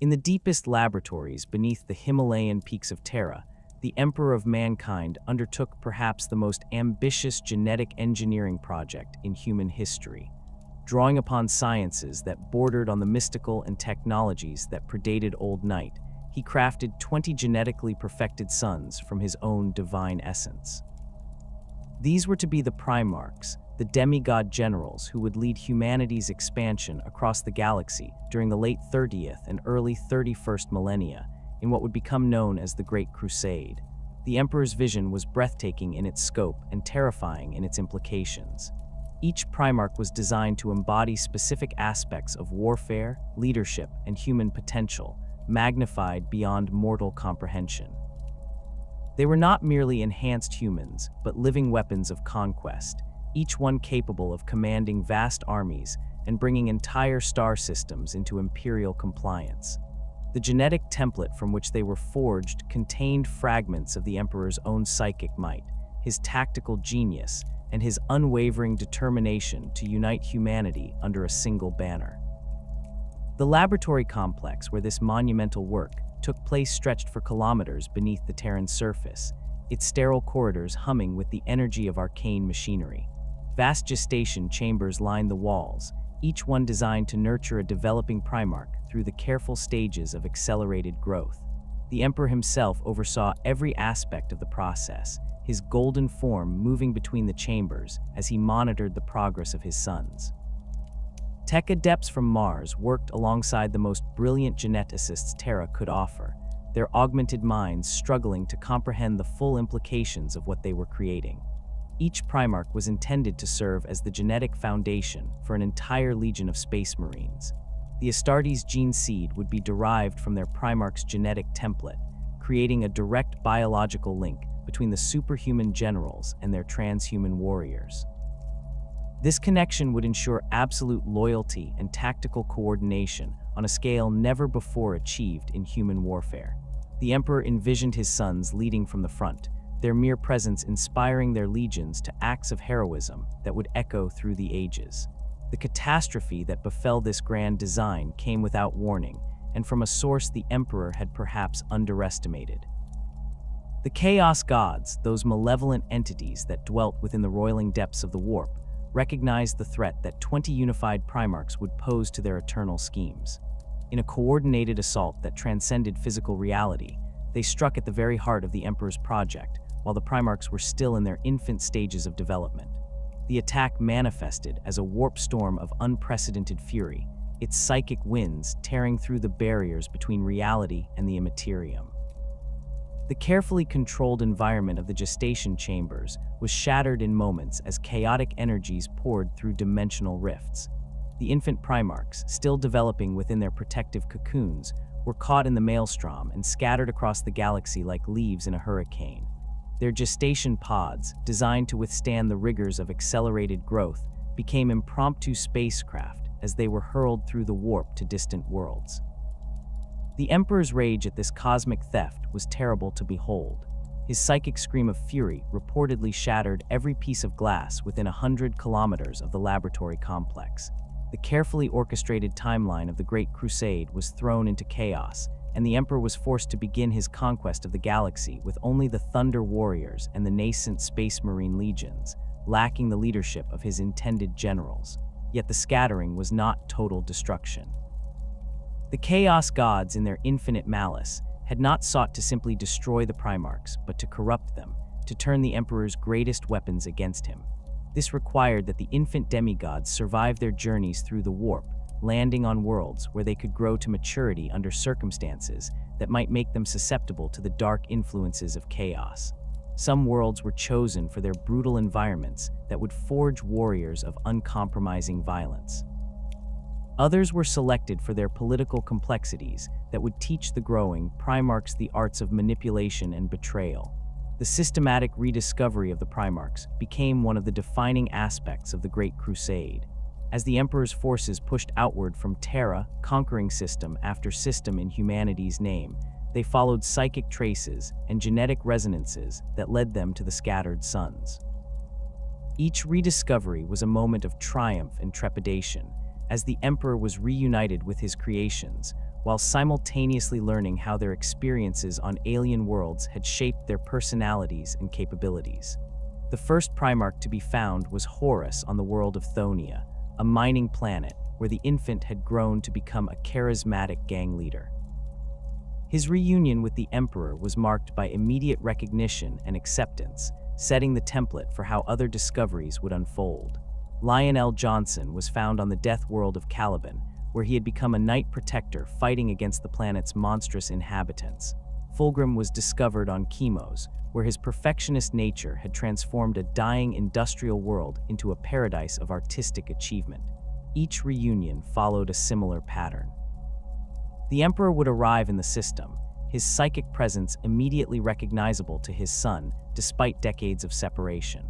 In the deepest laboratories beneath the Himalayan peaks of Terra, the Emperor of Mankind undertook perhaps the most ambitious genetic engineering project in human history. Drawing upon sciences that bordered on the mystical and technologies that predated Old Night, he crafted 20 genetically perfected sons from his own divine essence. These were to be the Primarchs, the demigod generals who would lead humanity's expansion across the galaxy during the late 30th and early 31st millennia in what would become known as the Great Crusade. The Emperor's vision was breathtaking in its scope and terrifying in its implications. Each Primarch was designed to embody specific aspects of warfare, leadership, and human potential, magnified beyond mortal comprehension. They were not merely enhanced humans, but living weapons of conquest, each one capable of commanding vast armies and bringing entire star systems into imperial compliance. The genetic template from which they were forged contained fragments of the Emperor's own psychic might, his tactical genius, and his unwavering determination to unite humanity under a single banner. The laboratory complex where this monumental work took place stretched for kilometers beneath the Terran surface, its sterile corridors humming with the energy of arcane machinery. Vast gestation chambers lined the walls, each one designed to nurture a developing Primarch through the careful stages of accelerated growth. The Emperor himself oversaw every aspect of the process, his golden form moving between the chambers as he monitored the progress of his sons. Tech adepts from Mars worked alongside the most brilliant geneticists Terra could offer, their augmented minds struggling to comprehend the full implications of what they were creating. Each Primarch was intended to serve as the genetic foundation for an entire legion of space marines. The Astartes gene seed would be derived from their Primarch's genetic template, creating a direct biological link between the superhuman generals and their transhuman warriors. This connection would ensure absolute loyalty and tactical coordination on a scale never before achieved in human warfare. The Emperor envisioned his sons leading from the front, their mere presence inspiring their legions to acts of heroism that would echo through the ages. The catastrophe that befell this grand design came without warning, and from a source the Emperor had perhaps underestimated. The Chaos Gods, those malevolent entities that dwelt within the roiling depths of the warp, recognized the threat that 20 unified Primarchs would pose to their eternal schemes. In a coordinated assault that transcended physical reality, they struck at the very heart of the Emperor's project, while the Primarchs were still in their infant stages of development. The attack manifested as a warp storm of unprecedented fury, its psychic winds tearing through the barriers between reality and the immaterium. The carefully controlled environment of the gestation chambers was shattered in moments as chaotic energies poured through dimensional rifts. The infant Primarchs, still developing within their protective cocoons, were caught in the maelstrom and scattered across the galaxy like leaves in a hurricane. Their gestation pods, designed to withstand the rigors of accelerated growth, became impromptu spacecraft as they were hurled through the warp to distant worlds. The Emperor's rage at this cosmic theft was terrible to behold. His psychic scream of fury reportedly shattered every piece of glass within 100 kilometers of the laboratory complex. The carefully orchestrated timeline of the Great Crusade was thrown into chaos, and the Emperor was forced to begin his conquest of the galaxy with only the Thunder Warriors and the nascent Space Marine legions, lacking the leadership of his intended generals. Yet the scattering was not total destruction. The Chaos Gods, in their infinite malice, had not sought to simply destroy the Primarchs, but to corrupt them, to turn the Emperor's greatest weapons against him. This required that the infant demigods survive their journeys through the warp, landing on worlds where they could grow to maturity under circumstances that might make them susceptible to the dark influences of chaos. Some worlds were chosen for their brutal environments that would forge warriors of uncompromising violence. Others were selected for their political complexities that would teach the growing Primarchs the arts of manipulation and betrayal. The systematic rediscovery of the Primarchs became one of the defining aspects of the Great Crusade. As the Emperor's forces pushed outward from Terra, conquering system after system in humanity's name, they followed psychic traces and genetic resonances that led them to the scattered suns. Each rediscovery was a moment of triumph and trepidation, as the Emperor was reunited with his creations, while simultaneously learning how their experiences on alien worlds had shaped their personalities and capabilities. The first Primarch to be found was Horus on the world of Thonia, a mining planet where the infant had grown to become a charismatic gang leader. His reunion with the Emperor was marked by immediate recognition and acceptance, setting the template for how other discoveries would unfold. Lionel Johnson was found on the death world of Caliban, where he had become a knight protector fighting against the planet's monstrous inhabitants. Fulgrim was discovered on Chemos, where his perfectionist nature had transformed a dying industrial world into a paradise of artistic achievement. Each reunion followed a similar pattern. The Emperor would arrive in the system, his psychic presence immediately recognizable to his son, despite decades of separation.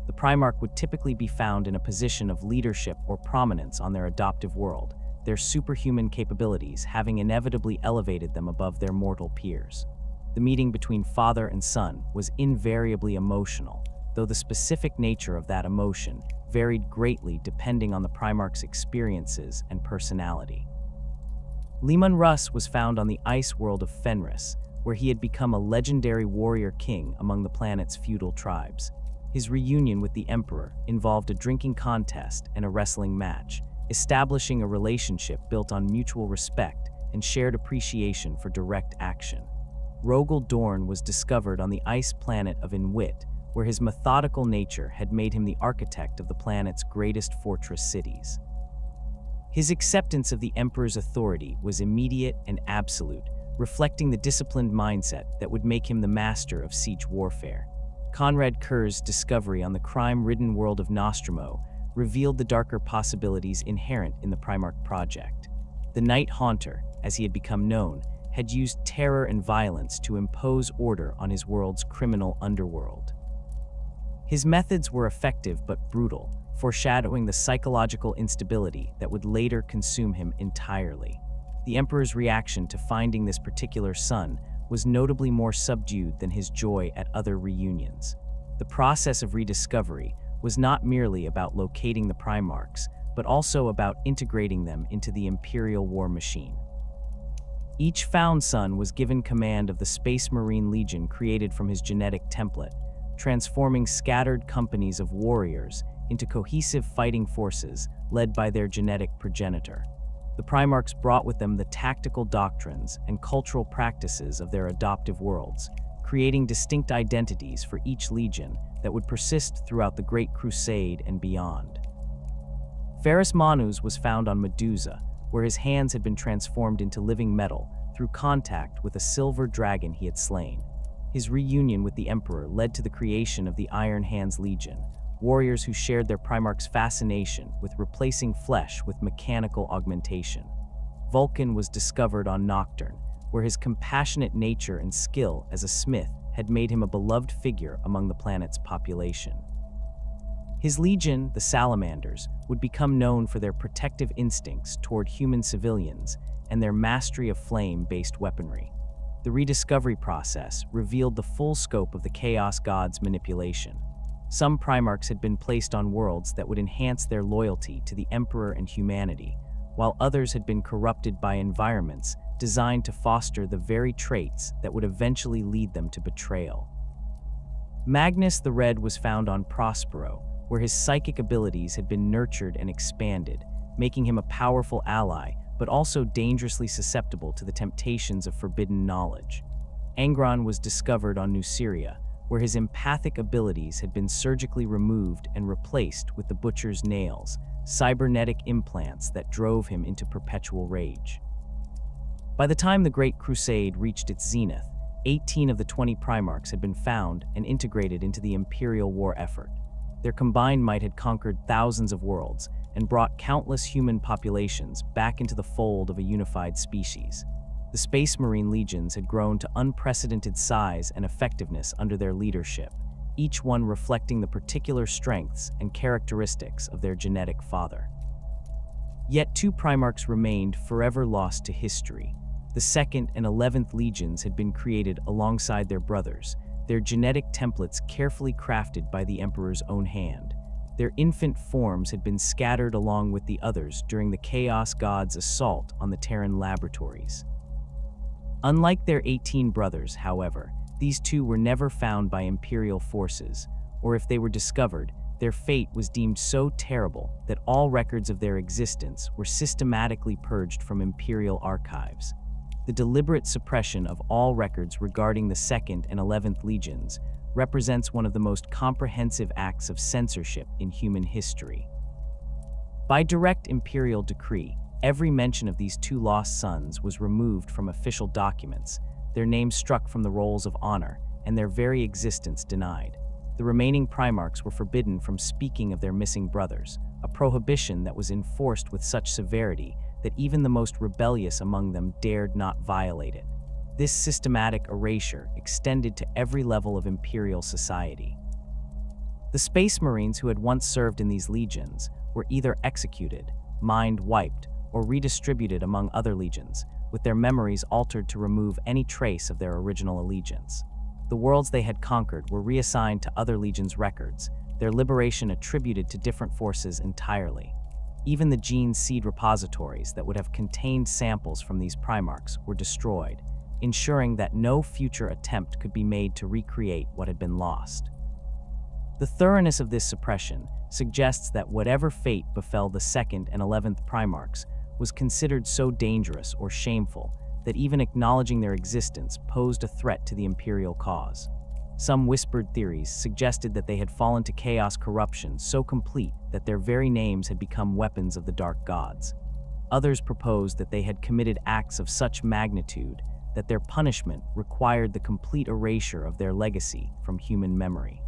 The Primarch would typically be found in a position of leadership or prominence on their adoptive world, their superhuman capabilities having inevitably elevated them above their mortal peers. The meeting between father and son was invariably emotional, though the specific nature of that emotion varied greatly depending on the Primarch's experiences and personality. Leman Russ was found on the ice world of Fenris, where he had become a legendary warrior king among the planet's feudal tribes. His reunion with the Emperor involved a drinking contest and a wrestling match, establishing a relationship built on mutual respect and shared appreciation for direct action. Rogel Dorn was discovered on the ice planet of Inwit, where his methodical nature had made him the architect of the planet's greatest fortress cities. His acceptance of the Emperor's authority was immediate and absolute, reflecting the disciplined mindset that would make him the master of siege warfare. Conrad Kerr's discovery on the crime-ridden world of Nostromo revealed the darker possibilities inherent in the Primarch project. The Night Haunter, as he had become known, had used terror and violence to impose order on his world's criminal underworld. His methods were effective but brutal, foreshadowing the psychological instability that would later consume him entirely. The Emperor's reaction to finding this particular son was notably more subdued than his joy at other reunions. The process of rediscovery was not merely about locating the Primarchs, but also about integrating them into the Imperial war machine. Each found son was given command of the Space Marine Legion created from his genetic template, transforming scattered companies of warriors into cohesive fighting forces led by their genetic progenitor. The Primarchs brought with them the tactical doctrines and cultural practices of their adoptive worlds, creating distinct identities for each legion that would persist throughout the Great Crusade and beyond. Ferrus Manus was found on Medusa, where his hands had been transformed into living metal through contact with a silver dragon he had slain. His reunion with the Emperor led to the creation of the Iron Hands Legion, warriors who shared their Primarch's fascination with replacing flesh with mechanical augmentation. Vulcan was discovered on Nocturne, where his compassionate nature and skill as a smith had made him a beloved figure among the planet's population. His legion, the Salamanders, would become known for their protective instincts toward human civilians and their mastery of flame-based weaponry. The rediscovery process revealed the full scope of the Chaos God's manipulation. Some Primarchs had been placed on worlds that would enhance their loyalty to the Emperor and humanity, while others had been corrupted by environments designed to foster the very traits that would eventually lead them to betrayal. Magnus the Red was found on Prospero, where his psychic abilities had been nurtured and expanded, making him a powerful ally, but also dangerously susceptible to the temptations of forbidden knowledge. Angron was discovered on Nuceria, where his empathic abilities had been surgically removed and replaced with the Butcher's nails, cybernetic implants that drove him into perpetual rage. By the time the Great Crusade reached its zenith, 18 of the 20 Primarchs had been found and integrated into the Imperial war effort. Their combined might had conquered thousands of worlds and brought countless human populations back into the fold of a unified species. The Space Marine legions had grown to unprecedented size and effectiveness under their leadership, each one reflecting the particular strengths and characteristics of their genetic father. Yet 2 Primarchs remained forever lost to history. The 2nd and 11th legions had been created alongside their brothers, their genetic templates carefully crafted by the Emperor's own hand. Their infant forms had been scattered along with the others during the Chaos God's assault on the Terran laboratories. Unlike their 18 brothers, however, these two were never found by Imperial forces, or if they were discovered, their fate was deemed so terrible that all records of their existence were systematically purged from Imperial archives. The deliberate suppression of all records regarding the 2nd and 11th Legions represents one of the most comprehensive acts of censorship in human history. By direct Imperial decree, every mention of these two lost sons was removed from official documents, their names struck from the rolls of honor, and their very existence denied. The remaining Primarchs were forbidden from speaking of their missing brothers, a prohibition that was enforced with such severity that even the most rebellious among them dared not violate it. This systematic erasure extended to every level of Imperial society. The Space Marines who had once served in these legions were either executed, mind wiped, or redistributed among other legions, with their memories altered to remove any trace of their original allegiance. The worlds they had conquered were reassigned to other legions' records, their liberation attributed to different forces entirely. Even the gene seed repositories that would have contained samples from these Primarchs were destroyed, ensuring that no future attempt could be made to recreate what had been lost. The thoroughness of this suppression suggests that whatever fate befell the 2nd and 11th Primarchs was considered so dangerous or shameful that even acknowledging their existence posed a threat to the Imperial cause. Some whispered theories suggested that they had fallen to chaos corruption so complete that their very names had become weapons of the Dark Gods. Others proposed that they had committed acts of such magnitude that their punishment required the complete erasure of their legacy from human memory.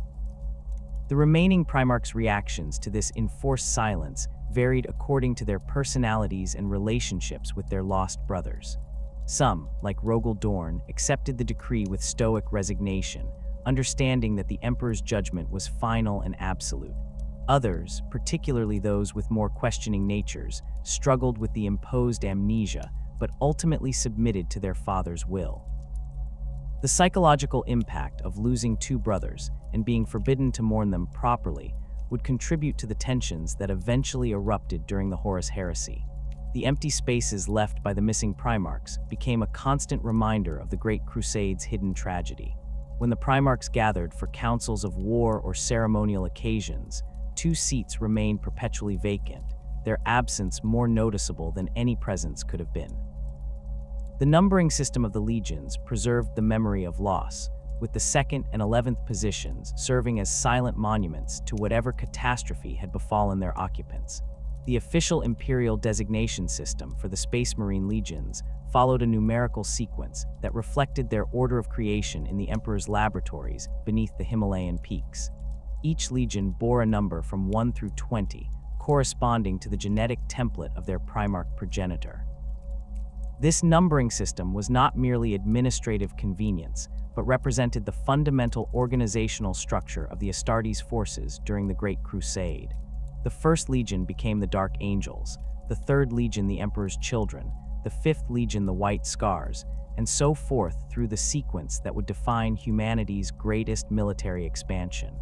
The remaining Primarchs' reactions to this enforced silence varied according to their personalities and relationships with their lost brothers. Some, like Rogel Dorn, accepted the decree with stoic resignation, understanding that the Emperor's judgment was final and absolute. Others, particularly those with more questioning natures, struggled with the imposed amnesia, but ultimately submitted to their father's will. The psychological impact of losing two brothers and being forbidden to mourn them properly would contribute to the tensions that eventually erupted during the Horus Heresy. The empty spaces left by the missing Primarchs became a constant reminder of the Great Crusade's hidden tragedy. When the Primarchs gathered for councils of war or ceremonial occasions, two seats remained perpetually vacant, their absence more noticeable than any presence could have been. The numbering system of the legions preserved the memory of loss, with the 2nd and 11th positions serving as silent monuments to whatever catastrophe had befallen their occupants. The official Imperial designation system for the Space Marine legions followed a numerical sequence that reflected their order of creation in the Emperor's laboratories beneath the Himalayan peaks. Each legion bore a number from 1 through 20, corresponding to the genetic template of their Primarch progenitor. This numbering system was not merely administrative convenience, but represented the fundamental organizational structure of the Astartes forces during the Great Crusade. The 1st Legion became the Dark Angels, the 3rd Legion the Emperor's Children, the 5th Legion the White Scars, and so forth through the sequence that would define humanity's greatest military expansion.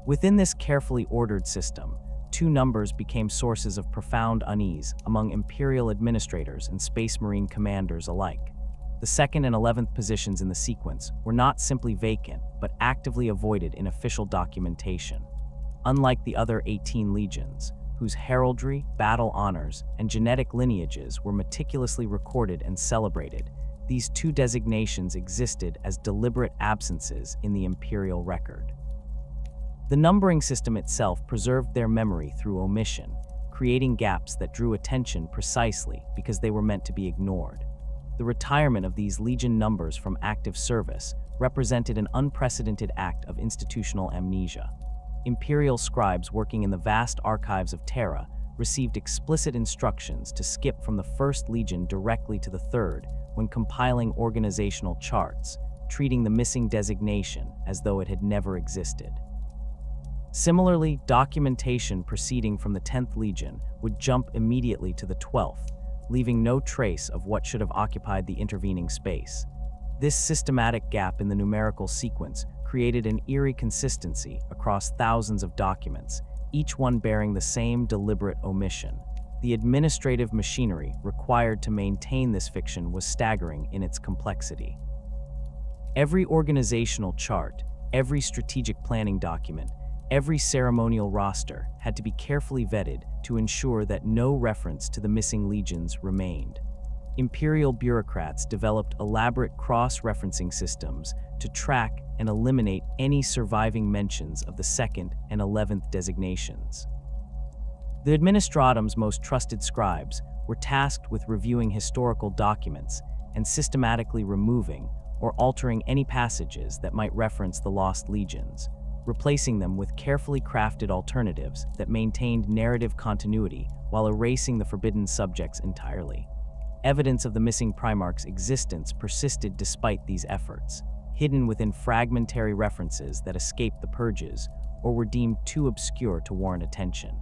Within this carefully ordered system, two numbers became sources of profound unease among Imperial administrators and Space Marine commanders alike. The 2nd and 11th positions in the sequence were not simply vacant, but actively avoided in official documentation. Unlike the other 18 legions, whose heraldry, battle honors, and genetic lineages were meticulously recorded and celebrated, these two designations existed as deliberate absences in the Imperial record. The numbering system itself preserved their memory through omission, creating gaps that drew attention precisely because they were meant to be ignored. The retirement of these legion numbers from active service represented an unprecedented act of institutional amnesia. Imperial scribes working in the vast archives of Terra received explicit instructions to skip from the 1st Legion directly to the 3rd when compiling organizational charts, treating the missing designation as though it had never existed. Similarly, documentation proceeding from the 10th Legion would jump immediately to the 12th, leaving no trace of what should have occupied the intervening space. This systematic gap in the numerical sequence created an eerie consistency across thousands of documents, each one bearing the same deliberate omission. The administrative machinery required to maintain this fiction was staggering in its complexity. Every organizational chart, every strategic planning document, every ceremonial roster had to be carefully vetted to ensure that no reference to the missing legions remained. Imperial bureaucrats developed elaborate cross-referencing systems to track and eliminate any surviving mentions of the 2nd and 11th designations. The administratum's most trusted scribes were tasked with reviewing historical documents and systematically removing or altering any passages that might reference the lost legions, replacing them with carefully crafted alternatives that maintained narrative continuity while erasing the forbidden subjects entirely. Evidence of the missing Primarchs' existence persisted despite these efforts, hidden within fragmentary references that escaped the purges or were deemed too obscure to warrant attention.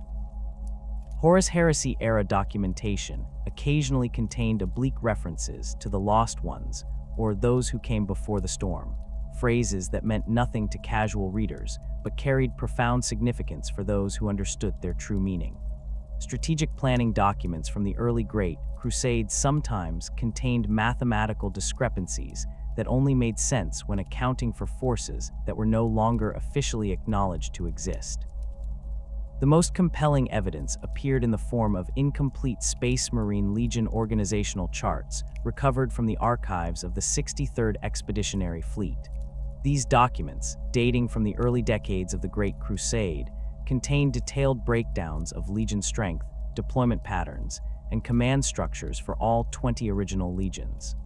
Horus Heresy-era documentation occasionally contained oblique references to the Lost Ones or those who came before the storm, phrases that meant nothing to casual readers but carried profound significance for those who understood their true meaning. Strategic planning documents from the early Great Crusades sometimes contained mathematical discrepancies that only made sense when accounting for forces that were no longer officially acknowledged to exist. The most compelling evidence appeared in the form of incomplete Space Marine Legion organizational charts recovered from the archives of the 63rd Expeditionary Fleet. These documents, dating from the early decades of the Great Crusade, contained detailed breakdowns of Legion strength, deployment patterns, and command structures for all 20 original legions.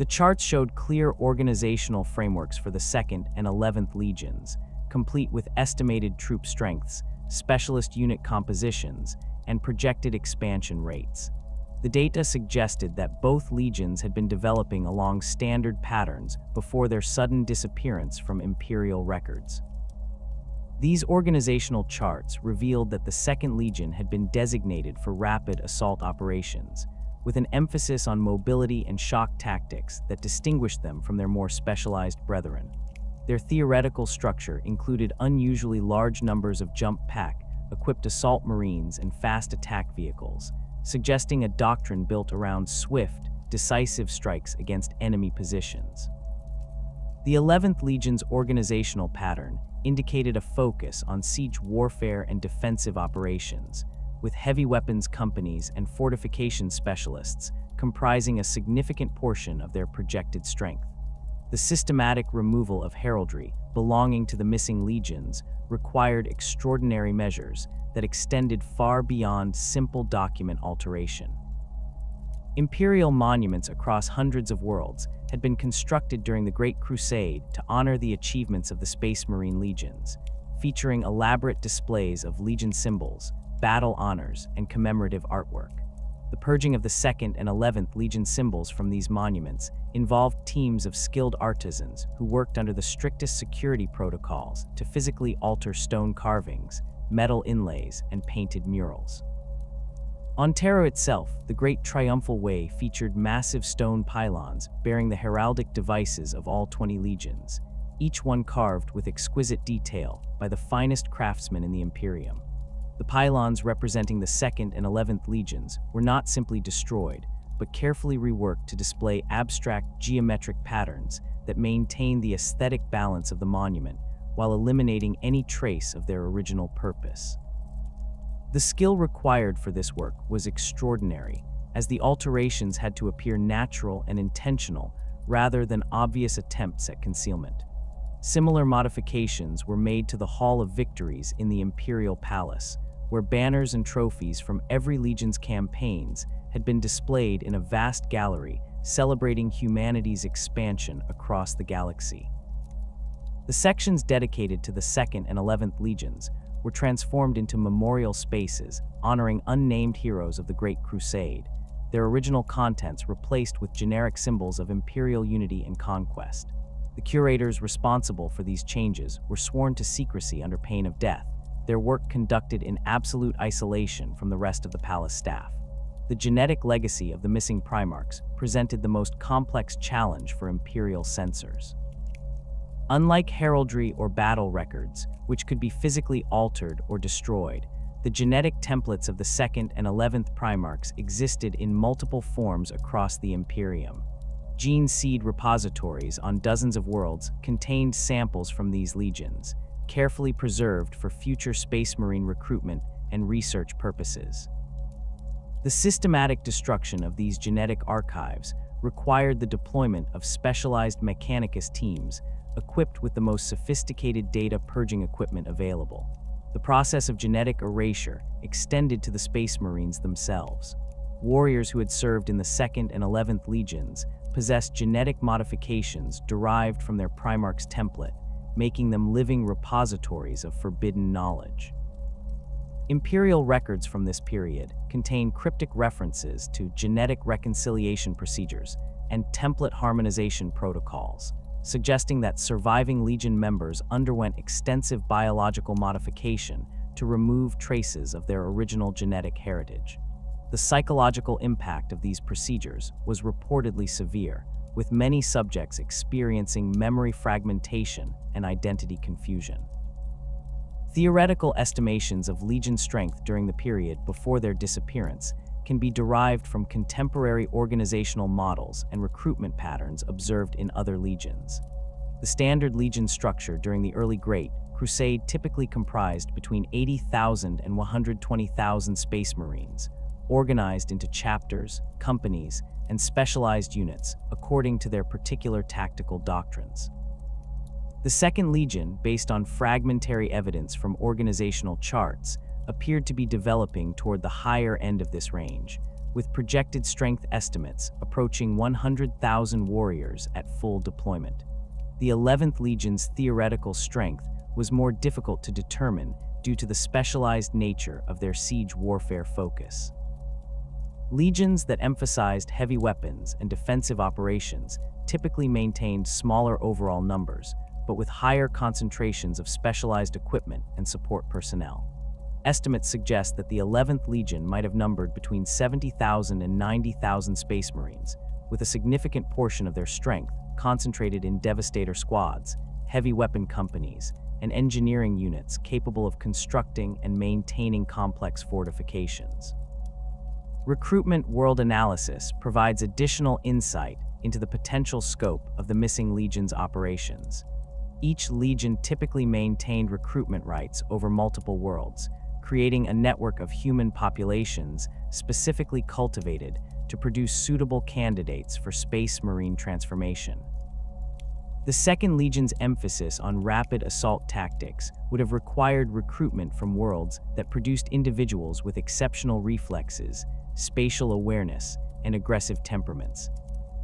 The charts showed clear organizational frameworks for the 2nd and 11th legions, complete with estimated troop strengths, specialist unit compositions, and projected expansion rates. The data suggested that both legions had been developing along standard patterns before their sudden disappearance from Imperial records. These organizational charts revealed that the 2nd Legion had been designated for rapid assault operations, with an emphasis on mobility and shock tactics that distinguished them from their more specialized brethren. Their theoretical structure included unusually large numbers of jump pack, equipped assault marines and fast attack vehicles, suggesting a doctrine built around swift, decisive strikes against enemy positions. The 11th Legion's organizational pattern indicated a focus on siege warfare and defensive operations, with heavy weapons companies and fortification specialists comprising a significant portion of their projected strength. The systematic removal of heraldry belonging to the missing legions required extraordinary measures that extended far beyond simple document alteration. Imperial monuments across hundreds of worlds had been constructed during the Great Crusade to honor the achievements of the Space Marine legions, featuring elaborate displays of legion symbols, battle honors, and commemorative artwork. The purging of the 2nd and 11th Legion symbols from these monuments involved teams of skilled artisans who worked under the strictest security protocols to physically alter stone carvings, metal inlays, and painted murals. On Terra itself, the Great Triumphal Way featured massive stone pylons bearing the heraldic devices of all 20 legions, each one carved with exquisite detail by the finest craftsmen in the Imperium. The pylons representing the 2nd and 11th legions were not simply destroyed, but carefully reworked to display abstract geometric patterns that maintained the aesthetic balance of the monument while eliminating any trace of their original purpose. The skill required for this work was extraordinary, as the alterations had to appear natural and intentional rather than obvious attempts at concealment. Similar modifications were made to the Hall of Victories in the Imperial Palace, where banners and trophies from every legion's campaigns had been displayed in a vast gallery celebrating humanity's expansion across the galaxy. The sections dedicated to the 2nd and 11th legions were transformed into memorial spaces honoring unnamed heroes of the Great Crusade, their original contents replaced with generic symbols of imperial unity and conquest. The curators responsible for these changes were sworn to secrecy under pain of death, their work conducted in absolute isolation from the rest of the palace staff. The genetic legacy of the missing Primarchs presented the most complex challenge for imperial censors. Unlike heraldry or battle records, which could be physically altered or destroyed, the genetic templates of the 2nd and 11th Primarchs existed in multiple forms across the Imperium. Gene seed repositories on dozens of worlds contained samples from these legions, carefully preserved for future Space Marine recruitment and research purposes. The systematic destruction of these genetic archives required the deployment of specialized Mechanicus teams equipped with the most sophisticated data purging equipment available. The process of genetic erasure extended to the Space Marines themselves. Warriors who had served in the 2nd and 11th Legions possessed genetic modifications derived from their Primarch's template, making them living repositories of forbidden knowledge. Imperial records from this period contain cryptic references to genetic reconciliation procedures and template harmonization protocols, suggesting that surviving Legion members underwent extensive biological modification to remove traces of their original genetic heritage. The psychological impact of these procedures was reportedly severe, with many subjects experiencing memory fragmentation and identity confusion. Theoretical estimations of Legion strength during the period before their disappearance can be derived from contemporary organizational models and recruitment patterns observed in other legions. The standard Legion structure during the early Great Crusade typically comprised between 80,000 and 120,000 Space Marines, organized into chapters, companies, and specialized units according to their particular tactical doctrines. The Second Legion, based on fragmentary evidence from organizational charts, appeared to be developing toward the higher end of this range, with projected strength estimates approaching 100,000 warriors at full deployment. The 11th Legion's theoretical strength was more difficult to determine due to the specialized nature of their siege warfare focus. Legions that emphasized heavy weapons and defensive operations typically maintained smaller overall numbers, but with higher concentrations of specialized equipment and support personnel. Estimates suggest that the 11th Legion might have numbered between 70,000 and 90,000 Space Marines, with a significant portion of their strength concentrated in Devastator squads, heavy weapon companies, and engineering units capable of constructing and maintaining complex fortifications. Recruitment world analysis provides additional insight into the potential scope of the missing Legion's operations. Each Legion typically maintained recruitment rights over multiple worlds, creating a network of human populations specifically cultivated to produce suitable candidates for Space Marine transformation. The Second Legion's emphasis on rapid assault tactics would have required recruitment from worlds that produced individuals with exceptional reflexes, spatial awareness, and aggressive temperaments.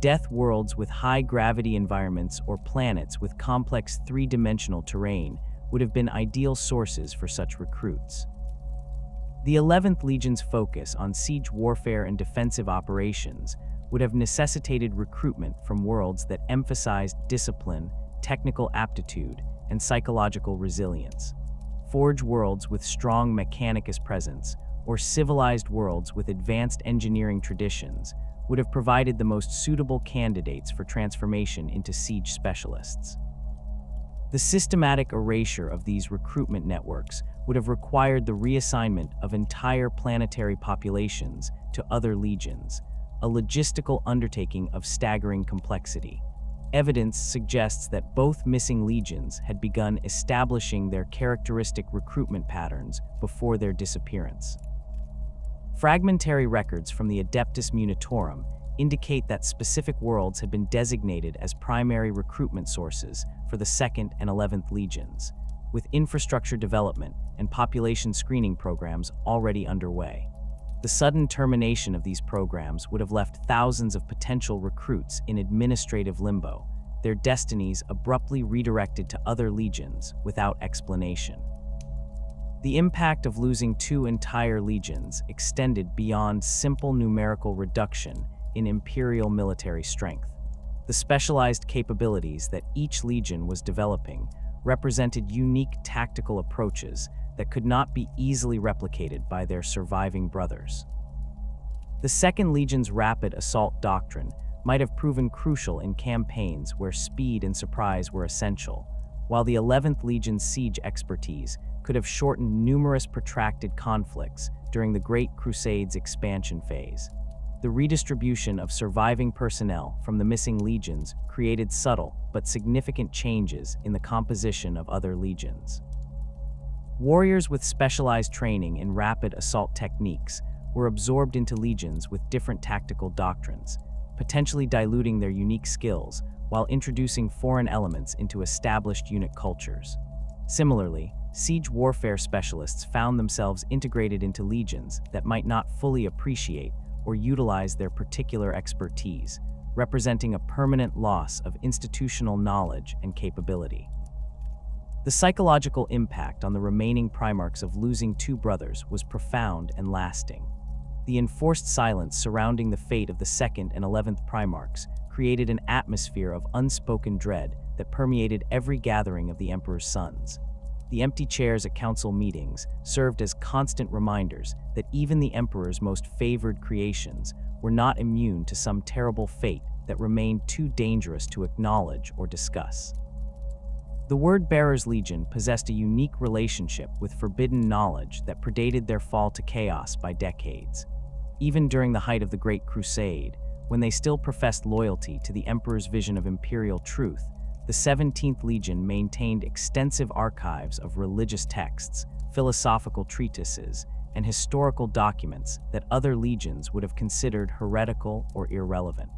Death worlds with high-gravity environments or planets with complex three-dimensional terrain would have been ideal sources for such recruits. The 11th Legion's focus on siege warfare and defensive operations would have necessitated recruitment from worlds that emphasized discipline, technical aptitude, and psychological resilience. Forge worlds with strong Mechanicus presence, or civilized worlds with advanced engineering traditions, would have provided the most suitable candidates for transformation into siege specialists. The systematic erasure of these recruitment networks would have required the reassignment of entire planetary populations to other legions, a logistical undertaking of staggering complexity. Evidence suggests that both missing legions had begun establishing their characteristic recruitment patterns before their disappearance. Fragmentary records from the Adeptus Munitorum indicate that specific worlds had been designated as primary recruitment sources for the 2nd and 11th Legions, with infrastructure development and population screening programs already underway. The sudden termination of these programs would have left thousands of potential recruits in administrative limbo, their destinies abruptly redirected to other legions without explanation. The impact of losing two entire legions extended beyond simple numerical reduction in Imperial military strength. The specialized capabilities that each legion was developing represented unique tactical approaches that could not be easily replicated by their surviving brothers. The Second Legion's rapid assault doctrine might have proven crucial in campaigns where speed and surprise were essential, while the 11th Legion's siege expertise could have shortened numerous protracted conflicts during the Great Crusade's expansion phase. The redistribution of surviving personnel from the missing legions created subtle but significant changes in the composition of other legions. Warriors with specialized training in rapid assault techniques were absorbed into legions with different tactical doctrines, potentially diluting their unique skills while introducing foreign elements into established unit cultures. Similarly, siege warfare specialists found themselves integrated into legions that might not fully appreciate or utilize their particular expertise, representing a permanent loss of institutional knowledge and capability. The psychological impact on the remaining Primarchs of losing two brothers was profound and lasting. The enforced silence surrounding the fate of the 2nd and 11th Primarchs created an atmosphere of unspoken dread that permeated every gathering of the Emperor's sons. The empty chairs at council meetings served as constant reminders that even the Emperor's most favored creations were not immune to some terrible fate that remained too dangerous to acknowledge or discuss. The Word-Bearers Legion possessed a unique relationship with forbidden knowledge that predated their fall to chaos by decades. Even during the height of the Great Crusade, when they still professed loyalty to the Emperor's vision of imperial truth, the 17th Legion maintained extensive archives of religious texts, philosophical treatises, and historical documents that other legions would have considered heretical or irrelevant.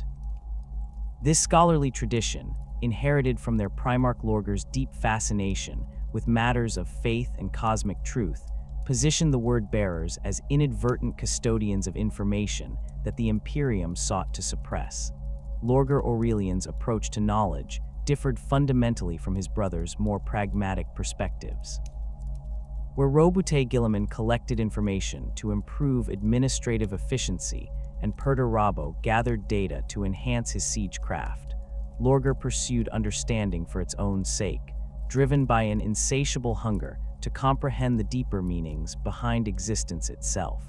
This scholarly tradition, inherited from their Primarch Lorgar's deep fascination with matters of faith and cosmic truth, positioned the Word-Bearers as inadvertent custodians of information that the Imperium sought to suppress. Lorgar Aurelian's approach to knowledge differed fundamentally from his brother's more pragmatic perspectives. Where Roboute Guilliman collected information to improve administrative efficiency and Perturabo gathered data to enhance his siegecraft, Lorgar pursued understanding for its own sake, driven by an insatiable hunger to comprehend the deeper meanings behind existence itself.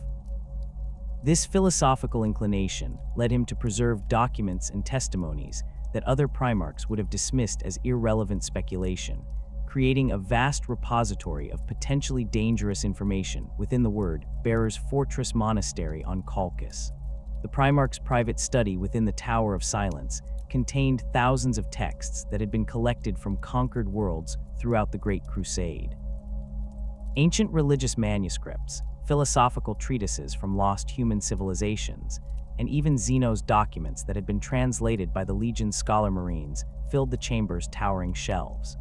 This philosophical inclination led him to preserve documents and testimonies that other Primarchs would have dismissed as irrelevant speculation, creating a vast repository of potentially dangerous information within the Word-Bearers' fortress monastery on Colchis. The Primarch's private study within the Tower of Silence contained thousands of texts that had been collected from conquered worlds throughout the Great Crusade. Ancient religious manuscripts, philosophical treatises from lost human civilizations, and even Zeno's documents that had been translated by the Legion's scholar marines filled the chamber's towering shelves.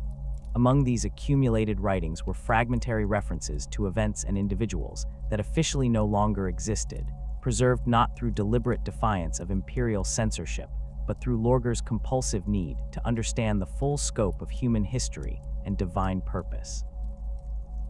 Among these accumulated writings were fragmentary references to events and individuals that officially no longer existed, preserved not through deliberate defiance of imperial censorship, but through Lorgar's compulsive need to understand the full scope of human history and divine purpose.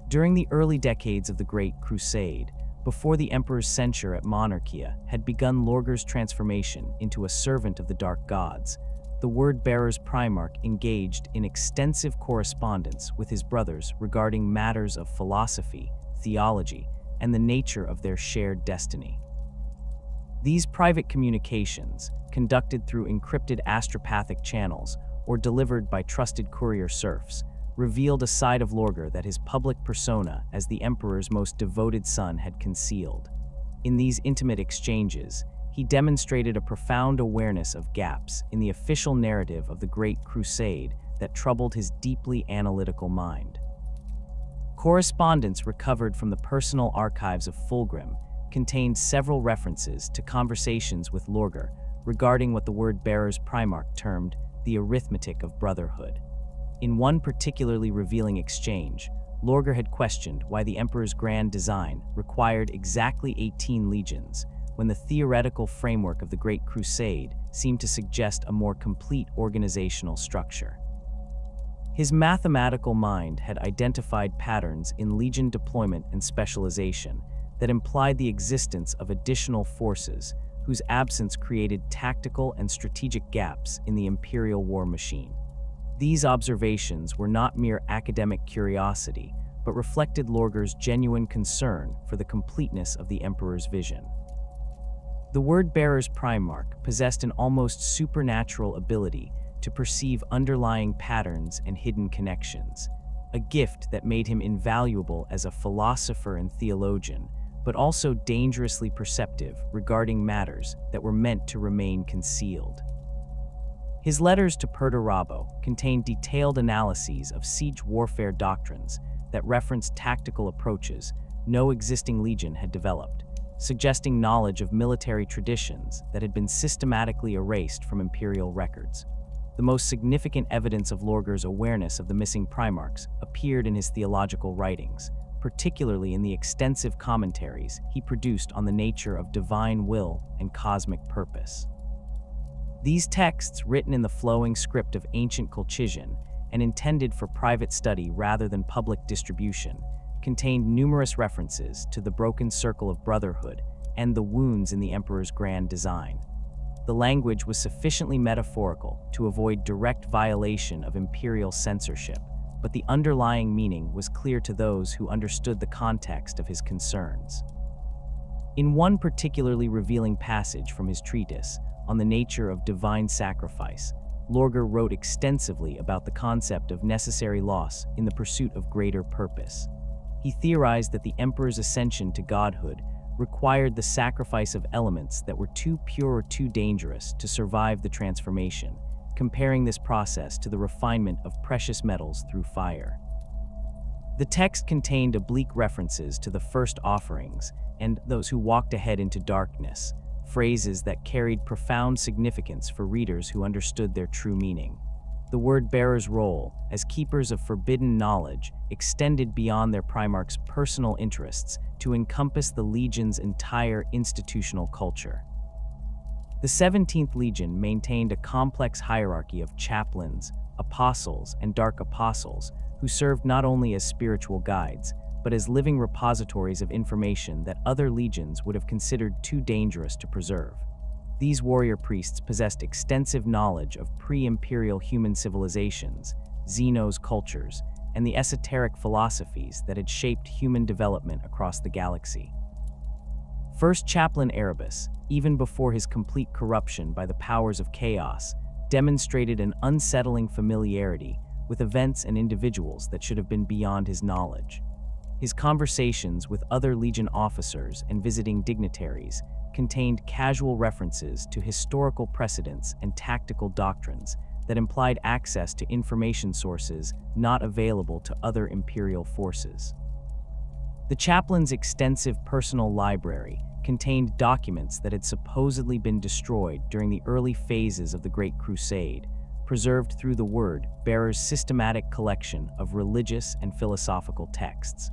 During the early decades of the Great Crusade, before the Emperor's censure at Monarchia had begun Lorgar's transformation into a servant of the Dark Gods, the Word-Bearers Primarch engaged in extensive correspondence with his brothers regarding matters of philosophy, theology, and the nature of their shared destiny. These private communications, conducted through encrypted astropathic channels or delivered by trusted courier serfs, revealed a side of Lorgar that his public persona as the Emperor's most devoted son had concealed. In these intimate exchanges, he demonstrated a profound awareness of gaps in the official narrative of the Great Crusade that troubled his deeply analytical mind. Correspondence recovered from the personal archives of Fulgrim contained several references to conversations with Lorgar regarding what the Word-Bearers Primarch termed the arithmetic of brotherhood. In one particularly revealing exchange, Lorgar had questioned why the Emperor's grand design required exactly 18 legions, when the theoretical framework of the Great Crusade seemed to suggest a more complete organizational structure. His mathematical mind had identified patterns in legion deployment and specialization that implied the existence of additional forces whose absence created tactical and strategic gaps in the Imperial war machine. These observations were not mere academic curiosity, but reflected Lorgar's genuine concern for the completeness of the Emperor's vision. The Word-Bearers Primarch possessed an almost supernatural ability to perceive underlying patterns and hidden connections, a gift that made him invaluable as a philosopher and theologian, but also dangerously perceptive regarding matters that were meant to remain concealed. His letters to Perdurabo contained detailed analyses of siege warfare doctrines that referenced tactical approaches no existing legion had developed, suggesting knowledge of military traditions that had been systematically erased from imperial records. The most significant evidence of Lorger's awareness of the missing Primarchs appeared in his theological writings, particularly in the extensive commentaries he produced on the nature of divine will and cosmic purpose. These texts, written in the flowing script of ancient Colchisian and intended for private study rather than public distribution, contained numerous references to the broken circle of brotherhood and the wounds in the Emperor's grand design. The language was sufficiently metaphorical to avoid direct violation of imperial censorship, but the underlying meaning was clear to those who understood the context of his concerns. In one particularly revealing passage from his treatise on the nature of divine sacrifice, Lorger wrote extensively about the concept of necessary loss in the pursuit of greater purpose. He theorized that the Emperor's ascension to godhood required the sacrifice of elements that were too pure or too dangerous to survive the transformation, comparing this process to the refinement of precious metals through fire. The text contained oblique references to the first offerings and those who walked ahead into darkness, phrases that carried profound significance for readers who understood their true meaning. The word-bearers' role as keepers of forbidden knowledge extended beyond their Primarchs' personal interests to encompass the Legion's entire institutional culture. The 17th Legion maintained a complex hierarchy of chaplains, apostles, and dark apostles who served not only as spiritual guides, but as living repositories of information that other legions would have considered too dangerous to preserve. These warrior priests possessed extensive knowledge of pre-imperial human civilizations, Xenos cultures, and the esoteric philosophies that had shaped human development across the galaxy. First Chaplain Erebus, even before his complete corruption by the powers of chaos, demonstrated an unsettling familiarity with events and individuals that should have been beyond his knowledge. His conversations with other Legion officers and visiting dignitaries contained casual references to historical precedents and tactical doctrines that implied access to information sources not available to other Imperial forces. The chaplain's extensive personal library contained documents that had supposedly been destroyed during the early phases of the Great Crusade, preserved through the word-bearer's systematic collection of religious and philosophical texts.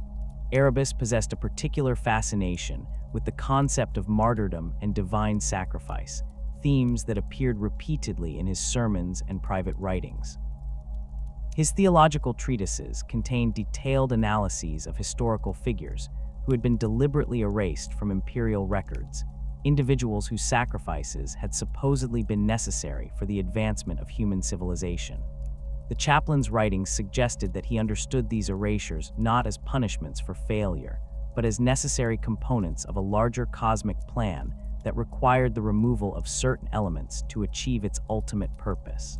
Erebus possessed a particular fascination with the concept of martyrdom and divine sacrifice, themes that appeared repeatedly in his sermons and private writings. His theological treatises contained detailed analyses of historical figures who had been deliberately erased from imperial records, individuals whose sacrifices had supposedly been necessary for the advancement of human civilization. The chaplain's writings suggested that he understood these erasures not as punishments for failure, but as necessary components of a larger cosmic plan that required the removal of certain elements to achieve its ultimate purpose.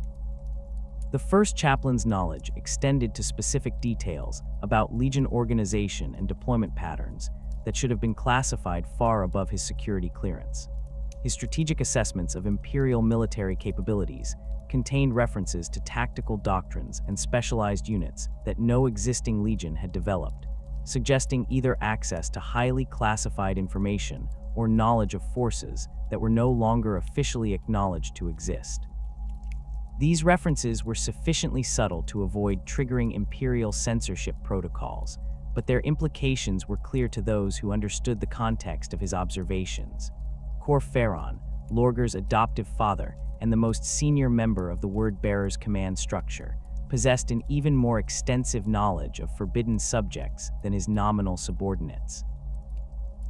The first chaplain's knowledge extended to specific details about Legion organization and deployment patterns that should have been classified far above his security clearance. His strategic assessments of Imperial military capabilities contained references to tactical doctrines and specialized units that no existing Legion had developed, suggesting either access to highly classified information or knowledge of forces that were no longer officially acknowledged to exist. These references were sufficiently subtle to avoid triggering Imperial censorship protocols, but their implications were clear to those who understood the context of his observations. Cor Ferron, Lorger's adoptive father and the most senior member of the Word-Bearer's command structure, possessed an even more extensive knowledge of forbidden subjects than his nominal subordinates.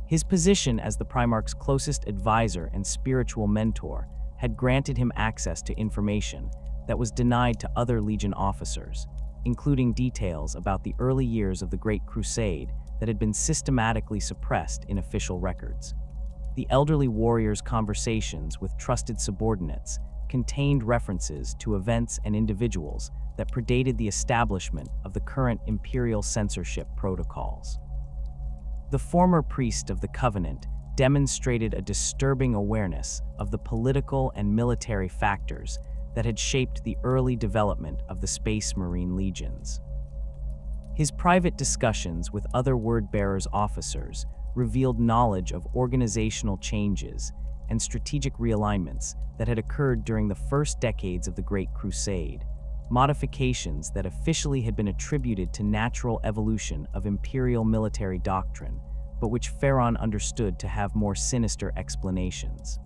His position as the Primarch's closest advisor and spiritual mentor had granted him access to information that was denied to other Legion officers, including details about the early years of the Great Crusade that had been systematically suppressed in official records. The elderly warrior's conversations with trusted subordinates contained references to events and individuals that predated the establishment of the current imperial censorship protocols. The former priest of the Covenant demonstrated a disturbing awareness of the political and military factors that had shaped the early development of the Space Marine legions. His private discussions with other Word-Bearers officers revealed knowledge of organizational changes and strategic realignments that had occurred during the first decades of the Great Crusade, modifications that officially had been attributed to natural evolution of imperial military doctrine, but which Pharaon understood to have more sinister explanations.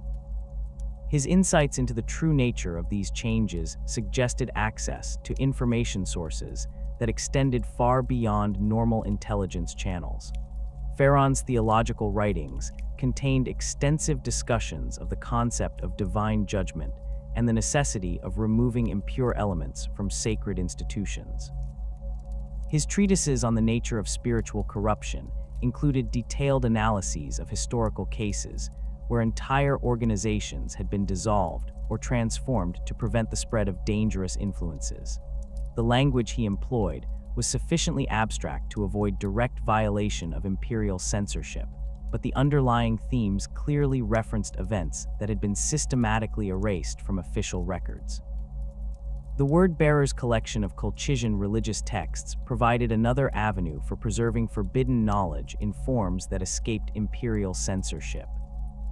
His insights into the true nature of these changes suggested access to information sources that extended far beyond normal intelligence channels. Pharaon's theological writings contained extensive discussions of the concept of divine judgment and the necessity of removing impure elements from sacred institutions. His treatises on the nature of spiritual corruption included detailed analyses of historical cases where entire organizations had been dissolved or transformed to prevent the spread of dangerous influences. The language he employed was sufficiently abstract to avoid direct violation of imperial censorship, but the underlying themes clearly referenced events that had been systematically erased from official records. The Word-Bearers' collection of Colchian religious texts provided another avenue for preserving forbidden knowledge in forms that escaped imperial censorship.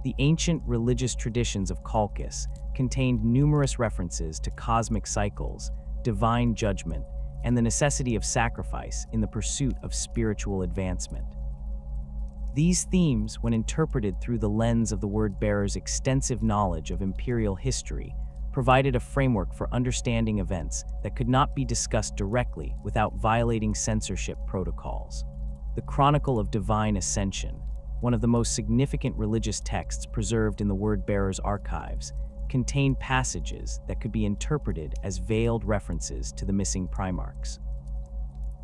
The ancient religious traditions of Colchis contained numerous references to cosmic cycles, divine judgment, and the necessity of sacrifice in the pursuit of spiritual advancement. These themes, when interpreted through the lens of the Word-Bearers' extensive knowledge of imperial history, provided a framework for understanding events that could not be discussed directly without violating censorship protocols. The Chronicle of Divine Ascension, one of the most significant religious texts preserved in the Word-Bearers' archives, contained passages that could be interpreted as veiled references to the missing Primarchs.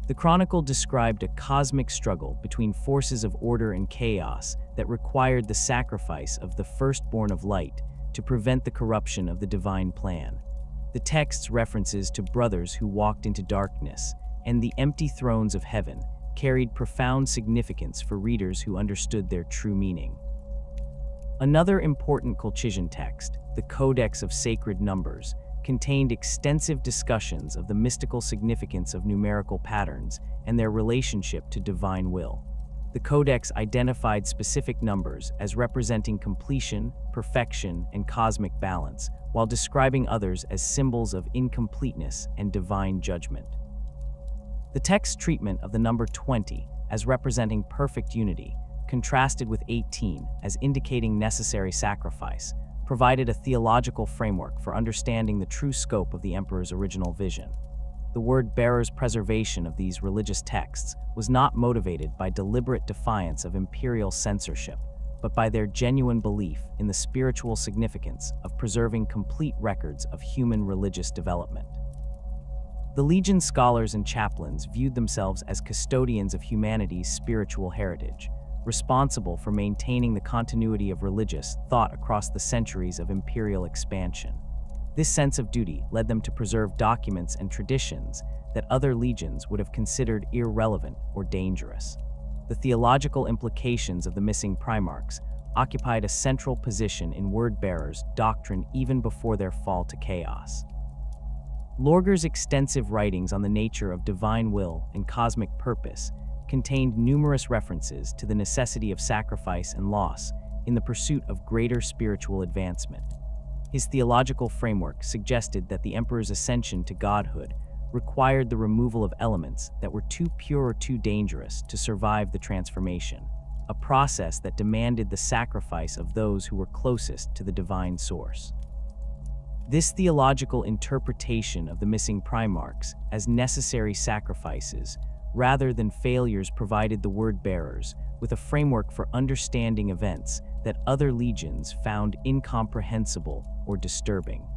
The Chronicle described a cosmic struggle between forces of order and chaos that required the sacrifice of the firstborn of light to prevent the corruption of the divine plan. The text's references to brothers who walked into darkness and the empty thrones of heaven carried profound significance for readers who understood their true meaning. Another important Colchian text, the Codex of Sacred Numbers, contained extensive discussions of the mystical significance of numerical patterns and their relationship to divine will. The Codex identified specific numbers as representing completion, perfection, and cosmic balance, while describing others as symbols of incompleteness and divine judgment. The text's treatment of the number 20 as representing perfect unity, contrasted with 18 as indicating necessary sacrifice, provided a theological framework for understanding the true scope of the Emperor's original vision. The Word-Bearers' preservation of these religious texts was not motivated by deliberate defiance of imperial censorship, but by their genuine belief in the spiritual significance of preserving complete records of human religious development. The Legion scholars and chaplains viewed themselves as custodians of humanity's spiritual heritage, responsible for maintaining the continuity of religious thought across the centuries of imperial expansion. This sense of duty led them to preserve documents and traditions that other legions would have considered irrelevant or dangerous. The theological implications of the missing Primarchs occupied a central position in Word-Bearers' doctrine even before their fall to chaos. Lorger's extensive writings on the nature of divine will and cosmic purpose contained numerous references to the necessity of sacrifice and loss in the pursuit of greater spiritual advancement. His theological framework suggested that the Emperor's ascension to godhood required the removal of elements that were too pure or too dangerous to survive the transformation, a process that demanded the sacrifice of those who were closest to the divine source. This theological interpretation of the missing Primarchs as necessary sacrifices rather than failures provided the Word-Bearers with a framework for understanding events that other legions found incomprehensible or disturbing.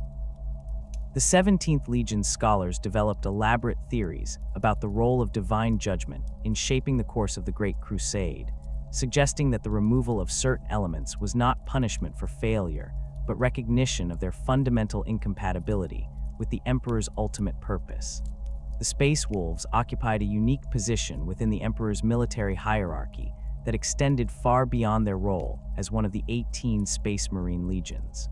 The 17th Legion scholars developed elaborate theories about the role of divine judgment in shaping the course of the Great Crusade, suggesting that the removal of certain elements was not punishment for failure, but recognition of their fundamental incompatibility with the Emperor's ultimate purpose. The Space Wolves occupied a unique position within the Emperor's military hierarchy that extended far beyond their role as one of the 18 Space Marine legions.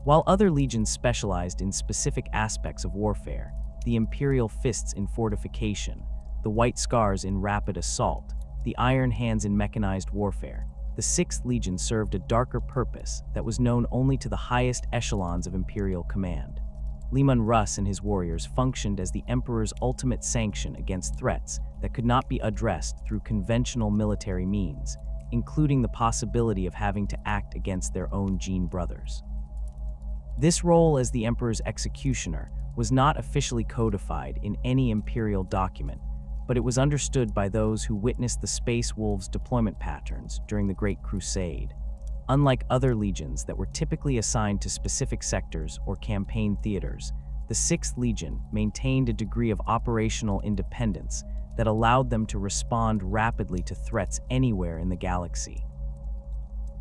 While other legions specialized in specific aspects of warfare, the Imperial Fists in fortification, the White Scars in rapid assault, the Iron Hands in mechanized warfare, the 6th Legion served a darker purpose that was known only to the highest echelons of Imperial command. Leman Russ and his warriors functioned as the Emperor's ultimate sanction against threats that could not be addressed through conventional military means, including the possibility of having to act against their own Gene brothers. This role as the Emperor's executioner was not officially codified in any Imperial document, but it was understood by those who witnessed the Space Wolves' deployment patterns during the Great Crusade. Unlike other legions that were typically assigned to specific sectors or campaign theaters, the 6th Legion maintained a degree of operational independence that allowed them to respond rapidly to threats anywhere in the galaxy.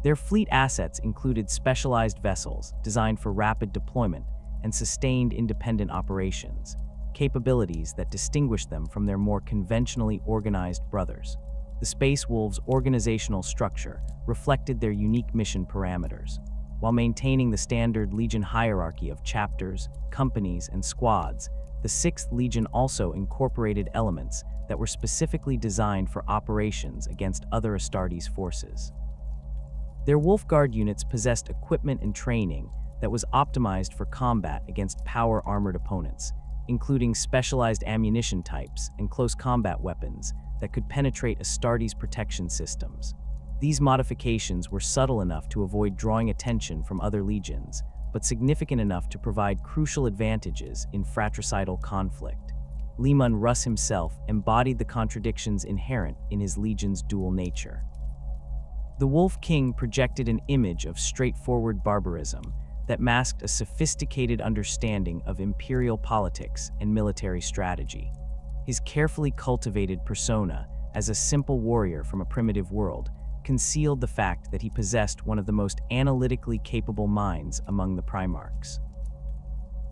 Their fleet assets included specialized vessels designed for rapid deployment and sustained independent operations, capabilities that distinguished them from their more conventionally organized brothers. The Space Wolves' organizational structure reflected their unique mission parameters. While maintaining the standard Legion hierarchy of chapters, companies, and squads, the 6th Legion also incorporated elements that were specifically designed for operations against other Astartes forces. Their Wolf Guard units possessed equipment and training that was optimized for combat against power-armored opponents, including specialized ammunition types and close combat weapons that could penetrate Astartes' protection systems. These modifications were subtle enough to avoid drawing attention from other legions, but significant enough to provide crucial advantages in fratricidal conflict. Leman Russ himself embodied the contradictions inherent in his legion's dual nature. The Wolf King projected an image of straightforward barbarism that masked a sophisticated understanding of imperial politics and military strategy. His carefully cultivated persona as a simple warrior from a primitive world concealed the fact that he possessed one of the most analytically capable minds among the Primarchs.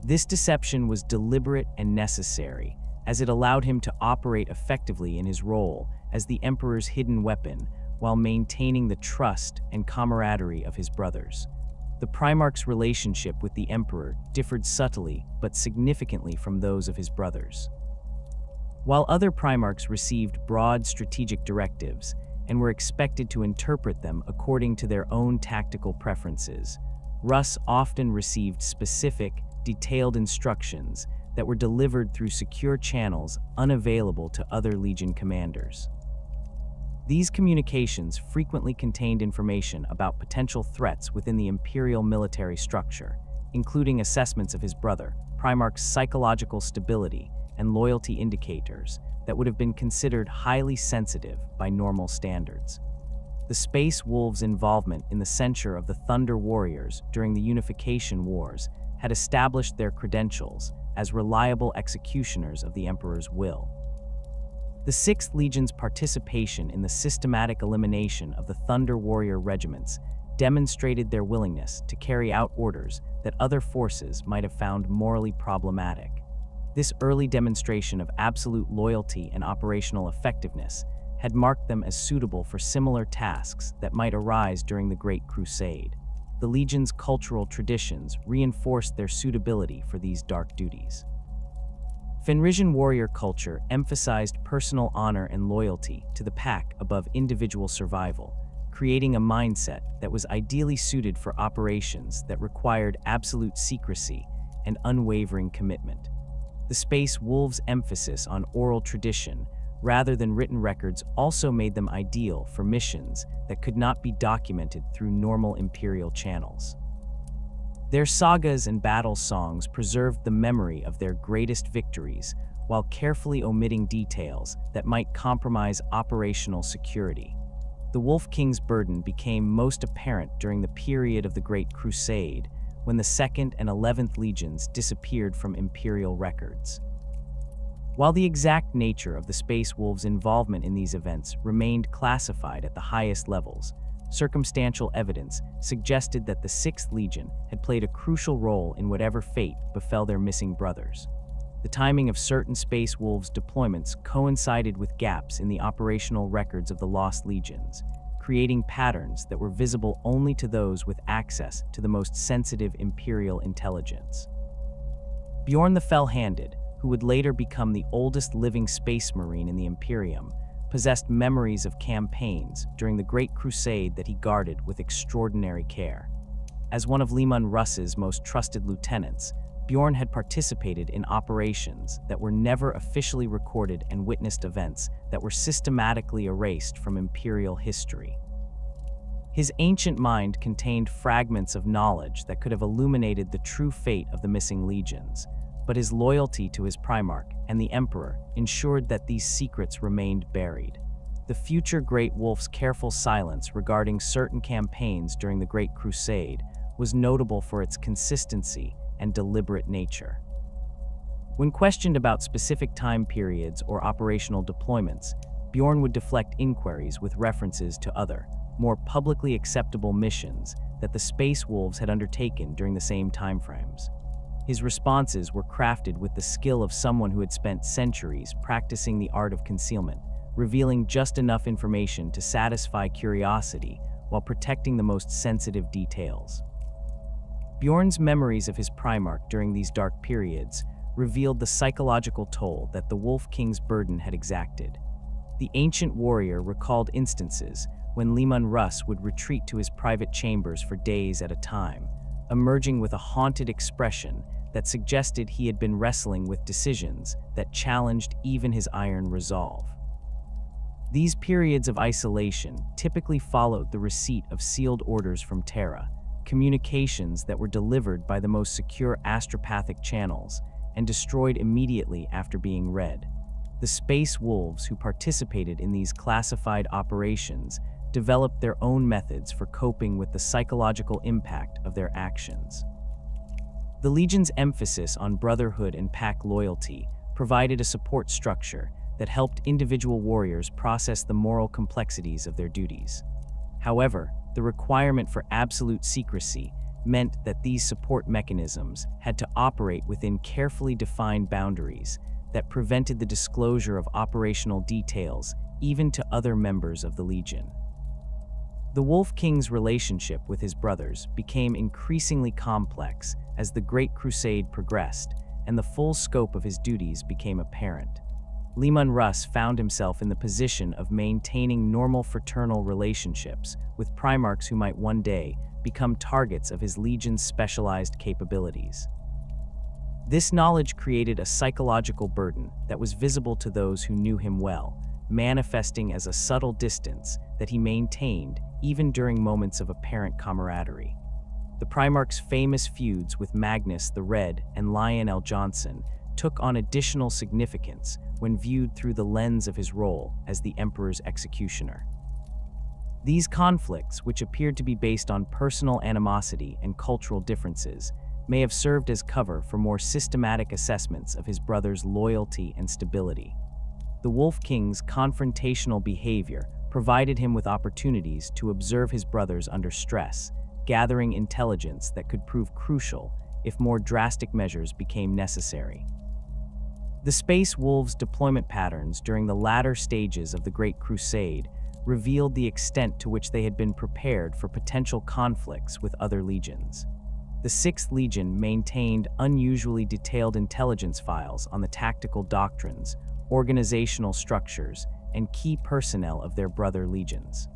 This deception was deliberate and necessary, as it allowed him to operate effectively in his role as the Emperor's hidden weapon while maintaining the trust and camaraderie of his brothers. The Primarch's relationship with the Emperor differed subtly but significantly from those of his brothers. While other Primarchs received broad strategic directives and were expected to interpret them according to their own tactical preferences, Russ often received specific, detailed instructions that were delivered through secure channels unavailable to other Legion commanders. These communications frequently contained information about potential threats within the Imperial military structure, including assessments of his brother, Primarch's psychological stability, and loyalty indicators that would have been considered highly sensitive by normal standards. The Space Wolves' involvement in the censure of the Thunder Warriors during the Unification Wars had established their credentials as reliable executioners of the Emperor's will. The 6th Legion's participation in the systematic elimination of the Thunder Warrior regiments demonstrated their willingness to carry out orders that other forces might have found morally problematic. This early demonstration of absolute loyalty and operational effectiveness had marked them as suitable for similar tasks that might arise during the Great Crusade. The Legion's cultural traditions reinforced their suitability for these dark duties. Fenrisian warrior culture emphasized personal honor and loyalty to the pack above individual survival, creating a mindset that was ideally suited for operations that required absolute secrecy and unwavering commitment. The Space Wolves' emphasis on oral tradition rather than written records also made them ideal for missions that could not be documented through normal Imperial channels. Their sagas and battle songs preserved the memory of their greatest victories while carefully omitting details that might compromise operational security. The Wolf King's burden became most apparent during the period of the Great Crusade, when the 2nd and 11th Legions disappeared from Imperial records. While the exact nature of the Space Wolves' involvement in these events remained classified at the highest levels, circumstantial evidence suggested that the 6th Legion had played a crucial role in whatever fate befell their missing brothers. The timing of certain Space Wolves deployments coincided with gaps in the operational records of the Lost Legions, creating patterns that were visible only to those with access to the most sensitive Imperial intelligence. Bjorn the Fell-Handed, who would later become the oldest living Space Marine in the Imperium, possessed memories of campaigns during the Great Crusade that he guarded with extraordinary care. As one of Leman Russ's most trusted lieutenants, Bjorn had participated in operations that were never officially recorded and witnessed events that were systematically erased from Imperial history. His ancient mind contained fragments of knowledge that could have illuminated the true fate of the missing legions, but his loyalty to his Primarch and the Emperor ensured that these secrets remained buried. The future Great Wolf's careful silence regarding certain campaigns during the Great Crusade was notable for its consistency and deliberate nature. When questioned about specific time periods or operational deployments, Bjorn would deflect inquiries with references to other, more publicly acceptable missions that the Space Wolves had undertaken during the same timeframes. His responses were crafted with the skill of someone who had spent centuries practicing the art of concealment, revealing just enough information to satisfy curiosity while protecting the most sensitive details. Bjorn's memories of his Primarch during these dark periods revealed the psychological toll that the Wolf King's burden had exacted. The ancient warrior recalled instances when Leman Russ would retreat to his private chambers for days at a time, emerging with a haunted expression that suggested he had been wrestling with decisions that challenged even his iron resolve. These periods of isolation typically followed the receipt of sealed orders from Terra, communications that were delivered by the most secure astropathic channels and destroyed immediately after being read. The Space Wolves who participated in these classified operations developed their own methods for coping with the psychological impact of their actions. The Legion's emphasis on brotherhood and pack loyalty provided a support structure that helped individual warriors process the moral complexities of their duties. However, the requirement for absolute secrecy meant that these support mechanisms had to operate within carefully defined boundaries that prevented the disclosure of operational details even to other members of the Legion. The Wolf King's relationship with his brothers became increasingly complex as the Great Crusade progressed and the full scope of his duties became apparent. Leman Russ found himself in the position of maintaining normal fraternal relationships with Primarchs who might one day become targets of his Legion's specialized capabilities. This knowledge created a psychological burden that was visible to those who knew him well, manifesting as a subtle distance that he maintained even during moments of apparent camaraderie. The Primarch's famous feuds with Magnus the Red and Lionel Johnson took on additional significance when viewed through the lens of his role as the Emperor's executioner. These conflicts, which appeared to be based on personal animosity and cultural differences, may have served as cover for more systematic assessments of his brother's loyalty and stability. The Wolf King's confrontational behavior provided him with opportunities to observe his brothers under stress, gathering intelligence that could prove crucial if more drastic measures became necessary. The Space Wolves' deployment patterns during the latter stages of the Great Crusade revealed the extent to which they had been prepared for potential conflicts with other legions. The 6th Legion maintained unusually detailed intelligence files on the tactical doctrines, organizational structures, and key personnel of their brother legions.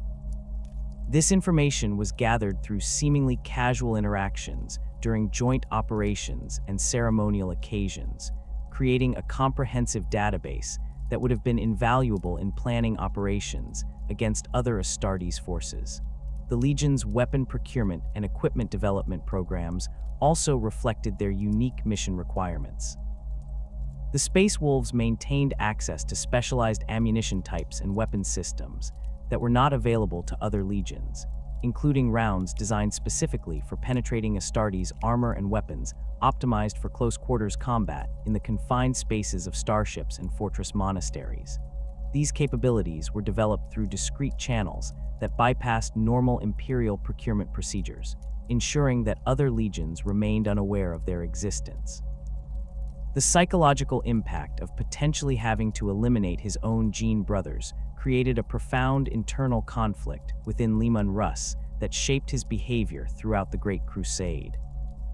This information was gathered through seemingly casual interactions during joint operations and ceremonial occasions, creating a comprehensive database that would have been invaluable in planning operations against other Astartes forces. The Legion's weapon procurement and equipment development programs also reflected their unique mission requirements. The Space Wolves maintained access to specialized ammunition types and weapon systems that were not available to other legions, including rounds designed specifically for penetrating Astartes' armor and weapons optimized for close-quarters combat in the confined spaces of starships and fortress monasteries. These capabilities were developed through discrete channels that bypassed normal Imperial procurement procedures, ensuring that other legions remained unaware of their existence. The psychological impact of potentially having to eliminate his own gene brothers created a profound internal conflict within Leman Russ that shaped his behavior throughout the Great Crusade.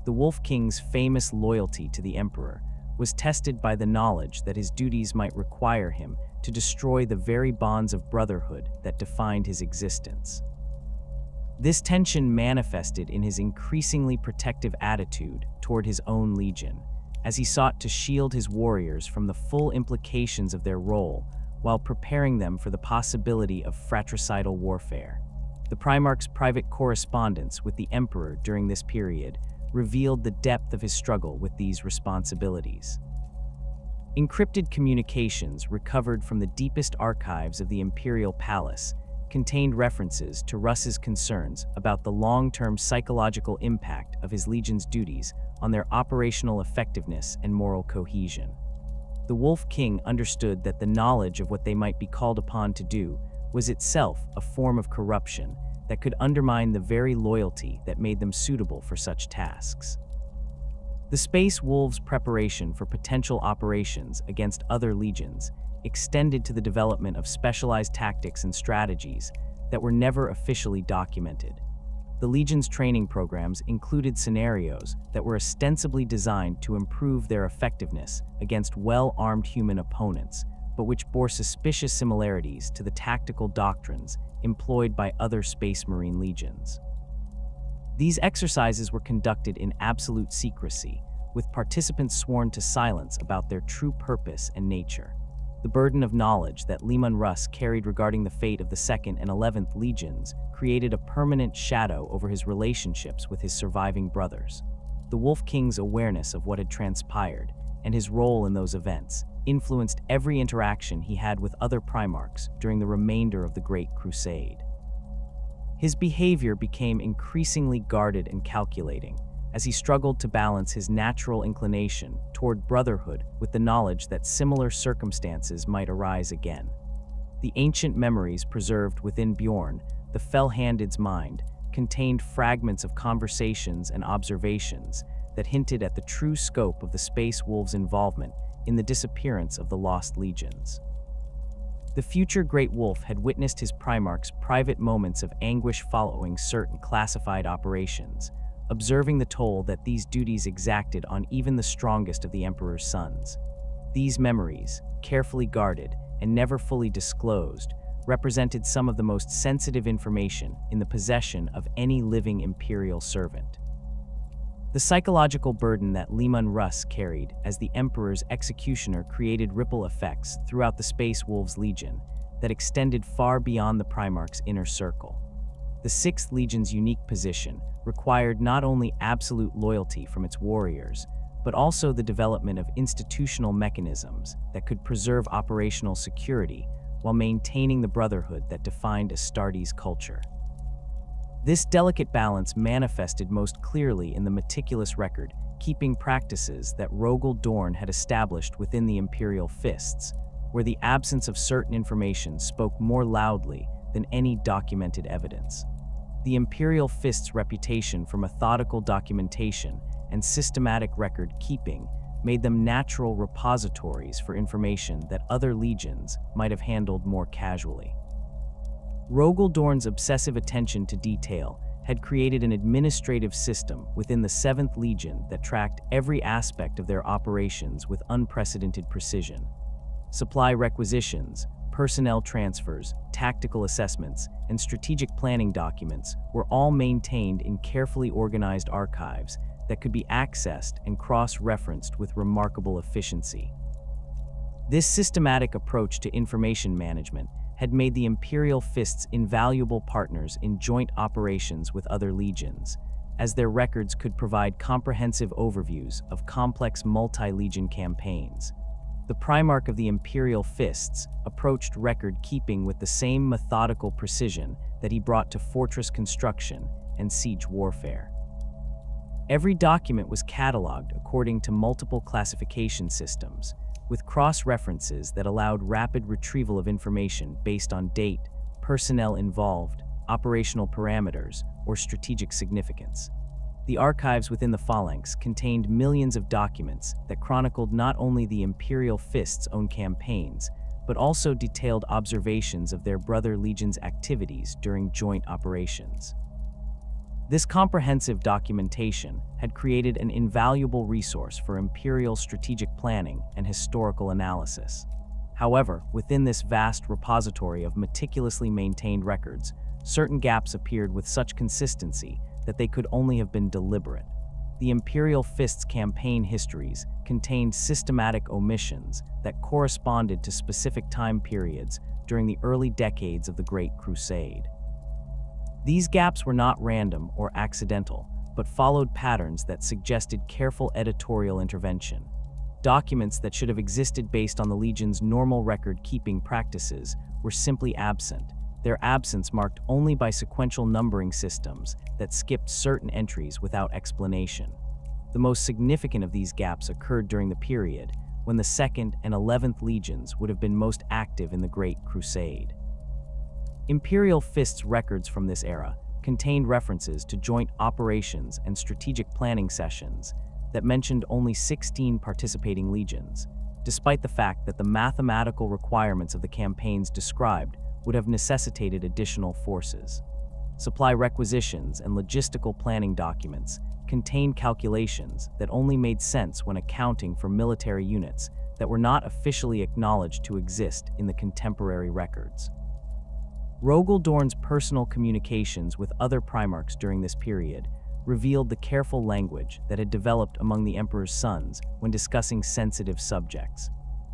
The Wolf King's famous loyalty to the Emperor was tested by the knowledge that his duties might require him to destroy the very bonds of brotherhood that defined his existence. This tension manifested in his increasingly protective attitude toward his own legion, as he sought to shield his warriors from the full implications of their role while preparing them for the possibility of fratricidal warfare. The Primarch's private correspondence with the Emperor during this period revealed the depth of his struggle with these responsibilities. Encrypted communications recovered from the deepest archives of the Imperial Palace contained references to Russ's concerns about the long-term psychological impact of his legion's duties on their operational effectiveness and moral cohesion. The Wolf King understood that the knowledge of what they might be called upon to do was itself a form of corruption that could undermine the very loyalty that made them suitable for such tasks. The Space Wolves' preparation for potential operations against other legions extended to the development of specialized tactics and strategies that were never officially documented. The Legion's training programs included scenarios that were ostensibly designed to improve their effectiveness against well-armed human opponents, but which bore suspicious similarities to the tactical doctrines employed by other Space Marine legions. These exercises were conducted in absolute secrecy, with participants sworn to silence about their true purpose and nature. The burden of knowledge that Leman Russ carried regarding the fate of the 2nd and 11th Legions created a permanent shadow over his relationships with his surviving brothers. The Wolf King's awareness of what had transpired and his role in those events influenced every interaction he had with other Primarchs during the remainder of the Great Crusade. His behavior became increasingly guarded and calculating, as he struggled to balance his natural inclination toward brotherhood with the knowledge that similar circumstances might arise again. The ancient memories preserved within Bjorn, the Fell-Handed's mind, contained fragments of conversations and observations that hinted at the true scope of the Space Wolves' involvement in the disappearance of the Lost Legions. The future Great Wolf had witnessed his Primarch's private moments of anguish following certain classified operations, observing the toll that these duties exacted on even the strongest of the Emperor's sons. These memories, carefully guarded and never fully disclosed, represented some of the most sensitive information in the possession of any living Imperial servant. The psychological burden that Leman Russ carried as the Emperor's executioner created ripple effects throughout the Space Wolves Legion that extended far beyond the Primarch's inner circle. The 6th Legion's unique position required not only absolute loyalty from its warriors, but also the development of institutional mechanisms that could preserve operational security while maintaining the brotherhood that defined Astartes' culture. This delicate balance manifested most clearly in the meticulous record-keeping practices that Rogel Dorn had established within the Imperial Fists, where the absence of certain information spoke more loudly than any documented evidence. The Imperial Fist's reputation for methodical documentation and systematic record-keeping made them natural repositories for information that other legions might have handled more casually. Rogel Dorn's obsessive attention to detail had created an administrative system within the 7th Legion that tracked every aspect of their operations with unprecedented precision. Supply requisitions, personnel transfers, tactical assessments, and strategic planning documents were all maintained in carefully organized archives that could be accessed and cross-referenced with remarkable efficiency. This systematic approach to information management had made the Imperial Fists invaluable partners in joint operations with other legions, as their records could provide comprehensive overviews of complex multi-legion campaigns. The Primarch of the Imperial Fists approached record-keeping with the same methodical precision that he brought to fortress construction and siege warfare. Every document was cataloged according to multiple classification systems, with cross-references that allowed rapid retrieval of information based on date, personnel involved, operational parameters, or strategic significance. The archives within the phalanx contained millions of documents that chronicled not only the Imperial Fist's own campaigns, but also detailed observations of their brother legions' activities during joint operations. This comprehensive documentation had created an invaluable resource for Imperial strategic planning and historical analysis. However, within this vast repository of meticulously maintained records, certain gaps appeared with such consistency that they could only have been deliberate. The Imperial Fist's campaign histories contained systematic omissions that corresponded to specific time periods during the early decades of the Great Crusade. These gaps were not random or accidental, but followed patterns that suggested careful editorial intervention. Documents that should have existed based on the Legion's normal record-keeping practices were simply absent, their absence marked only by sequential numbering systems that skipped certain entries without explanation. The most significant of these gaps occurred during the period when the 2nd and 11th Legions would have been most active in the Great Crusade. Imperial Fist's records from this era contained references to joint operations and strategic planning sessions that mentioned only 16 participating legions, despite the fact that the mathematical requirements of the campaigns described would have necessitated additional forces. Supply requisitions and logistical planning documents contained calculations that only made sense when accounting for military units that were not officially acknowledged to exist in the contemporary records. Rogel Dorn's personal communications with other Primarchs during this period revealed the careful language that had developed among the Emperor's sons when discussing sensitive subjects.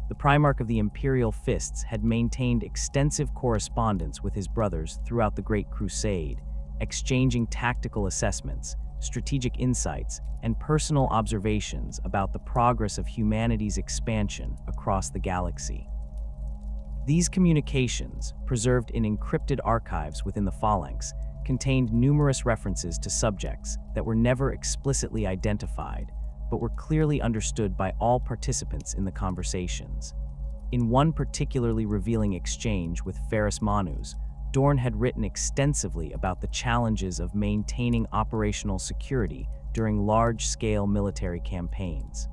The Primarch of the Imperial Fists had maintained extensive correspondence with his brothers throughout the Great Crusade, exchanging tactical assessments, strategic insights, and personal observations about the progress of humanity's expansion across the galaxy. These communications, preserved in encrypted archives within the phalanx, contained numerous references to subjects that were never explicitly identified, but were clearly understood by all participants in the conversations. In one particularly revealing exchange with Ferrus Manus, Dorn had written extensively about the challenges of maintaining operational security during large-scale military campaigns.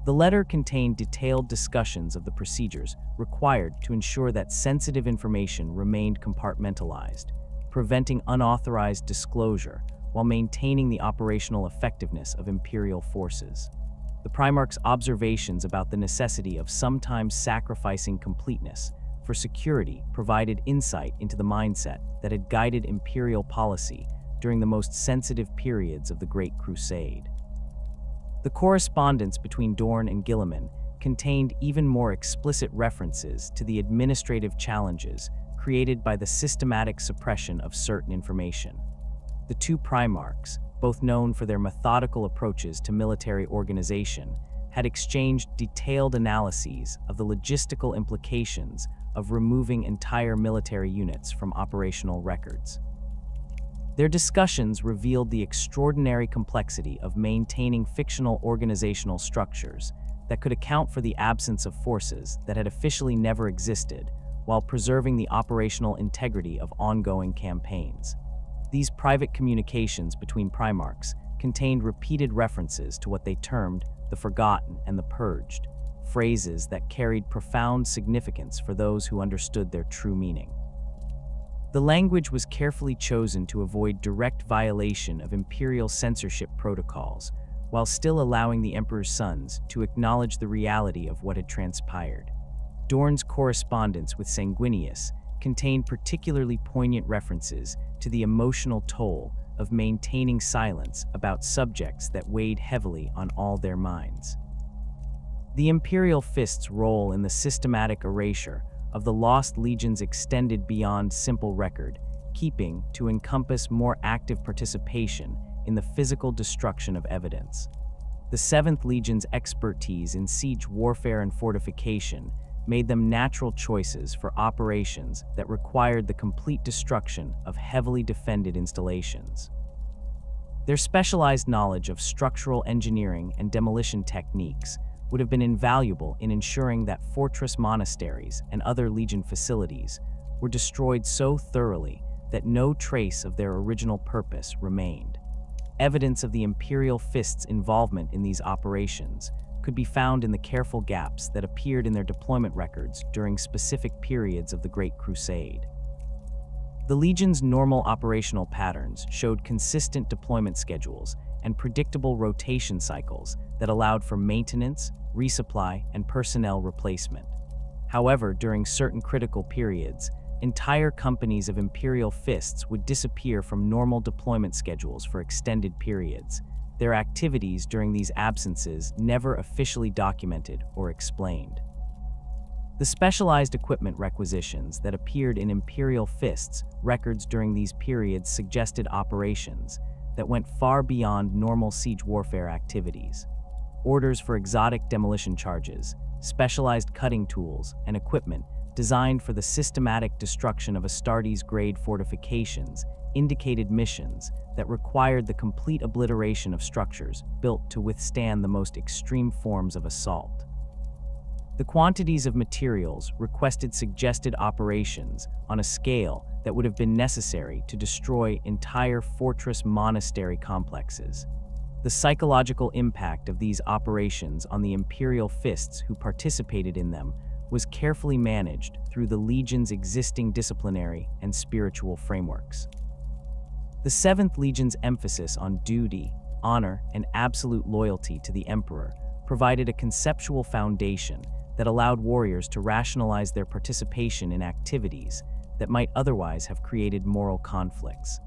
The letter contained detailed discussions of the procedures required to ensure that sensitive information remained compartmentalized, preventing unauthorized disclosure while maintaining the operational effectiveness of Imperial forces. The Primarch's observations about the necessity of sometimes sacrificing completeness for security provided insight into the mindset that had guided Imperial policy during the most sensitive periods of the Great Crusade. The correspondence between Dorn and Guilliman contained even more explicit references to the administrative challenges created by the systematic suppression of certain information. The two Primarchs, both known for their methodical approaches to military organization, had exchanged detailed analyses of the logistical implications of removing entire military units from operational records. Their discussions revealed the extraordinary complexity of maintaining fictional organizational structures that could account for the absence of forces that had officially never existed, while preserving the operational integrity of ongoing campaigns. These private communications between Primarchs contained repeated references to what they termed the Forgotten and the Purged, phrases that carried profound significance for those who understood their true meaning. The language was carefully chosen to avoid direct violation of Imperial censorship protocols, while still allowing the Emperor's sons to acknowledge the reality of what had transpired. Dorn's correspondence with Sanguinius contained particularly poignant references to the emotional toll of maintaining silence about subjects that weighed heavily on all their minds. The Imperial Fist's role in the systematic erasure of the Lost Legions extended beyond simple record keeping to encompass more active participation in the physical destruction of evidence. The 7th Legion's expertise in siege warfare and fortification made them natural choices for operations that required the complete destruction of heavily defended installations. Their specialized knowledge of structural engineering and demolition techniques would have been invaluable in ensuring that fortress monasteries and other Legion facilities were destroyed so thoroughly that no trace of their original purpose remained. Evidence of the Imperial Fist's involvement in these operations could be found in the careful gaps that appeared in their deployment records during specific periods of the Great Crusade. The Legion's normal operational patterns showed consistent deployment schedules and predictable rotation cycles that allowed for maintenance, resupply, and personnel replacement. However, during certain critical periods, entire companies of Imperial Fists would disappear from normal deployment schedules for extended periods, their activities during these absences never officially documented or explained. The specialized equipment requisitions that appeared in Imperial Fists records during these periods suggested operations that went far beyond normal siege warfare activities. Orders for exotic demolition charges, specialized cutting tools, and equipment designed for the systematic destruction of Astartes-grade fortifications indicated missions that required the complete obliteration of structures built to withstand the most extreme forms of assault. The quantities of materials requested suggested operations on a scale that would have been necessary to destroy entire fortress monastery complexes. The psychological impact of these operations on the Imperial Fists who participated in them was carefully managed through the Legion's existing disciplinary and spiritual frameworks. The 7th Legion's emphasis on duty, honor, and absolute loyalty to the Emperor provided a conceptual foundation that allowed warriors to rationalize their participation in activities that might otherwise have created moral conflicts.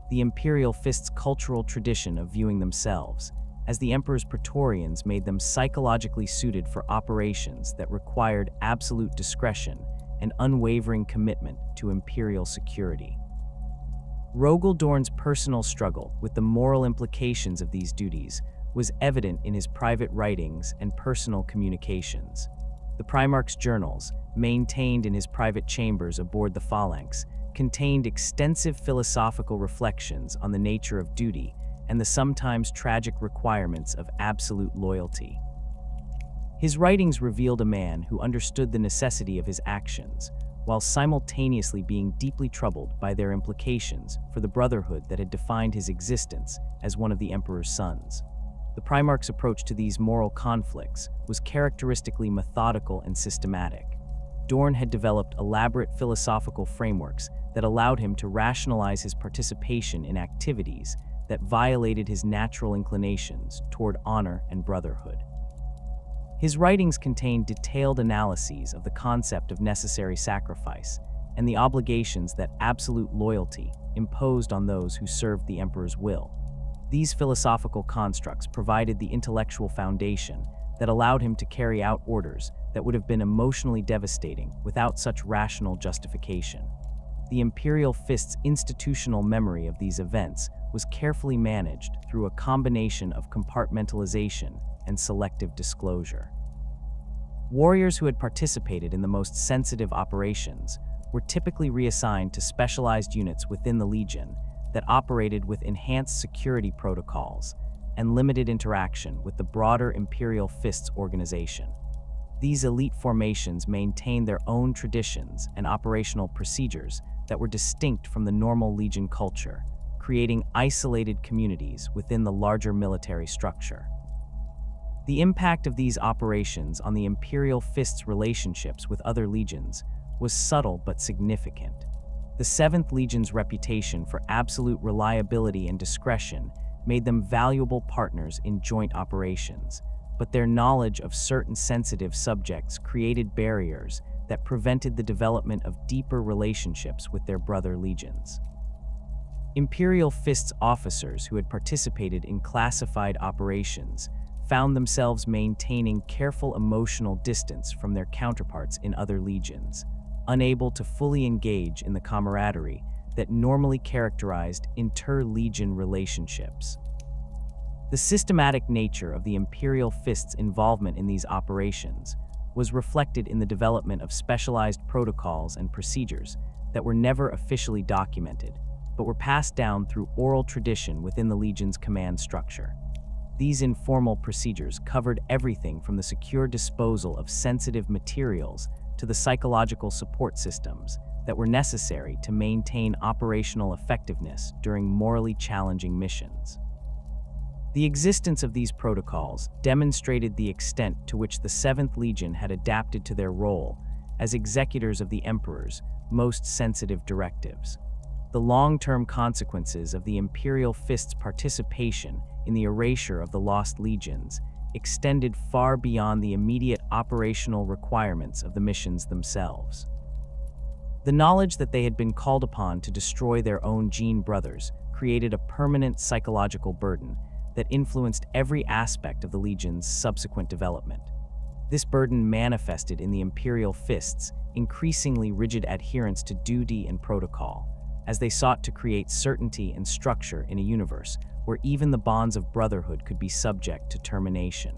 The Imperial Fist's cultural tradition of viewing themselves as the Emperor's Praetorians made them psychologically suited for operations that required absolute discretion and unwavering commitment to Imperial security. Rogel Dorn's personal struggle with the moral implications of these duties was evident in his private writings and personal communications. The Primarch's journals, maintained in his private chambers aboard the Phalanx, contained extensive philosophical reflections on the nature of duty and the sometimes tragic requirements of absolute loyalty. His writings revealed a man who understood the necessity of his actions, while simultaneously being deeply troubled by their implications for the brotherhood that had defined his existence as one of the Emperor's sons. The Primarch's approach to these moral conflicts was characteristically methodical and systematic. Dorn had developed elaborate philosophical frameworks that allowed him to rationalize his participation in activities that violated his natural inclinations toward honor and brotherhood. His writings contained detailed analyses of the concept of necessary sacrifice and the obligations that absolute loyalty imposed on those who served the Emperor's will. These philosophical constructs provided the intellectual foundation that allowed him to carry out orders that would have been emotionally devastating without such rational justification. The Imperial Fist's institutional memory of these events was carefully managed through a combination of compartmentalization and selective disclosure. Warriors who had participated in the most sensitive operations were typically reassigned to specialized units within the Legion that operated with enhanced security protocols and limited interaction with the broader Imperial Fists organization. These elite formations maintained their own traditions and operational procedures that were distinct from the normal Legion culture, creating isolated communities within the larger military structure. The impact of these operations on the Imperial Fist's relationships with other legions was subtle but significant. The 7th Legion's reputation for absolute reliability and discretion made them valuable partners in joint operations, but their knowledge of certain sensitive subjects created barriers that prevented the development of deeper relationships with their brother legions. Imperial Fist's officers who had participated in classified operations found themselves maintaining careful emotional distance from their counterparts in other legions, unable to fully engage in the camaraderie that normally characterized inter-legion relationships. The systematic nature of the Imperial Fist's involvement in these operations was reflected in the development of specialized protocols and procedures that were never officially documented, but were passed down through oral tradition within the Legion's command structure. These informal procedures covered everything from the secure disposal of sensitive materials to the psychological support systems that were necessary to maintain operational effectiveness during morally challenging missions. The existence of these protocols demonstrated the extent to which the 7th Legion had adapted to their role as executors of the Emperor's most sensitive directives. The long-term consequences of the Imperial Fist's participation in the erasure of the Lost Legions extended far beyond the immediate operational requirements of the missions themselves. The knowledge that they had been called upon to destroy their own gene brothers created a permanent psychological burden that influenced every aspect of the Legion's subsequent development. This burden manifested in the Imperial Fist's increasingly rigid adherence to duty and protocol, as they sought to create certainty and structure in a universe where even the bonds of brotherhood could be subject to termination.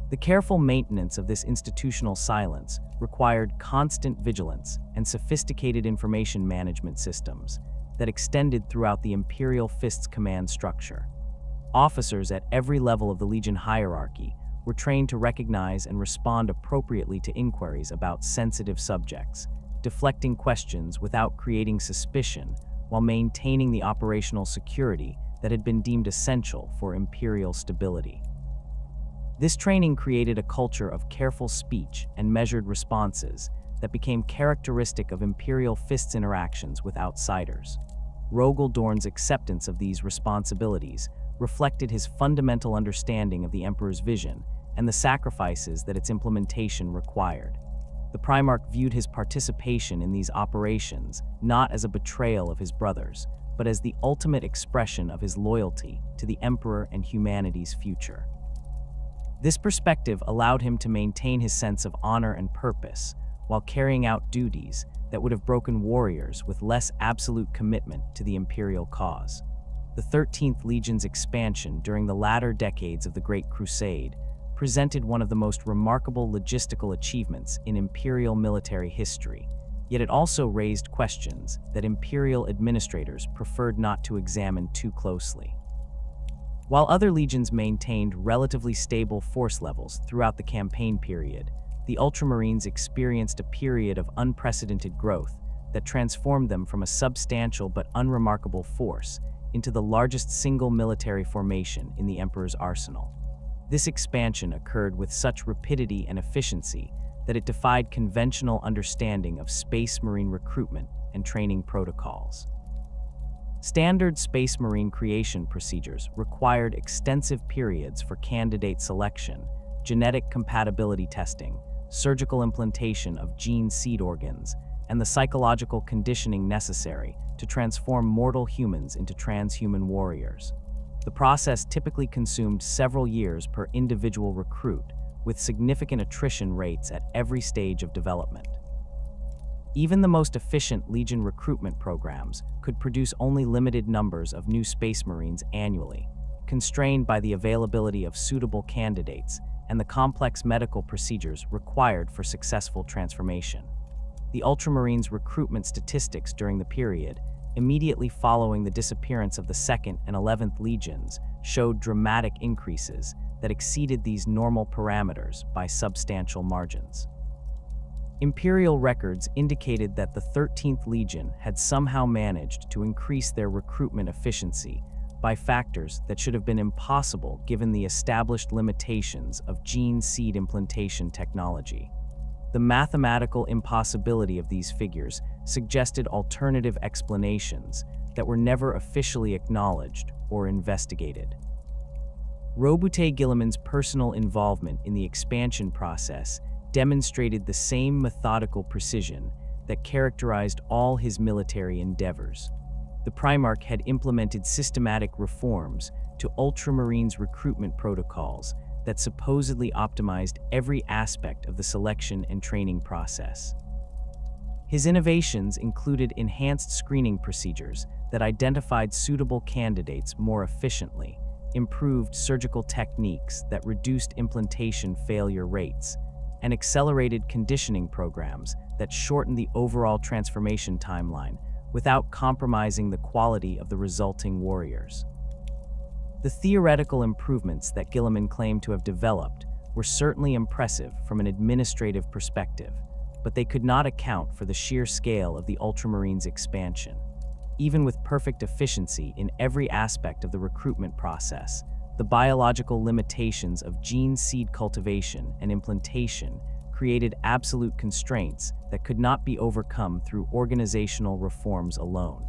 The careful maintenance of this institutional silence required constant vigilance and sophisticated information management systems that extended throughout the Imperial Fist's command structure. Officers at every level of the Legion hierarchy were trained to recognize and respond appropriately to inquiries about sensitive subjects, deflecting questions without creating suspicion while maintaining the operational security that had been deemed essential for Imperial stability. This training created a culture of careful speech and measured responses that became characteristic of Imperial Fist's interactions with outsiders. Rogel Dorn's acceptance of these responsibilities reflected his fundamental understanding of the Emperor's vision and the sacrifices that its implementation required. The Primarch viewed his participation in these operations not as a betrayal of his brothers, but as the ultimate expression of his loyalty to the Emperor and humanity's future. This perspective allowed him to maintain his sense of honor and purpose while carrying out duties that would have broken warriors with less absolute commitment to the Imperial cause. The 13th Legion's expansion during the latter decades of the Great Crusade presented one of the most remarkable logistical achievements in Imperial military history, yet it also raised questions that Imperial administrators preferred not to examine too closely. While other legions maintained relatively stable force levels throughout the campaign period, the Ultramarines experienced a period of unprecedented growth that transformed them from a substantial but unremarkable force into the largest single military formation in the Emperor's arsenal. This expansion occurred with such rapidity and efficiency that it defied conventional understanding of Space Marine recruitment and training protocols. Standard Space Marine creation procedures required extensive periods for candidate selection, genetic compatibility testing, surgical implantation of gene seed organs, and the psychological conditioning necessary to transform mortal humans into transhuman warriors. The process typically consumed several years per individual recruit, with significant attrition rates at every stage of development. Even the most efficient Legion recruitment programs could produce only limited numbers of new Space Marines annually, constrained by the availability of suitable candidates and the complex medical procedures required for successful transformation. The Ultramarines' recruitment statistics during the period, immediately following the disappearance of the 2nd and 11th Legions, showed dramatic increases that exceeded these normal parameters by substantial margins. Imperial records indicated that the 13th Legion had somehow managed to increase their recruitment efficiency by factors that should have been impossible given the established limitations of gene seed implantation technology. The mathematical impossibility of these figures suggested alternative explanations that were never officially acknowledged or investigated. Robute Guilliman's personal involvement in the expansion process demonstrated the same methodical precision that characterized all his military endeavors. The Primarch had implemented systematic reforms to Ultramarines' recruitment protocols that supposedly optimized every aspect of the selection and training process. His innovations included enhanced screening procedures that identified suitable candidates more efficiently, improved surgical techniques that reduced implantation failure rates, and accelerated conditioning programs that shortened the overall transformation timeline without compromising the quality of the resulting warriors. The theoretical improvements that Guilliman claimed to have developed were certainly impressive from an administrative perspective, but they could not account for the sheer scale of the Ultramarines' expansion. Even with perfect efficiency in every aspect of the recruitment process, the biological limitations of gene seed cultivation and implantation created absolute constraints that could not be overcome through organizational reforms alone.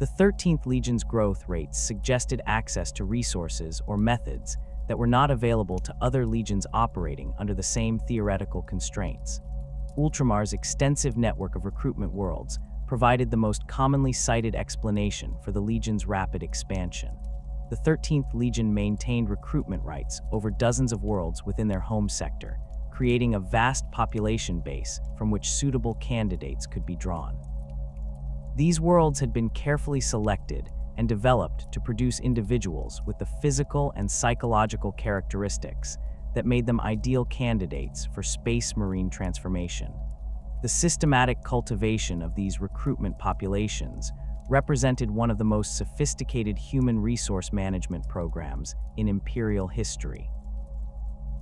The 13th Legion's growth rates suggested access to resources or methods that were not available to other legions operating under the same theoretical constraints. Ultramar's extensive network of recruitment worlds provided the most commonly cited explanation for the Legion's rapid expansion. The 13th Legion maintained recruitment rights over dozens of worlds within their home sector, creating a vast population base from which suitable candidates could be drawn. These worlds had been carefully selected and developed to produce individuals with the physical and psychological characteristics that made them ideal candidates for Space Marine transformation. The systematic cultivation of these recruitment populations represented one of the most sophisticated human resource management programs in Imperial history.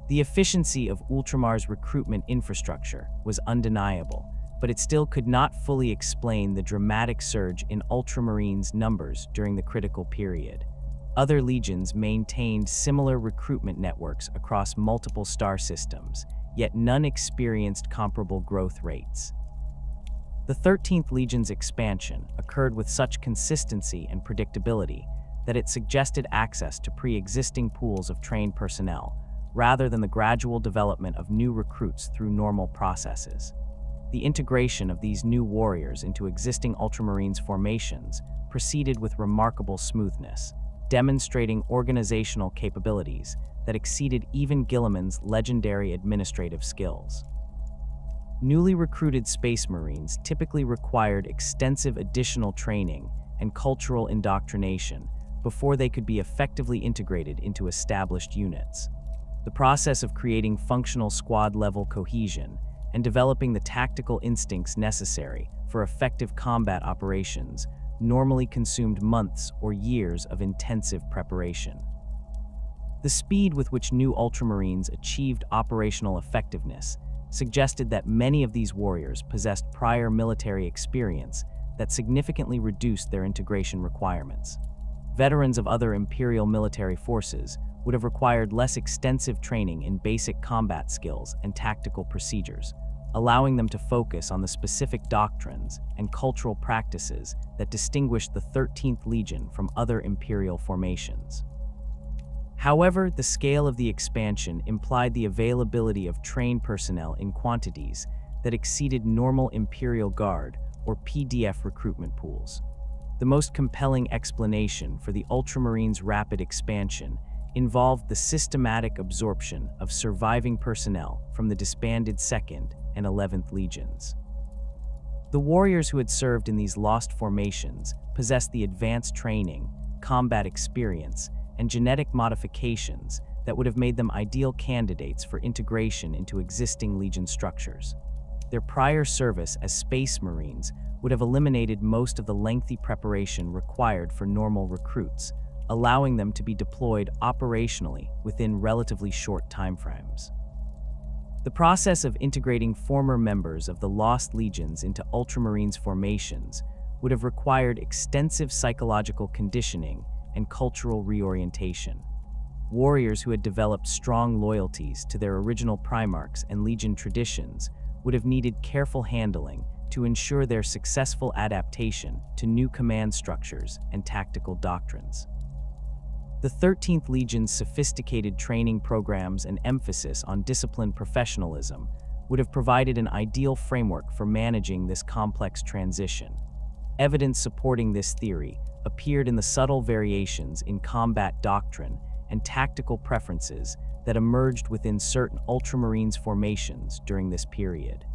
The efficiency of Ultramar's recruitment infrastructure was undeniable, but it still could not fully explain the dramatic surge in Ultramarines' numbers during the critical period. Other legions maintained similar recruitment networks across multiple star systems, yet none experienced comparable growth rates. The 13th Legion's expansion occurred with such consistency and predictability that it suggested access to pre-existing pools of trained personnel, rather than the gradual development of new recruits through normal processes. The integration of these new warriors into existing Ultramarines formations proceeded with remarkable smoothness, demonstrating organizational capabilities that exceeded even Guilliman's legendary administrative skills. Newly recruited Space Marines typically required extensive additional training and cultural indoctrination before they could be effectively integrated into established units. The process of creating functional squad-level cohesion and developing the tactical instincts necessary for effective combat operations normally consumed months or years of intensive preparation. The speed with which new Ultramarines achieved operational effectiveness suggested that many of these warriors possessed prior military experience that significantly reduced their integration requirements. Veterans of other Imperial military forces would have required less extensive training in basic combat skills and tactical procedures, allowing them to focus on the specific doctrines and cultural practices that distinguished the 13th Legion from other Imperial formations. However, the scale of the expansion implied the availability of trained personnel in quantities that exceeded normal Imperial Guard or PDF recruitment pools. The most compelling explanation for the Ultramarines' rapid expansion involved the systematic absorption of surviving personnel from the disbanded 2nd and 11th Legions. The warriors who had served in these lost formations possessed the advanced training, combat experience, and genetic modifications that would have made them ideal candidates for integration into existing Legion structures. Their prior service as Space Marines would have eliminated most of the lengthy preparation required for normal recruits, allowing them to be deployed operationally within relatively short timeframes. The process of integrating former members of the Lost Legions into Ultramarines formations would have required extensive psychological conditioning and cultural reorientation. Warriors who had developed strong loyalties to their original Primarchs and Legion traditions would have needed careful handling to ensure their successful adaptation to new command structures and tactical doctrines. The 13th Legion's sophisticated training programs and emphasis on disciplined professionalism would have provided an ideal framework for managing this complex transition. Evidence supporting this theory appeared in the subtle variations in combat doctrine and tactical preferences that emerged within certain Ultramarines formations during this period.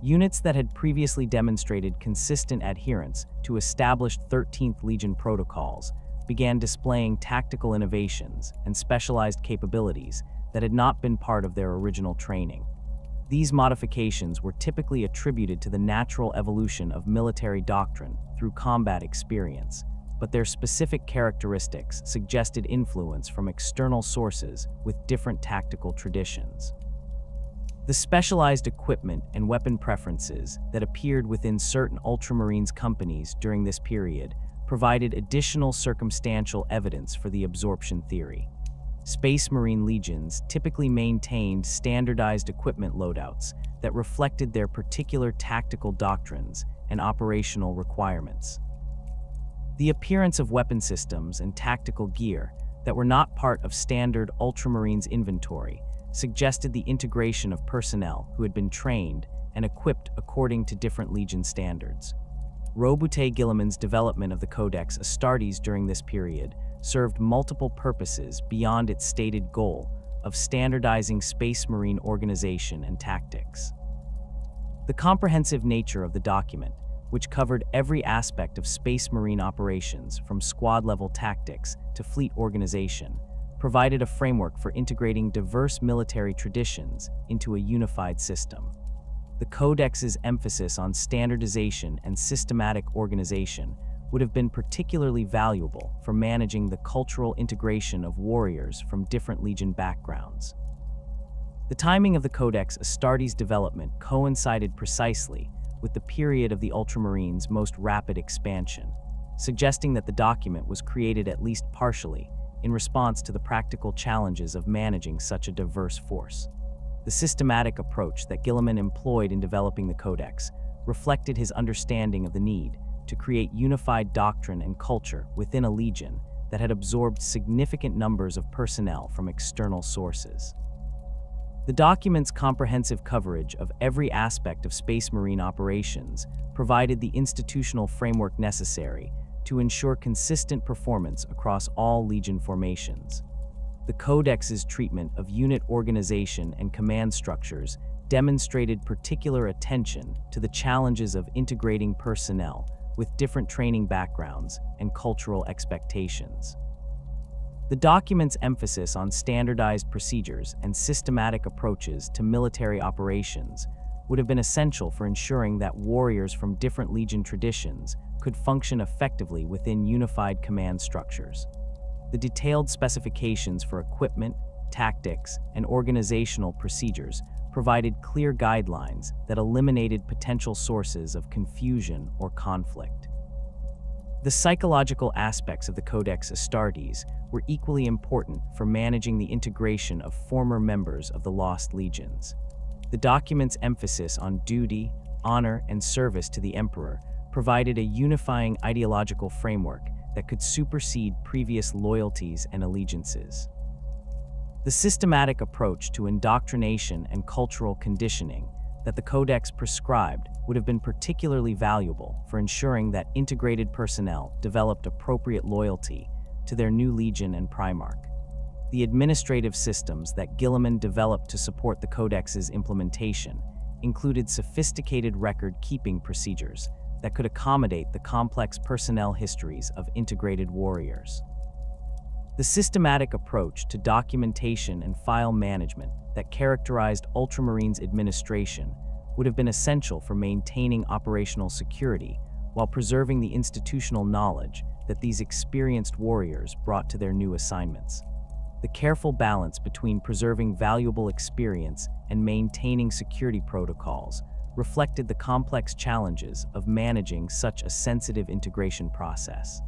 Units that had previously demonstrated consistent adherence to established 13th Legion protocols began displaying tactical innovations and specialized capabilities that had not been part of their original training. These modifications were typically attributed to the natural evolution of military doctrine through combat experience, but their specific characteristics suggested influence from external sources with different tactical traditions. The specialized equipment and weapon preferences that appeared within certain Ultramarines companies during this period provided additional circumstantial evidence for the absorption theory. Space Marine legions typically maintained standardized equipment loadouts that reflected their particular tactical doctrines and operational requirements. The appearance of weapon systems and tactical gear that were not part of standard Ultramarines inventory suggested the integration of personnel who had been trained and equipped according to different legion standards. Robute Guilliman's development of the Codex Astartes during this period served multiple purposes beyond its stated goal of standardizing Space Marine organization and tactics. The comprehensive nature of the document, which covered every aspect of Space Marine operations from squad-level tactics to fleet organization, provided a framework for integrating diverse military traditions into a unified system. The Codex's emphasis on standardization and systematic organization would have been particularly valuable for managing the cultural integration of warriors from different legion backgrounds. The timing of the Codex Astartes development coincided precisely with the period of the Ultramarines' most rapid expansion, suggesting that the document was created at least partially in response to the practical challenges of managing such a diverse force. The systematic approach that Guilliman employed in developing the Codex reflected his understanding of the need to create unified doctrine and culture within a legion that had absorbed significant numbers of personnel from external sources. The document's comprehensive coverage of every aspect of Space Marine operations provided the institutional framework necessary to ensure consistent performance across all legion formations. The Codex's treatment of unit organization and command structures demonstrated particular attention to the challenges of integrating personnel with different training backgrounds and cultural expectations. The document's emphasis on standardized procedures and systematic approaches to military operations would have been essential for ensuring that warriors from different legion traditions could function effectively within unified command structures. The detailed specifications for equipment, tactics, and organizational procedures provided clear guidelines that eliminated potential sources of confusion or conflict. The psychological aspects of the Codex Astartes were equally important for managing the integration of former members of the Lost Legions. The document's emphasis on duty, honor, and service to the Emperor provided a unifying ideological framework that could supersede previous loyalties and allegiances. The systematic approach to indoctrination and cultural conditioning that the Codex prescribed would have been particularly valuable for ensuring that integrated personnel developed appropriate loyalty to their new legion and Primarch. The administrative systems that Guilliman developed to support the Codex's implementation included sophisticated record-keeping procedures that could accommodate the complex personnel histories of integrated warriors. The systematic approach to documentation and file management that characterized Ultramarines' administration would have been essential for maintaining operational security while preserving the institutional knowledge that these experienced warriors brought to their new assignments. The careful balance between preserving valuable experience and maintaining security protocols reflected the complex challenges of managing such a sensitive integration process.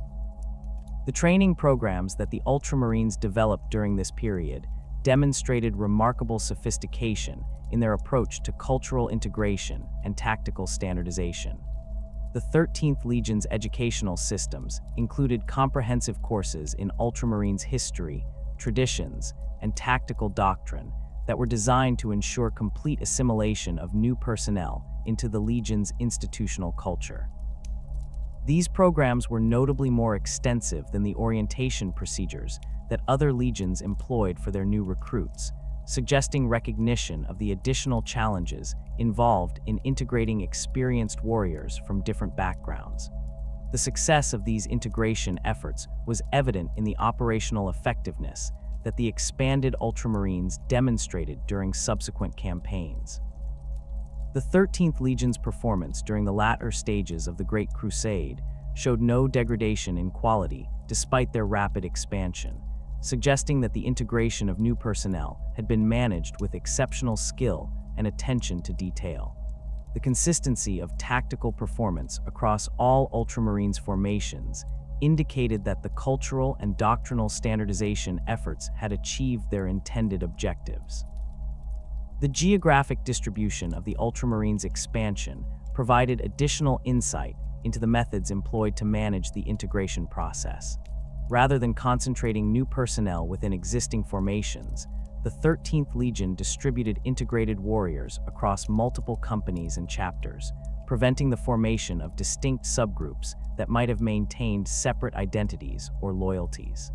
The training programs that the Ultramarines developed during this period demonstrated remarkable sophistication in their approach to cultural integration and tactical standardization. The 13th Legion's educational systems included comprehensive courses in Ultramarines history, traditions, and tactical doctrine that were designed to ensure complete assimilation of new personnel into the Legion's institutional culture. These programs were notably more extensive than the orientation procedures that other legions employed for their new recruits, suggesting recognition of the additional challenges involved in integrating experienced warriors from different backgrounds. The success of these integration efforts was evident in the operational effectiveness that the expanded Ultramarines demonstrated during subsequent campaigns. The 13th Legion's performance during the latter stages of the Great Crusade showed no degradation in quality despite their rapid expansion, suggesting that the integration of new personnel had been managed with exceptional skill and attention to detail. The consistency of tactical performance across all Ultramarines formations indicated that the cultural and doctrinal standardization efforts had achieved their intended objectives. The geographic distribution of the Ultramarines' expansion provided additional insight into the methods employed to manage the integration process. Rather than concentrating new personnel within existing formations, the 13th Legion distributed integrated warriors across multiple companies and chapters, preventing the formation of distinct subgroups that might have maintained separate identities or loyalties.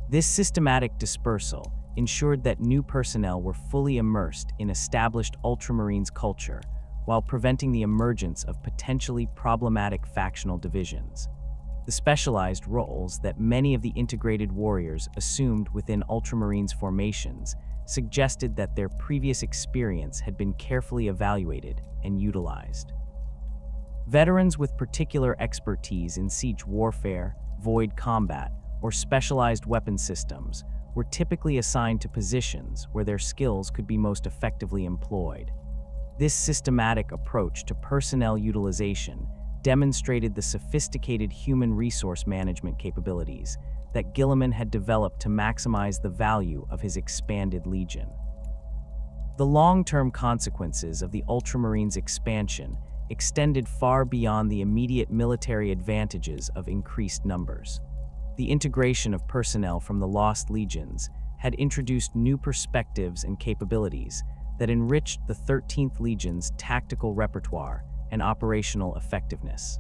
This systematic dispersal ensured that new personnel were fully immersed in established Ultramarines culture while preventing the emergence of potentially problematic factional divisions. The specialized roles that many of the integrated warriors assumed within Ultramarines formations suggested that their previous experience had been carefully evaluated and utilized. Veterans with particular expertise in siege warfare, void combat, or specialized weapon systems were typically assigned to positions where their skills could be most effectively employed. This systematic approach to personnel utilization demonstrated the sophisticated human resource management capabilities that Guilliman had developed to maximize the value of his expanded legion. The long-term consequences of the Ultramarines' expansion extended far beyond the immediate military advantages of increased numbers. The integration of personnel from the Lost Legions had introduced new perspectives and capabilities that enriched the 13th Legion's tactical repertoire and operational effectiveness.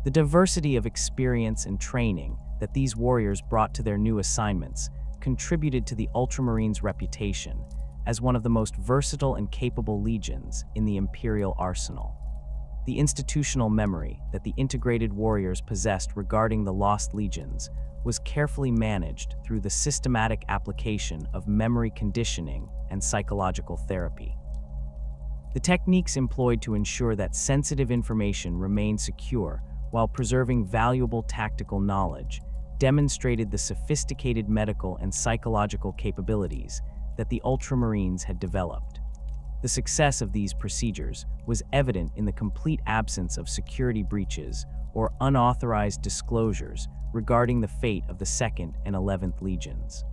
The diversity of experience and training that these warriors brought to their new assignments contributed to the Ultramarines' reputation as one of the most versatile and capable legions in the Imperial arsenal. The institutional memory that the integrated warriors possessed regarding the Lost Legions was carefully managed through the systematic application of memory conditioning and psychological therapy. The techniques employed to ensure that sensitive information remained secure while preserving valuable tactical knowledge demonstrated the sophisticated medical and psychological capabilities that the Ultramarines had developed. The success of these procedures was evident in the complete absence of security breaches or unauthorized disclosures regarding the fate of the 2nd and 11th Legions.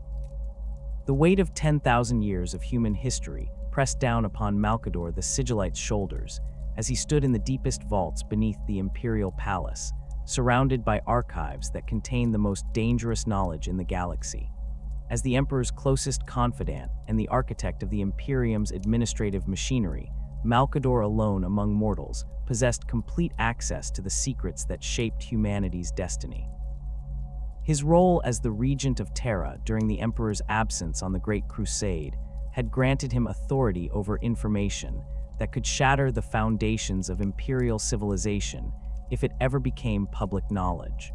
The weight of 10,000 years of human history pressed down upon Malcador the Sigillite's shoulders as he stood in the deepest vaults beneath the Imperial Palace, surrounded by archives that contained the most dangerous knowledge in the galaxy. As the Emperor's closest confidant and the architect of the Imperium's administrative machinery, Malcador alone among mortals possessed complete access to the secrets that shaped humanity's destiny. His role as the Regent of Terra during the Emperor's absence on the Great Crusade had granted him authority over information that could shatter the foundations of Imperial civilization if it ever became public knowledge.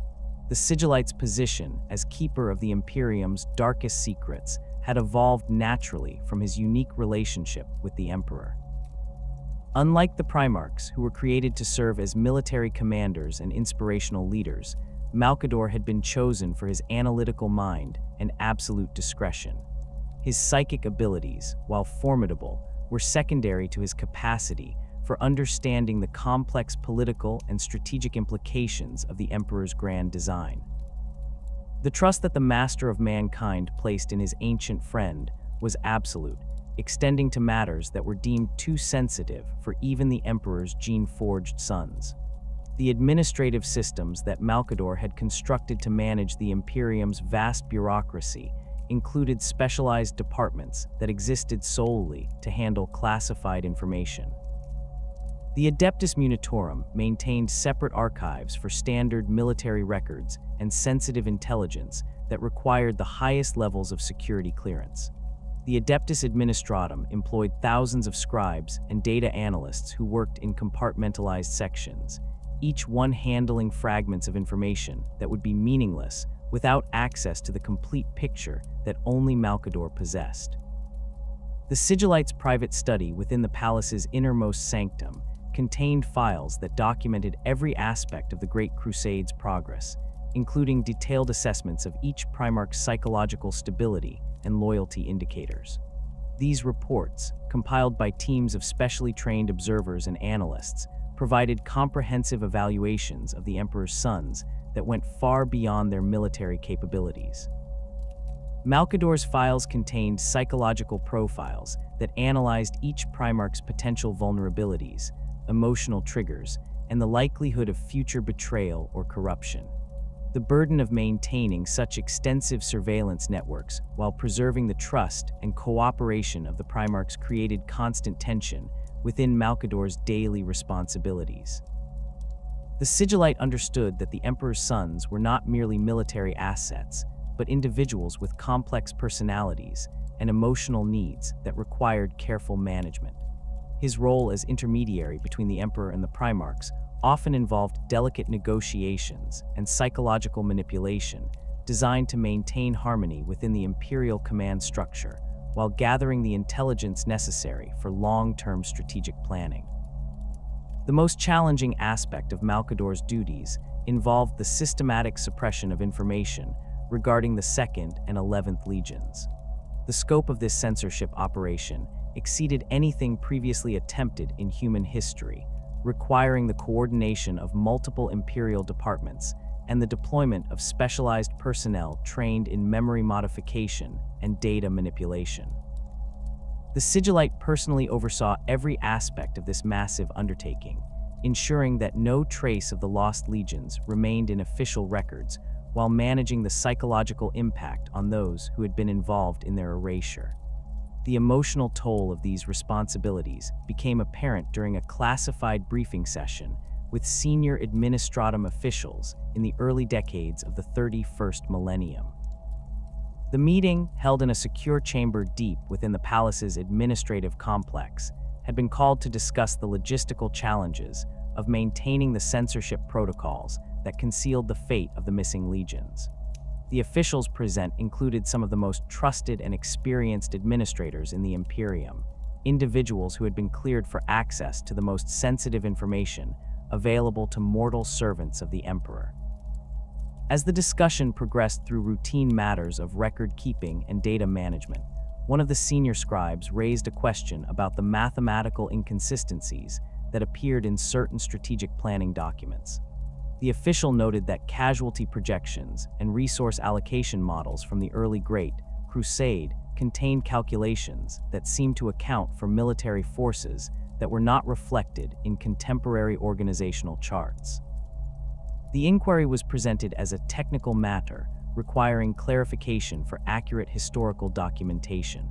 The Sigillite's position as keeper of the Imperium's darkest secrets had evolved naturally from his unique relationship with the Emperor. Unlike the Primarchs, who were created to serve as military commanders and inspirational leaders, Malcador had been chosen for his analytical mind and absolute discretion. His psychic abilities, while formidable, were secondary to his capacity for understanding the complex political and strategic implications of the Emperor's grand design. The trust that the Master of Mankind placed in his ancient friend was absolute, extending to matters that were deemed too sensitive for even the Emperor's gene-forged sons. The administrative systems that Malcador had constructed to manage the Imperium's vast bureaucracy included specialized departments that existed solely to handle classified information. The Adeptus Munitorum maintained separate archives for standard military records and sensitive intelligence that required the highest levels of security clearance. The Adeptus Administratum employed thousands of scribes and data analysts who worked in compartmentalized sections, each one handling fragments of information that would be meaningless without access to the complete picture that only Malcador possessed. The Sigillite's private study within the palace's innermost sanctum contained files that documented every aspect of the Great Crusade's progress, including detailed assessments of each Primarch's psychological stability and loyalty indicators. These reports, compiled by teams of specially trained observers and analysts, provided comprehensive evaluations of the Emperor's sons that went far beyond their military capabilities. Malkador's files contained psychological profiles that analyzed each Primarch's potential vulnerabilities, emotional triggers, and the likelihood of future betrayal or corruption. The burden of maintaining such extensive surveillance networks while preserving the trust and cooperation of the Primarchs created constant tension within Malkador's daily responsibilities. The Sigillite understood that the Emperor's sons were not merely military assets, but individuals with complex personalities and emotional needs that required careful management. His role as intermediary between the Emperor and the Primarchs often involved delicate negotiations and psychological manipulation designed to maintain harmony within the Imperial command structure, while gathering the intelligence necessary for long-term strategic planning. The most challenging aspect of Malkador's duties involved the systematic suppression of information regarding the 2nd and 11th Legions. The scope of this censorship operation exceeded anything previously attempted in human history, requiring the coordination of multiple Imperial departments and the deployment of specialized personnel trained in memory modification and data manipulation. The Sigillite personally oversaw every aspect of this massive undertaking, ensuring that no trace of the Lost Legions remained in official records while managing the psychological impact on those who had been involved in their erasure. The emotional toll of these responsibilities became apparent during a classified briefing session with senior administratum officials in the early decades of the 31st millennium. The meeting, held in a secure chamber deep within the palace's administrative complex, had been called to discuss the logistical challenges of maintaining the censorship protocols that concealed the fate of the missing legions. The officials present included some of the most trusted and experienced administrators in the Imperium, individuals who had been cleared for access to the most sensitive information available to mortal servants of the Emperor. As the discussion progressed through routine matters of record-keeping and data management, one of the senior scribes raised a question about the mathematical inconsistencies that appeared in certain strategic planning documents. The official noted that casualty projections and resource allocation models from the early Great Crusade contained calculations that seemed to account for military forces that were not reflected in contemporary organizational charts. The inquiry was presented as a technical matter requiring clarification for accurate historical documentation.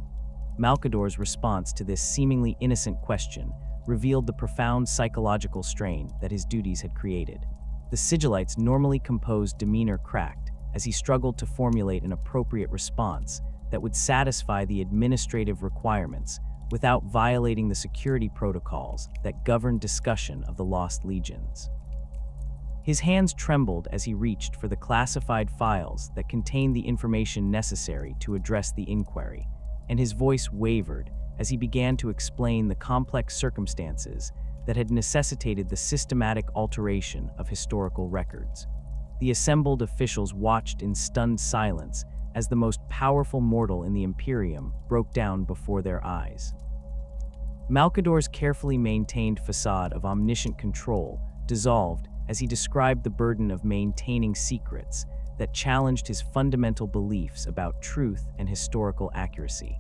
Malkador's response to this seemingly innocent question revealed the profound psychological strain that his duties had created. The Sigillite's normally composed demeanor cracked as he struggled to formulate an appropriate response that would satisfy the administrative requirements without violating the security protocols that govern discussion of the Lost Legions. His hands trembled as he reached for the classified files that contained the information necessary to address the inquiry, and his voice wavered as he began to explain the complex circumstances that had necessitated the systematic alteration of historical records. The assembled officials watched in stunned silence as the most powerful mortal in the Imperium broke down before their eyes. Malkador's carefully maintained facade of omniscient control dissolved as he described the burden of maintaining secrets that challenged his fundamental beliefs about truth and historical accuracy.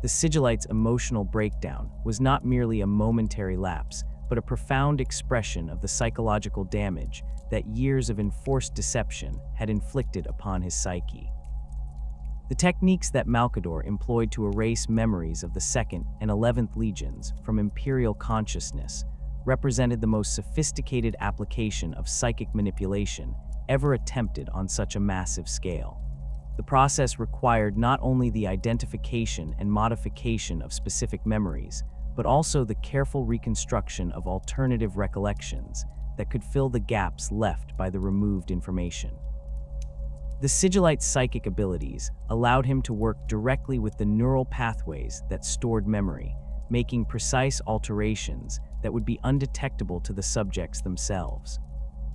The Sigillite's emotional breakdown was not merely a momentary lapse, but a profound expression of the psychological damage that years of enforced deception had inflicted upon his psyche. The techniques that Malkador employed to erase memories of the 2nd and 11th Legions from Imperial consciousness represented the most sophisticated application of psychic manipulation ever attempted on such a massive scale. The process required not only the identification and modification of specific memories, but also the careful reconstruction of alternative recollections that could fill the gaps left by the removed information. The Sigillite's psychic abilities allowed him to work directly with the neural pathways that stored memory, making precise alterations that would be undetectable to the subjects themselves.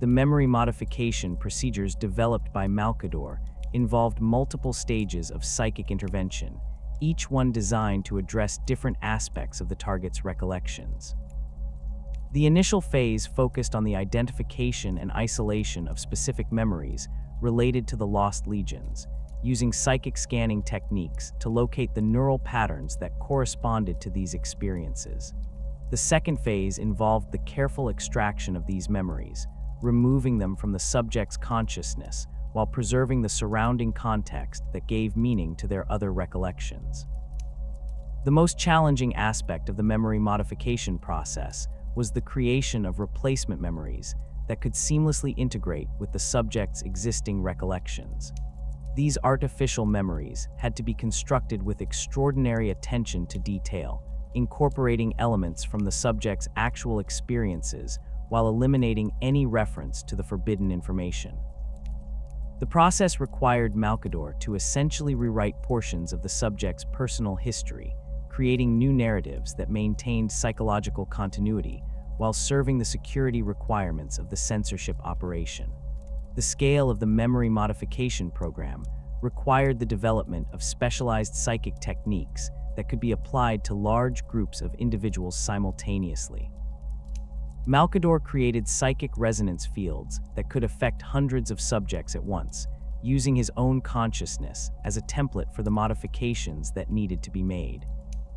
The memory modification procedures developed by Malkador involved multiple stages of psychic intervention, each one designed to address different aspects of the target's recollections. The initial phase focused on the identification and isolation of specific memories related to the Lost Legions, using psychic scanning techniques to locate the neural patterns that corresponded to these experiences. The second phase involved the careful extraction of these memories, removing them from the subject's consciousness while preserving the surrounding context that gave meaning to their other recollections. The most challenging aspect of the memory modification process was the creation of replacement memories that could seamlessly integrate with the subject's existing recollections. These artificial memories had to be constructed with extraordinary attention to detail, incorporating elements from the subject's actual experiences while eliminating any reference to the forbidden information. The process required Malcador to essentially rewrite portions of the subject's personal history, creating new narratives that maintained psychological continuity while serving the security requirements of the censorship operation. The scale of the memory modification program required the development of specialized psychic techniques that could be applied to large groups of individuals simultaneously. Malcador created psychic resonance fields that could affect hundreds of subjects at once, using his own consciousness as a template for the modifications that needed to be made.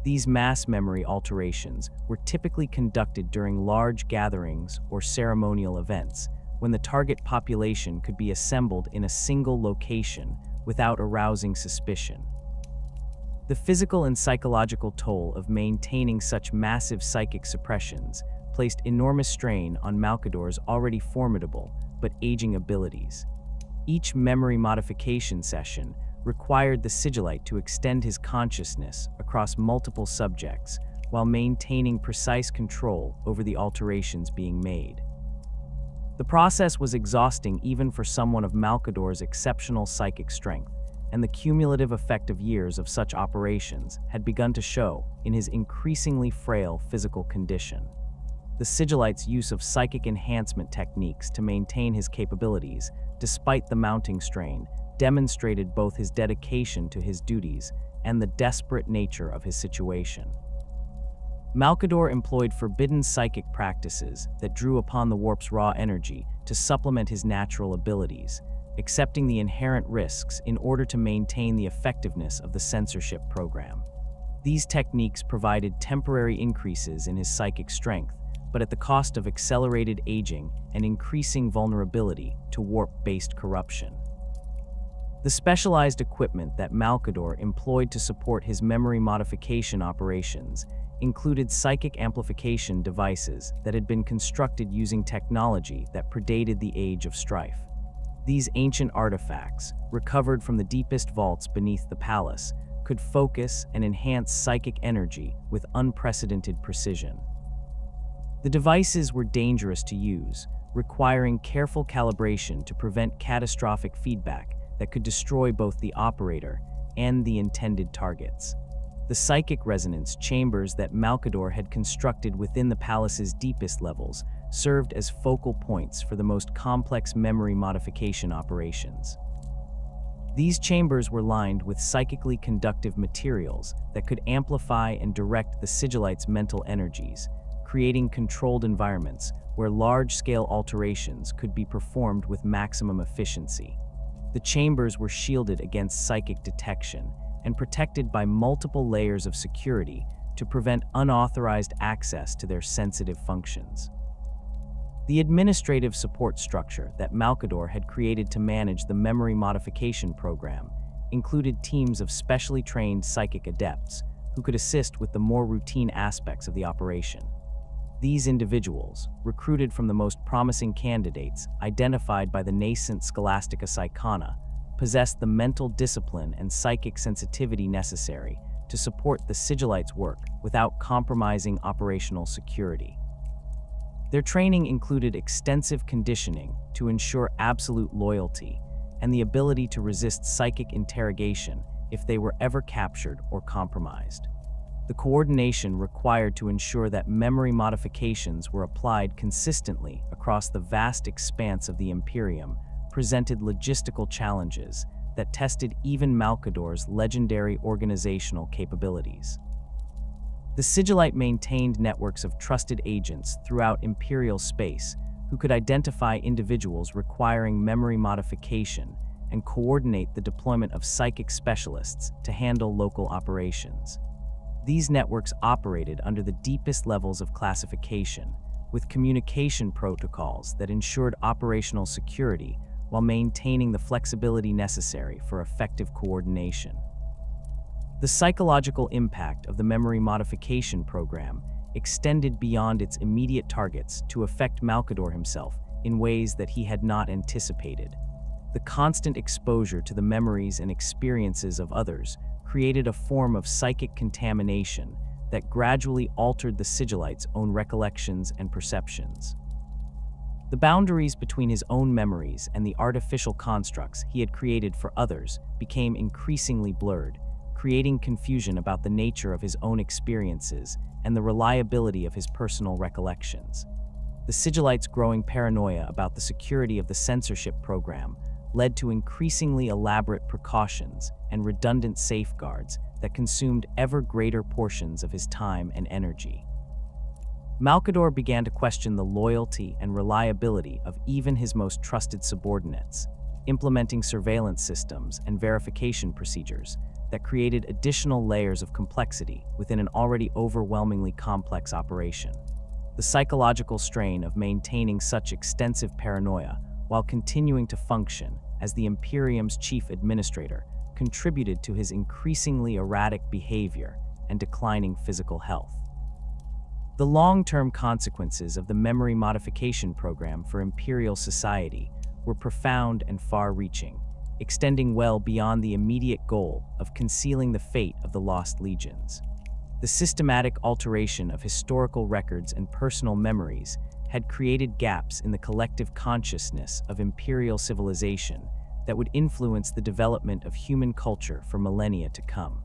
These mass memory alterations were typically conducted during large gatherings or ceremonial events, when the target population could be assembled in a single location without arousing suspicion. The physical and psychological toll of maintaining such massive psychic suppressions placed enormous strain on Malcador's already formidable but aging abilities. Each memory modification session required the sigillite to extend his consciousness across multiple subjects while maintaining precise control over the alterations being made. The process was exhausting even for someone of Malcador's exceptional psychic strength, and the cumulative effect of years of such operations had begun to show in his increasingly frail physical condition. The sigillite's use of psychic enhancement techniques to maintain his capabilities, despite the mounting strain, demonstrated both his dedication to his duties and the desperate nature of his situation. Malcador employed forbidden psychic practices that drew upon the warp's raw energy to supplement his natural abilities, accepting the inherent risks in order to maintain the effectiveness of the censorship program. These techniques provided temporary increases in his psychic strength, but at the cost of accelerated aging and increasing vulnerability to warp-based corruption. The specialized equipment that Malcador employed to support his memory modification operations included psychic amplification devices that had been constructed using technology that predated the Age of Strife. These ancient artifacts, recovered from the deepest vaults beneath the palace, could focus and enhance psychic energy with unprecedented precision. The devices were dangerous to use, requiring careful calibration to prevent catastrophic feedback that could destroy both the operator and the intended targets. The psychic resonance chambers that Malcador had constructed within the palace's deepest levels served as focal points for the most complex memory modification operations. These chambers were lined with psychically conductive materials that could amplify and direct the sigillite's mental energies, creating controlled environments where large-scale alterations could be performed with maximum efficiency. The chambers were shielded against psychic detection and protected by multiple layers of security to prevent unauthorized access to their sensitive functions. The administrative support structure that Malcador had created to manage the memory modification program included teams of specially trained psychic adepts who could assist with the more routine aspects of the operation. These individuals, recruited from the most promising candidates identified by the nascent Scholastica Psychona, possessed the mental discipline and psychic sensitivity necessary to support the sigillite's work without compromising operational security. Their training included extensive conditioning to ensure absolute loyalty and the ability to resist psychic interrogation if they were ever captured or compromised. The coordination required to ensure that memory modifications were applied consistently across the vast expanse of the Imperium presented logistical challenges that tested even Malkador's legendary organizational capabilities. The Sigillite maintained networks of trusted agents throughout Imperial space who could identify individuals requiring memory modification and coordinate the deployment of psychic specialists to handle local operations. These networks operated under the deepest levels of classification, with communication protocols that ensured operational security while maintaining the flexibility necessary for effective coordination. The psychological impact of the memory modification program extended beyond its immediate targets to affect Malkador himself in ways that he had not anticipated. The constant exposure to the memories and experiences of others created a form of psychic contamination that gradually altered the Sigillite's own recollections and perceptions. The boundaries between his own memories and the artificial constructs he had created for others became increasingly blurred, creating confusion about the nature of his own experiences and the reliability of his personal recollections. The Sigillite's growing paranoia about the security of the censorship program led to increasingly elaborate precautions and redundant safeguards that consumed ever greater portions of his time and energy. Malkador began to question the loyalty and reliability of even his most trusted subordinates, implementing surveillance systems and verification procedures that created additional layers of complexity within an already overwhelmingly complex operation. The psychological strain of maintaining such extensive paranoia while continuing to function as the Imperium's chief administrator contributed to his increasingly erratic behavior and declining physical health. The long-term consequences of the memory modification program for Imperial society were profound and far-reaching, extending well beyond the immediate goal of concealing the fate of the lost legions. The systematic alteration of historical records and personal memories had created gaps in the collective consciousness of Imperial civilization that would influence the development of human culture for millennia to come.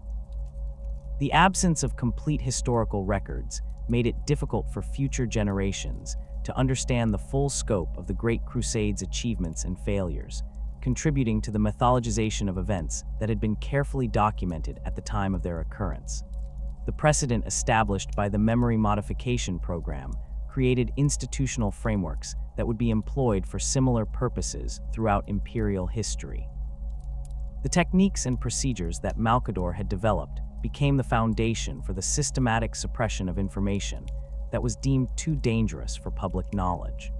The absence of complete historical records made it difficult for future generations to understand the full scope of the Great Crusade's achievements and failures, contributing to the mythologization of events that had been carefully documented at the time of their occurrence. The precedent established by the memory modification program created institutional frameworks that would be employed for similar purposes throughout Imperial history. The techniques and procedures that Malkador had developed became the foundation for the systematic suppression of information that was deemed too dangerous for public knowledge.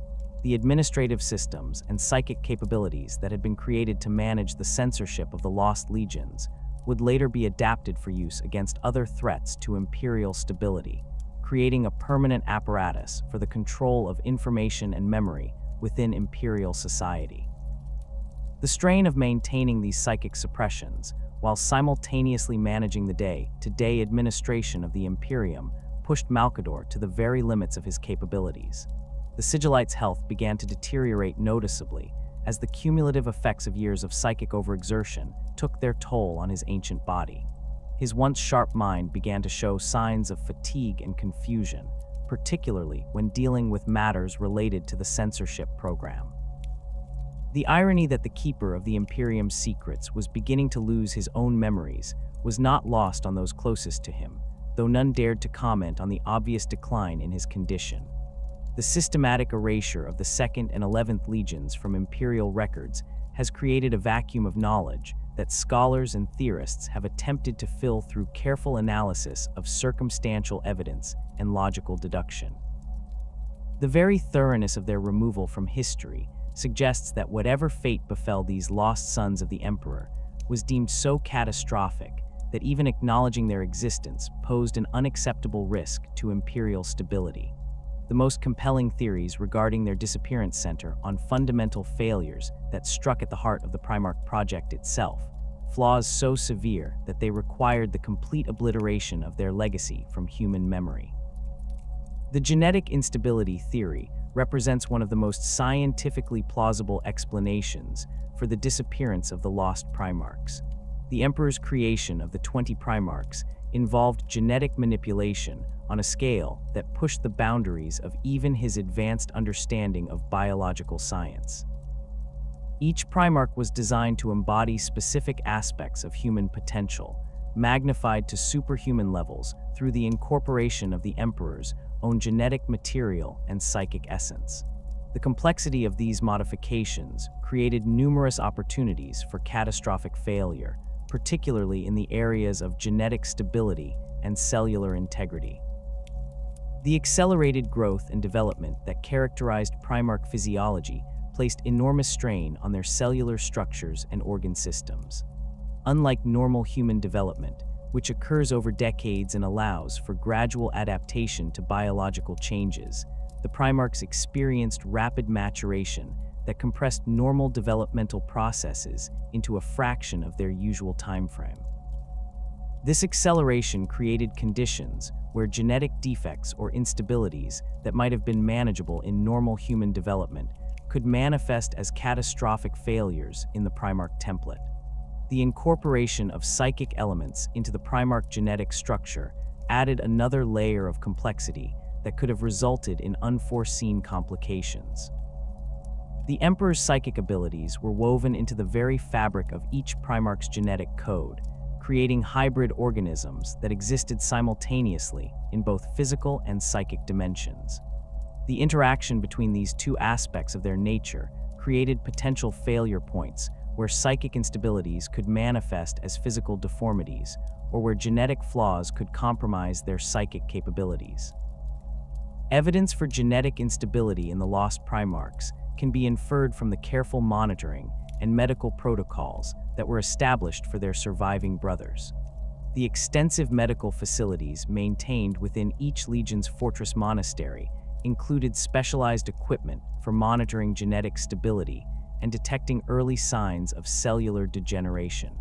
The administrative systems and psychic capabilities that had been created to manage the censorship of the lost legions would later be adapted for use against other threats to Imperial stability, creating a permanent apparatus for the control of information and memory within Imperial society. The strain of maintaining these psychic suppressions, while simultaneously managing the day-to-day administration of the Imperium, pushed Malkador to the very limits of his capabilities. The Sigillite's health began to deteriorate noticeably as the cumulative effects of years of psychic overexertion took their toll on his ancient body. His once sharp mind began to show signs of fatigue and confusion, particularly when dealing with matters related to the censorship program. The irony that the keeper of the Imperium's secrets was beginning to lose his own memories was not lost on those closest to him, though none dared to comment on the obvious decline in his condition. The systematic erasure of the 2nd and 11th Legions from Imperial records has created a vacuum of knowledge that scholars and theorists have attempted to fill through careful analysis of circumstantial evidence and logical deduction. The very thoroughness of their removal from history suggests that whatever fate befell these lost sons of the Emperor was deemed so catastrophic that even acknowledging their existence posed an unacceptable risk to Imperial stability. The most compelling theories regarding their disappearance center on fundamental failures that struck at the heart of the Primarch project itself, flaws so severe that they required the complete obliteration of their legacy from human memory. The genetic instability theory represents one of the most scientifically plausible explanations for the disappearance of the Lost Primarchs. The Emperor's creation of the 20 Primarchs involved genetic manipulation on a scale that pushed the boundaries of even his advanced understanding of biological science. Each Primarch was designed to embody specific aspects of human potential, magnified to superhuman levels through the incorporation of the Emperor's own genetic material and psychic essence. The complexity of these modifications created numerous opportunities for catastrophic failure, particularly in the areas of genetic stability and cellular integrity. The accelerated growth and development that characterized Primarch physiology placed enormous strain on their cellular structures and organ systems. Unlike normal human development, which occurs over decades and allows for gradual adaptation to biological changes, the Primarchs experienced rapid maturation that compressed normal developmental processes into a fraction of their usual timeframe. This acceleration created conditions where genetic defects or instabilities that might have been manageable in normal human development could manifest as catastrophic failures in the Primarch template. The incorporation of psychic elements into the Primarch genetic structure added another layer of complexity that could have resulted in unforeseen complications. The Emperor's psychic abilities were woven into the very fabric of each Primarch's genetic code, creating hybrid organisms that existed simultaneously in both physical and psychic dimensions. The interaction between these two aspects of their nature created potential failure points where psychic instabilities could manifest as physical deformities, or where genetic flaws could compromise their psychic capabilities. Evidence for genetic instability in the Lost Primarchs can be inferred from the careful monitoring and medical protocols that were established for their surviving brothers. The extensive medical facilities maintained within each legion's fortress monastery included specialized equipment for monitoring genetic stability and detecting early signs of cellular degeneration.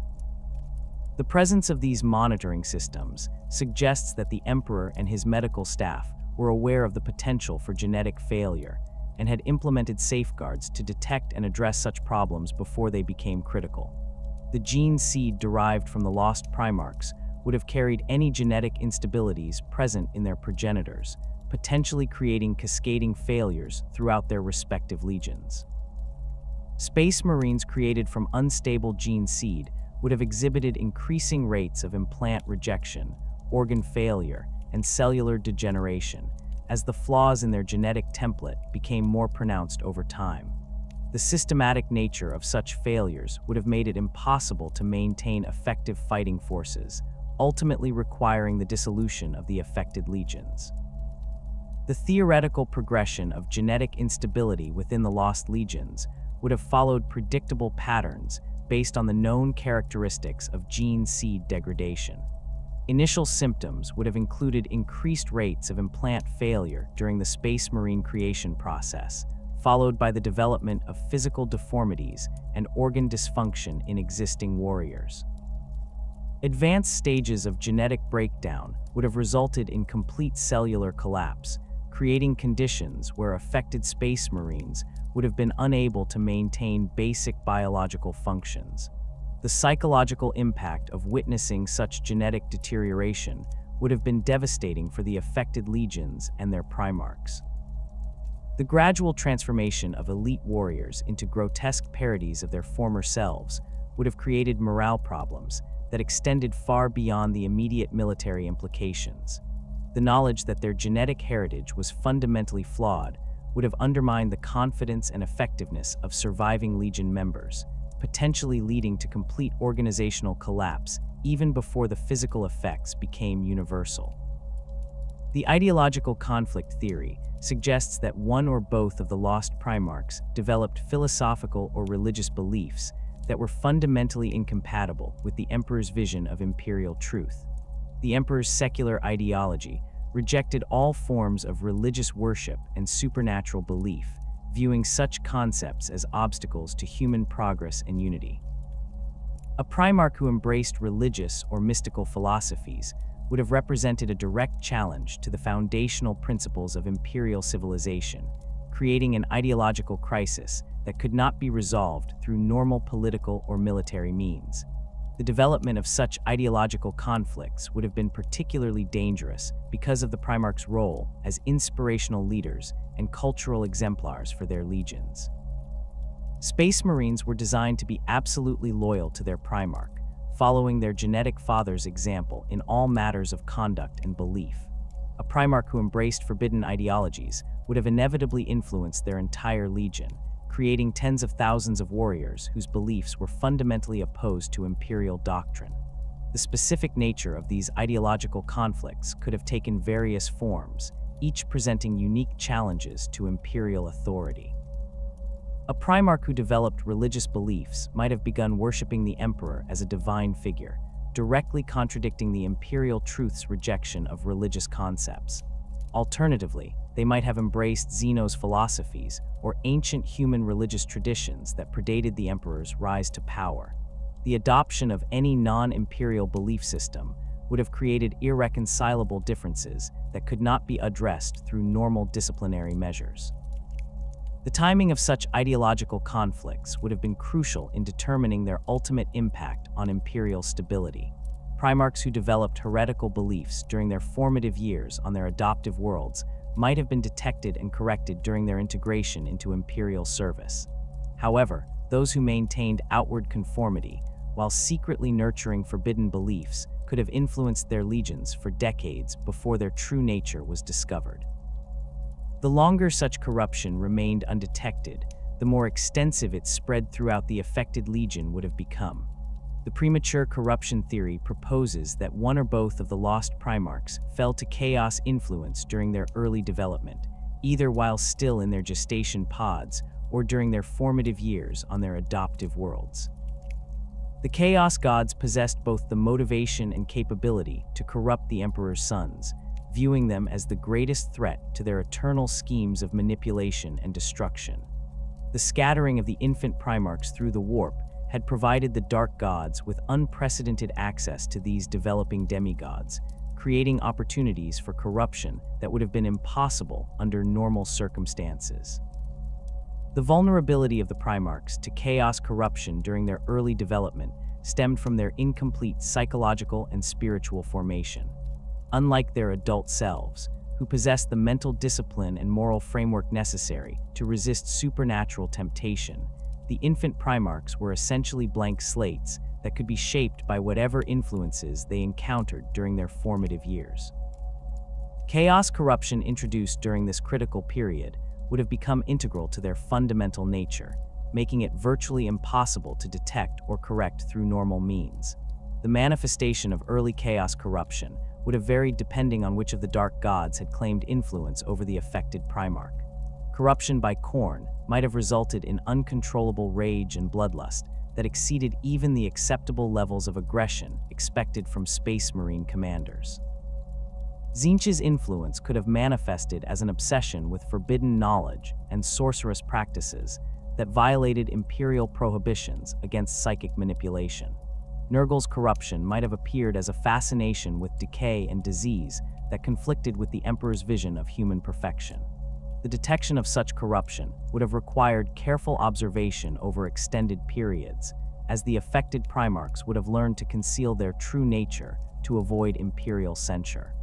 The presence of these monitoring systems suggests that the Emperor and his medical staff were aware of the potential for genetic failure and had implemented safeguards to detect and address such problems before they became critical. The gene seed derived from the Lost Primarchs would have carried any genetic instabilities present in their progenitors, potentially creating cascading failures throughout their respective legions. Space Marines created from unstable gene seed would have exhibited increasing rates of implant rejection, organ failure, and cellular degeneration, as the flaws in their genetic template became more pronounced over time. The systematic nature of such failures would have made it impossible to maintain effective fighting forces, ultimately requiring the dissolution of the affected legions. The theoretical progression of genetic instability within the Lost Legions would have followed predictable patterns based on the known characteristics of gene seed degradation. Initial symptoms would have included increased rates of implant failure during the Space Marine creation process, followed by the development of physical deformities and organ dysfunction in existing warriors. Advanced stages of genetic breakdown would have resulted in complete cellular collapse, creating conditions where affected Space Marines would have been unable to maintain basic biological functions. The psychological impact of witnessing such genetic deterioration would have been devastating for the affected legions and their Primarchs. The gradual transformation of elite warriors into grotesque parodies of their former selves would have created morale problems that extended far beyond the immediate military implications. The knowledge that their genetic heritage was fundamentally flawed would have undermined the confidence and effectiveness of surviving Legion members, potentially leading to complete organizational collapse even before the physical effects became universal. The ideological conflict theory suggests that one or both of the Lost Primarchs developed philosophical or religious beliefs that were fundamentally incompatible with the Emperor's vision of imperial truth. The Emperor's secular ideology rejected all forms of religious worship and supernatural belief, viewing such concepts as obstacles to human progress and unity. A Primarch who embraced religious or mystical philosophies would have represented a direct challenge to the foundational principles of imperial civilization, creating an ideological crisis that could not be resolved through normal political or military means. The development of such ideological conflicts would have been particularly dangerous because of the Primarchs' role as inspirational leaders and cultural exemplars for their legions. Space Marines were designed to be absolutely loyal to their Primarch, following their genetic father's example in all matters of conduct and belief. A Primarch who embraced forbidden ideologies would have inevitably influenced their entire legion, creating tens of thousands of warriors whose beliefs were fundamentally opposed to Imperial doctrine. The specific nature of these ideological conflicts could have taken various forms, each presenting unique challenges to Imperial authority. A Primarch who developed religious beliefs might have begun worshipping the Emperor as a divine figure, directly contradicting the Imperial truth's rejection of religious concepts. Alternatively, they might have embraced Zeno's philosophies or ancient human religious traditions that predated the Emperor's rise to power. The adoption of any non-imperial belief system would have created irreconcilable differences that could not be addressed through normal disciplinary measures. The timing of such ideological conflicts would have been crucial in determining their ultimate impact on Imperial stability. Primarchs who developed heretical beliefs during their formative years on their adoptive worlds might have been detected and corrected during their integration into Imperial service. However, those who maintained outward conformity, while secretly nurturing forbidden beliefs, could have influenced their legions for decades before their true nature was discovered. The longer such corruption remained undetected, the more extensive it spread throughout the affected legion would have become. The premature corruption theory proposes that one or both of the Lost Primarchs fell to chaos influence during their early development, either while still in their gestation pods or during their formative years on their adoptive worlds. The Chaos Gods possessed both the motivation and capability to corrupt the Emperor's sons, viewing them as the greatest threat to their eternal schemes of manipulation and destruction. The scattering of the infant Primarchs through the warp had provided the Dark Gods with unprecedented access to these developing demigods, creating opportunities for corruption that would have been impossible under normal circumstances. The vulnerability of the Primarchs to chaos corruption during their early development stemmed from their incomplete psychological and spiritual formation. Unlike their adult selves, who possessed the mental discipline and moral framework necessary to resist supernatural temptation, the infant Primarchs were essentially blank slates that could be shaped by whatever influences they encountered during their formative years. Chaos corruption introduced during this critical period would have become integral to their fundamental nature, making it virtually impossible to detect or correct through normal means. The manifestation of early chaos corruption would have varied depending on which of the Dark Gods had claimed influence over the affected Primarch. Corruption by Khorne might have resulted in uncontrollable rage and bloodlust that exceeded even the acceptable levels of aggression expected from Space Marine commanders. Tzeentch's influence could have manifested as an obsession with forbidden knowledge and sorcerous practices that violated Imperial prohibitions against psychic manipulation. Nurgle's corruption might have appeared as a fascination with decay and disease that conflicted with the Emperor's vision of human perfection. The detection of such corruption would have required careful observation over extended periods, as the affected Primarchs would have learned to conceal their true nature to avoid Imperial censure.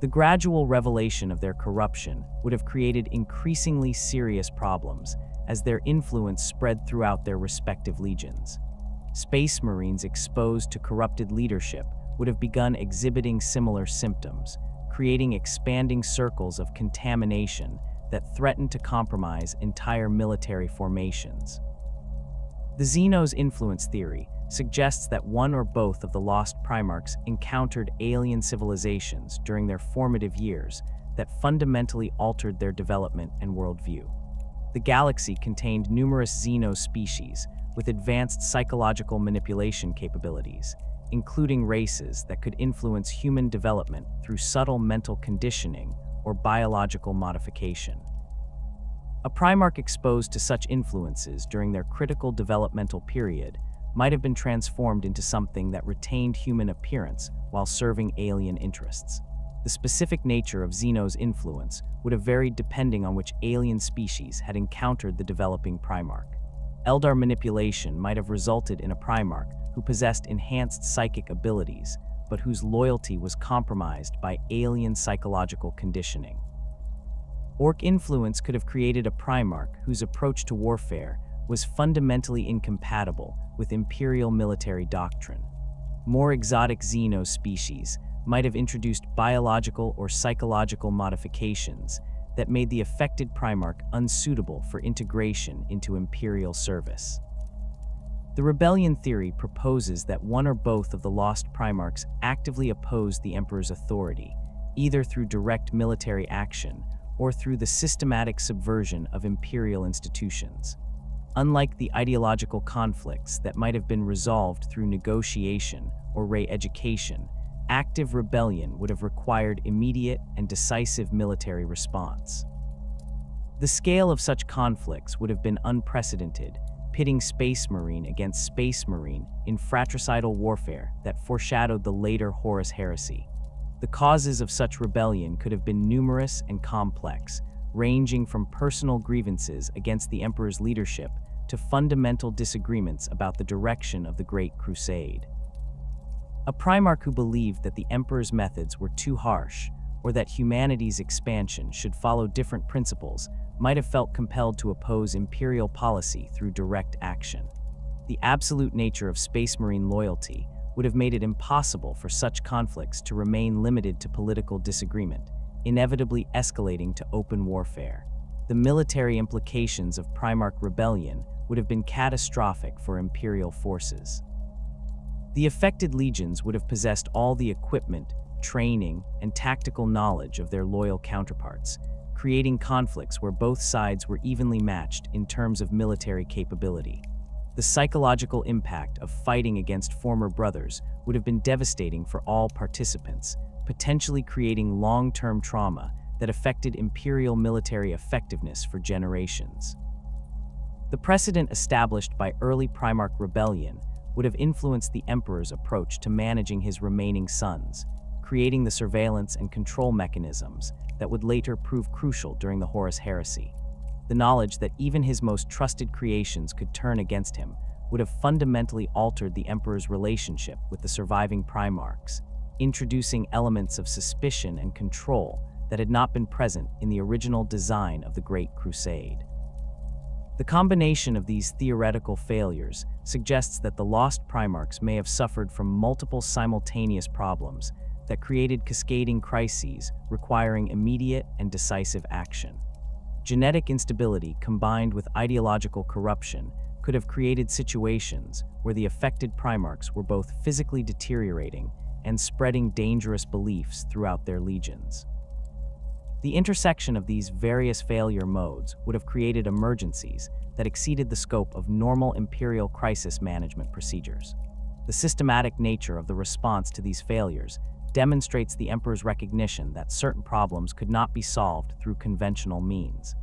The gradual revelation of their corruption would have created increasingly serious problems as their influence spread throughout their respective legions. Space Marines exposed to corrupted leadership would have begun exhibiting similar symptoms, creating expanding circles of contamination that threatened to compromise entire military formations. The Xenos influence theory suggests that one or both of the Lost Primarchs encountered alien civilizations during their formative years that fundamentally altered their development and worldview. The galaxy contained numerous Xeno species with advanced psychological manipulation capabilities, including races that could influence human development through subtle mental conditioning or biological modification. A Primarch exposed to such influences during their critical developmental period might have been transformed into something that retained human appearance while serving alien interests. The specific nature of Xeno's influence would have varied depending on which alien species had encountered the developing Primarch. Eldar manipulation might have resulted in a Primarch who possessed enhanced psychic abilities, but whose loyalty was compromised by alien psychological conditioning. Orc influence could have created a Primarch whose approach to warfare was fundamentally incompatible with imperial military doctrine. More exotic xeno species might have introduced biological or psychological modifications that made the affected Primarch unsuitable for integration into imperial service. The rebellion theory proposes that one or both of the Lost Primarchs actively opposed the Emperor's authority, either through direct military action or through the systematic subversion of imperial institutions. Unlike the ideological conflicts that might have been resolved through negotiation or re-education, active rebellion would have required immediate and decisive military response. The scale of such conflicts would have been unprecedented, pitting Space Marine against Space Marine in fratricidal warfare that foreshadowed the later Horus Heresy. The causes of such rebellion could have been numerous and complex, ranging from personal grievances against the Emperor's leadership to fundamental disagreements about the direction of the Great Crusade. A Primarch who believed that the Emperor's methods were too harsh, or that humanity's expansion should follow different principles, might have felt compelled to oppose imperial policy through direct action. The absolute nature of Space Marine loyalty would have made it impossible for such conflicts to remain limited to political disagreement, inevitably escalating to open warfare. The military implications of Primarch rebellion would have been catastrophic for imperial forces. The affected legions would have possessed all the equipment, training, and tactical knowledge of their loyal counterparts, creating conflicts where both sides were evenly matched in terms of military capability. The psychological impact of fighting against former brothers would have been devastating for all participants, potentially creating long-term trauma that affected imperial military effectiveness for generations. The precedent established by early Primarch rebellion would have influenced the Emperor's approach to managing his remaining sons, creating the surveillance and control mechanisms that would later prove crucial during the Horus Heresy. The knowledge that even his most trusted creations could turn against him would have fundamentally altered the Emperor's relationship with the surviving Primarchs, introducing elements of suspicion and control that had not been present in the original design of the Great Crusade. The combination of these theoretical failures suggests that the Lost Primarchs may have suffered from multiple simultaneous problems that created cascading crises requiring immediate and decisive action. Genetic instability combined with ideological corruption could have created situations where the affected Primarchs were both physically deteriorating and spreading dangerous beliefs throughout their legions. The intersection of these various failure modes would have created emergencies that exceeded the scope of normal imperial crisis management procedures. The systematic nature of the response to these failures demonstrates the Emperor's recognition that certain problems could not be solved through conventional means.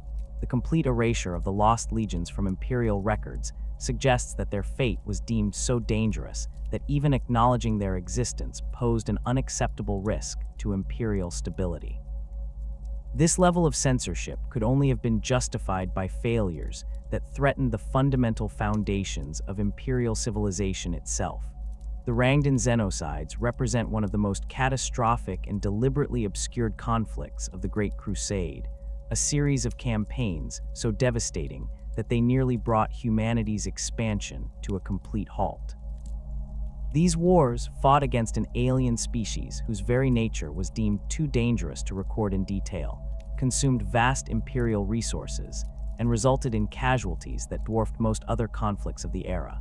The complete erasure of the lost legions from imperial records suggests that their fate was deemed so dangerous that even acknowledging their existence posed an unacceptable risk to imperial stability. This level of censorship could only have been justified by failures that threatened the fundamental foundations of imperial civilization itself. The Rangdan genocides represent one of the most catastrophic and deliberately obscured conflicts of the Great Crusade, a series of campaigns so devastating that they nearly brought humanity's expansion to a complete halt. These wars fought against an alien species whose very nature was deemed too dangerous to record in detail, consumed vast imperial resources, and resulted in casualties that dwarfed most other conflicts of the era.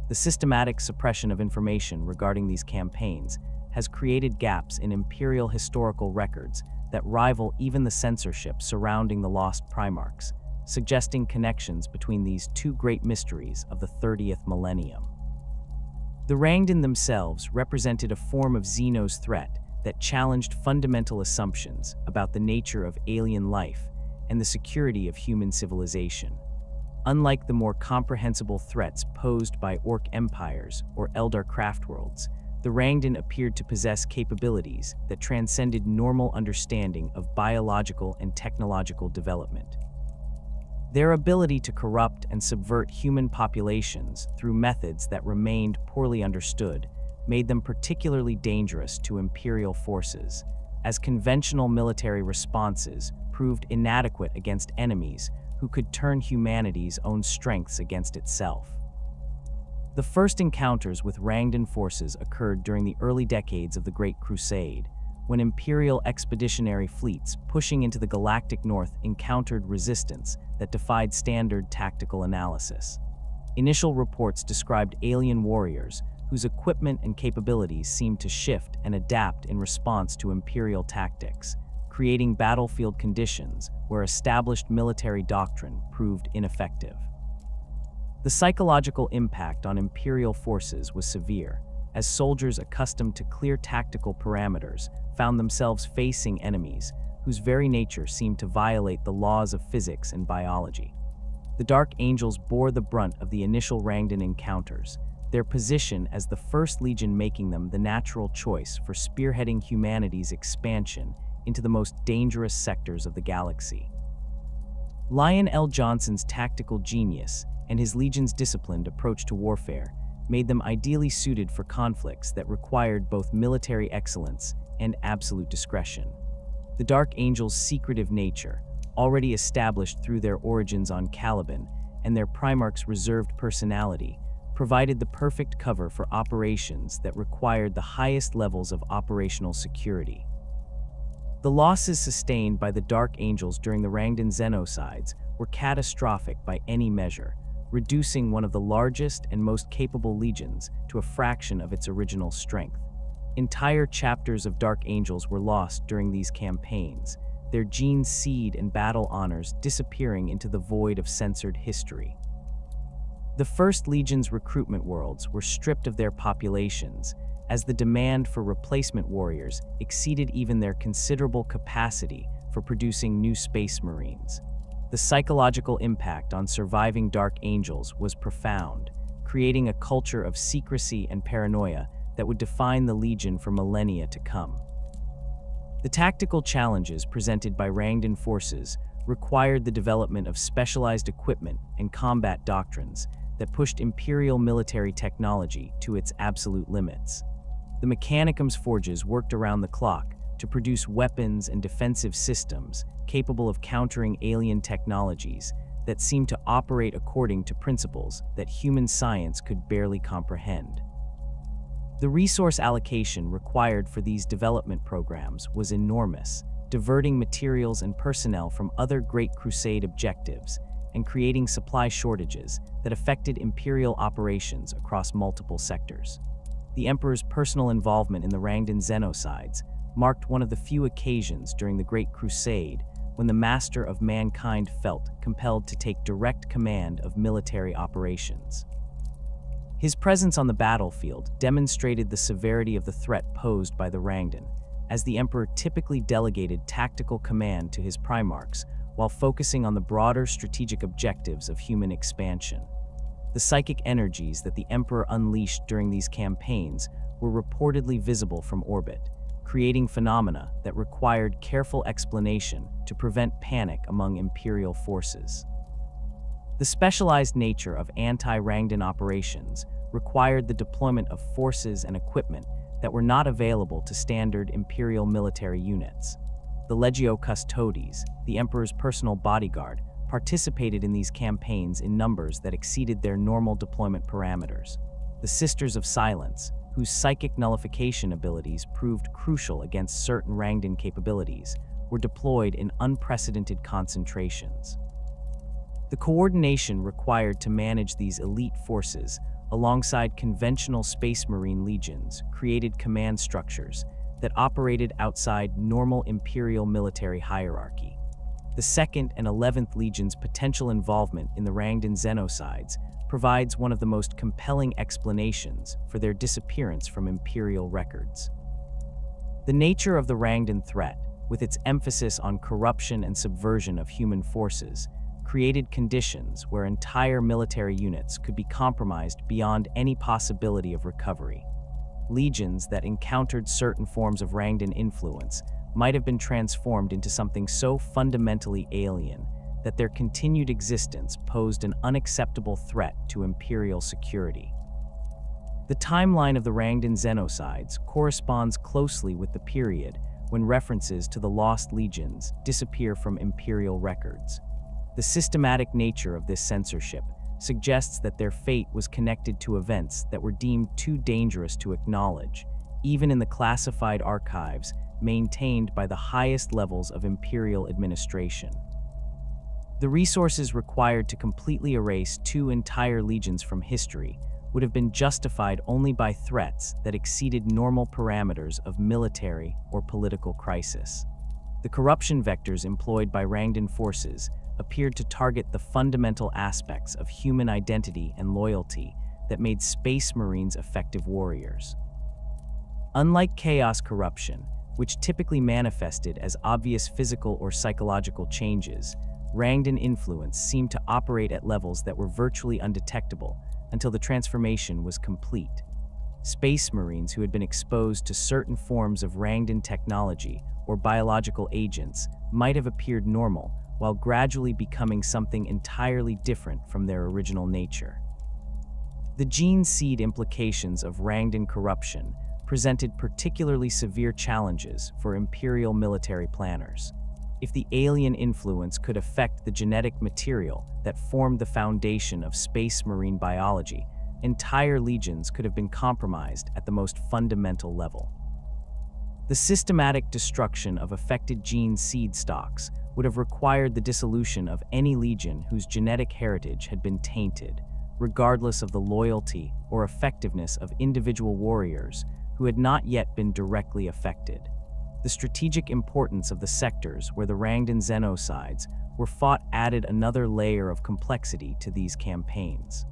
The systematic suppression of information regarding these campaigns has created gaps in imperial historical records that rival even the censorship surrounding the Lost Primarchs, suggesting connections between these two great mysteries of the 30th millennium. The Rangdan themselves represented a form of Xeno's threat that challenged fundamental assumptions about the nature of alien life and the security of human civilization. Unlike the more comprehensible threats posed by Orc empires or Eldar craftworlds, the Rangdan appeared to possess capabilities that transcended normal understanding of biological and technological development. Their ability to corrupt and subvert human populations through methods that remained poorly understood made them particularly dangerous to imperial forces, as conventional military responses proved inadequate against enemies who could turn humanity's own strengths against itself. The first encounters with Rangdan forces occurred during the early decades of the Great Crusade, when Imperial expeditionary fleets pushing into the galactic north encountered resistance that defied standard tactical analysis. Initial reports described alien warriors whose equipment and capabilities seemed to shift and adapt in response to Imperial tactics, creating battlefield conditions where established military doctrine proved ineffective. The psychological impact on Imperial forces was severe, as soldiers accustomed to clear tactical parameters found themselves facing enemies whose very nature seemed to violate the laws of physics and biology. The Dark Angels bore the brunt of the initial Rangdan encounters, their position as the First Legion making them the natural choice for spearheading humanity's expansion into the most dangerous sectors of the galaxy. Lion L. Johnson's tactical genius and his Legion's disciplined approach to warfare made them ideally suited for conflicts that required both military excellence and absolute discretion. The Dark Angels' secretive nature, already established through their origins on Caliban, and their Primarchs' reserved personality, provided the perfect cover for operations that required the highest levels of operational security. The losses sustained by the Dark Angels during the Rangdan genocides were catastrophic by any measure, reducing one of the largest and most capable legions to a fraction of its original strength. Entire chapters of Dark Angels were lost during these campaigns, their gene seed and battle honors disappearing into the void of censored history. The First Legion's recruitment worlds were stripped of their populations, as the demand for replacement warriors exceeded even their considerable capacity for producing new Space Marines. The psychological impact on surviving Dark Angels was profound, creating a culture of secrecy and paranoia that would define the Legion for millennia to come. The tactical challenges presented by Rangdan forces required the development of specialized equipment and combat doctrines that pushed Imperial military technology to its absolute limits. The Mechanicum's forges worked around the clock to produce weapons and defensive systems capable of countering alien technologies that seemed to operate according to principles that human science could barely comprehend. The resource allocation required for these development programs was enormous, diverting materials and personnel from other Great Crusade objectives and creating supply shortages that affected Imperial operations across multiple sectors. The Emperor's personal involvement in the Rangdan genocides marked one of the few occasions during the Great Crusade when the Master of Mankind felt compelled to take direct command of military operations. His presence on the battlefield demonstrated the severity of the threat posed by the Rangdan, as the Emperor typically delegated tactical command to his Primarchs while focusing on the broader strategic objectives of human expansion. The psychic energies that the Emperor unleashed during these campaigns were reportedly visible from orbit, creating phenomena that required careful explanation to prevent panic among Imperial forces. The specialized nature of anti-Rangdan operations required the deployment of forces and equipment that were not available to standard Imperial military units. The Legio Custodes, the Emperor's personal bodyguard, participated in these campaigns in numbers that exceeded their normal deployment parameters. The Sisters of Silence, whose psychic nullification abilities proved crucial against certain Rangdan capabilities, were deployed in unprecedented concentrations. The coordination required to manage these elite forces, alongside conventional Space Marine legions, created command structures that operated outside normal Imperial military hierarchy. The 2nd and 11th Legion's potential involvement in the Rangdan genocides provides one of the most compelling explanations for their disappearance from Imperial records. The nature of the Rangdan threat, with its emphasis on corruption and subversion of human forces, created conditions where entire military units could be compromised beyond any possibility of recovery. Legions that encountered certain forms of Rangdan influence might have been transformed into something so fundamentally alien that their continued existence posed an unacceptable threat to Imperial security. The timeline of the Rangdan genocides corresponds closely with the period when references to the Lost Legions disappear from Imperial records. The The systematic nature of this censorship suggests that their fate was connected to events that were deemed too dangerous to acknowledge, even in the classified archives maintained by the highest levels of imperial administration. The resources required to completely erase 2 entire legions from history would have been justified only by threats that exceeded normal parameters of military or political crisis. The corruption vectors employed by Rangdan forces appeared to target the fundamental aspects of human identity and loyalty that made Space Marines effective warriors. Unlike chaos corruption, which typically manifested as obvious physical or psychological changes, Rangdan influence seemed to operate at levels that were virtually undetectable until the transformation was complete. Space Marines who had been exposed to certain forms of Rangdan technology or biological agents might have appeared normal, while gradually becoming something entirely different from their original nature. The gene seed implications of Rangdan corruption presented particularly severe challenges for Imperial military planners. If the alien influence could affect the genetic material that formed the foundation of Space Marine biology, entire legions could have been compromised at the most fundamental level. The systematic destruction of affected gene seed stocks would have required the dissolution of any legion whose genetic heritage had been tainted, regardless of the loyalty or effectiveness of individual warriors who had not yet been directly affected. The strategic importance of the sectors where the Rangdan xenocides were fought added another layer of complexity to these campaigns.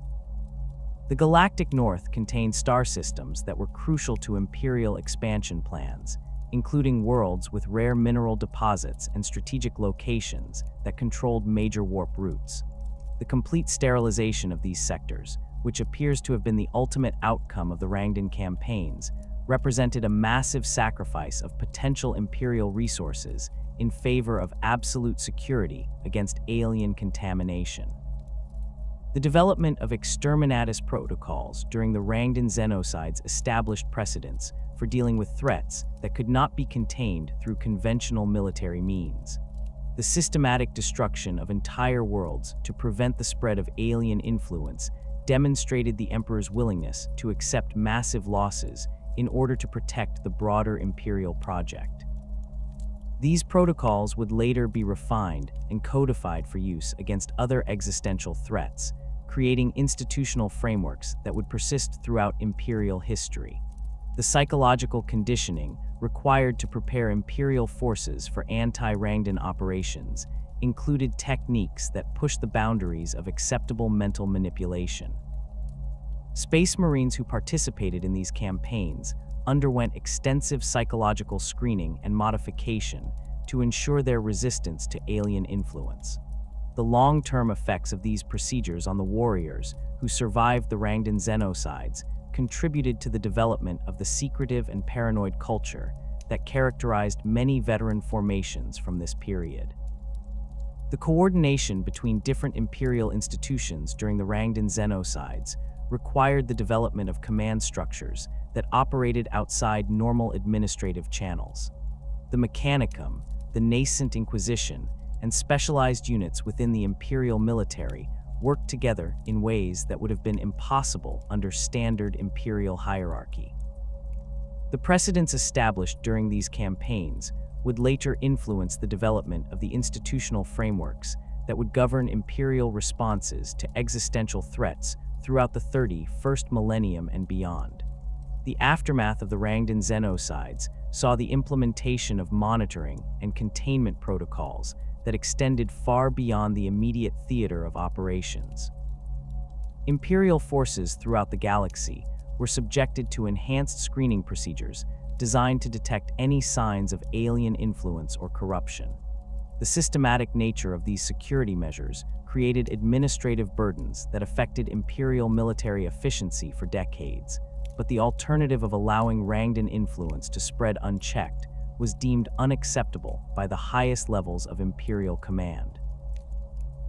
The Galactic North contained star systems that were crucial to Imperial expansion plans, including worlds with rare mineral deposits and strategic locations that controlled major warp routes. The complete sterilization of these sectors, which appears to have been the ultimate outcome of the Rangdan campaigns, represented a massive sacrifice of potential Imperial resources in favor of absolute security against alien contamination. The development of exterminatus protocols during the Rangdan xenocides established precedents for dealing with threats that could not be contained through conventional military means. The systematic destruction of entire worlds to prevent the spread of alien influence demonstrated the Emperor's willingness to accept massive losses in order to protect the broader Imperial project. These protocols would later be refined and codified for use against other existential threats, creating institutional frameworks that would persist throughout Imperial history. The psychological conditioning required to prepare Imperial forces for anti-Rangdan operations included techniques that pushed the boundaries of acceptable mental manipulation. Space Marines who participated in these campaigns underwent extensive psychological screening and modification to ensure their resistance to alien influence. The long-term effects of these procedures on the warriors who survived the Rangdan xenocides contributed to the development of the secretive and paranoid culture that characterized many veteran formations from this period. The coordination between different Imperial institutions during the Rangdan xenocides required the development of command structures that operated outside normal administrative channels. The Mechanicum, the nascent Inquisition, and specialized units within the Imperial military worked together in ways that would have been impossible under standard Imperial hierarchy. The precedents established during these campaigns would later influence the development of the institutional frameworks that would govern Imperial responses to existential threats throughout the 31st millennium and beyond. The aftermath of the Rangdan xenocides saw the implementation of monitoring and containment protocols that extended far beyond the immediate theater of operations. Imperial forces throughout the galaxy were subjected to enhanced screening procedures designed to detect any signs of alien influence or corruption. The systematic nature of these security measures created administrative burdens that affected Imperial military efficiency for decades, but the alternative of allowing Rangdan influence to spread unchecked was deemed unacceptable by the highest levels of Imperial command.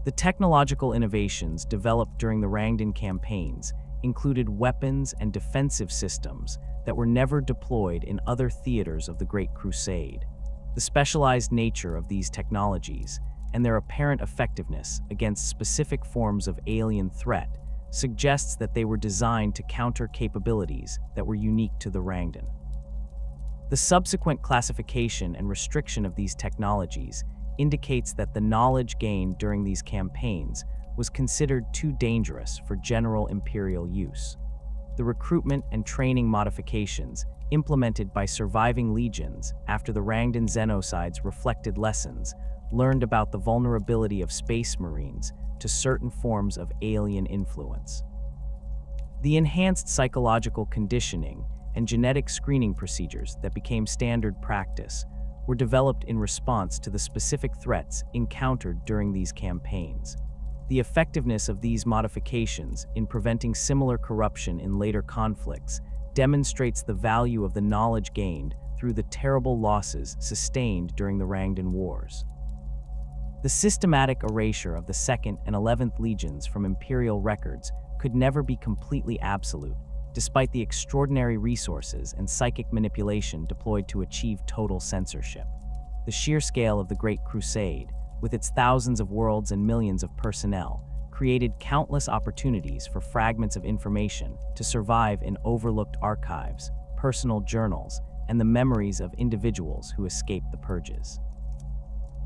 The technological innovations developed during the Rangdan campaigns included weapons and defensive systems that were never deployed in other theaters of the Great Crusade. The specialized nature of these technologies and their apparent effectiveness against specific forms of alien threat suggests that they were designed to counter capabilities that were unique to the Rangdan. The subsequent classification and restriction of these technologies indicates that the knowledge gained during these campaigns was considered too dangerous for general Imperial use. The recruitment and training modifications implemented by surviving legions after the Rangdan genocides reflected lessons learned about the vulnerability of Space Marines to certain forms of alien influence. The enhanced psychological conditioning and genetic screening procedures that became standard practice were developed in response to the specific threats encountered during these campaigns. The effectiveness of these modifications in preventing similar corruption in later conflicts demonstrates the value of the knowledge gained through the terrible losses sustained during the Rangdan Wars. The systematic erasure of the 2nd and 11th Legions from Imperial records could never be completely absolute, despite the extraordinary resources and psychic manipulation deployed to achieve total censorship. The sheer scale of the Great Crusade, with its thousands of worlds and millions of personnel, created countless opportunities for fragments of information to survive in overlooked archives, personal journals, and the memories of individuals who escaped the purges.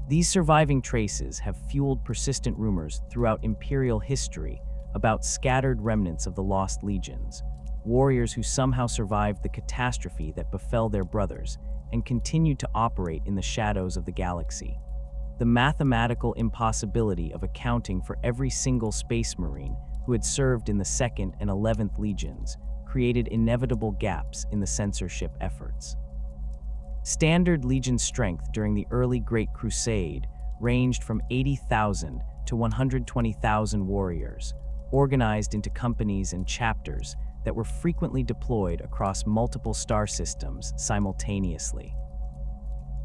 These surviving traces have fueled persistent rumors throughout Imperial history about scattered remnants of the Lost Legions, warriors who somehow survived the catastrophe that befell their brothers and continued to operate in the shadows of the galaxy. The mathematical impossibility of accounting for every single Space Marine who had served in the 2nd and 11th Legions created inevitable gaps in the censorship efforts. Standard Legion strength during the early Great Crusade ranged from 80,000 to 120,000 warriors, organized into companies and chapters that were frequently deployed across multiple star systems simultaneously.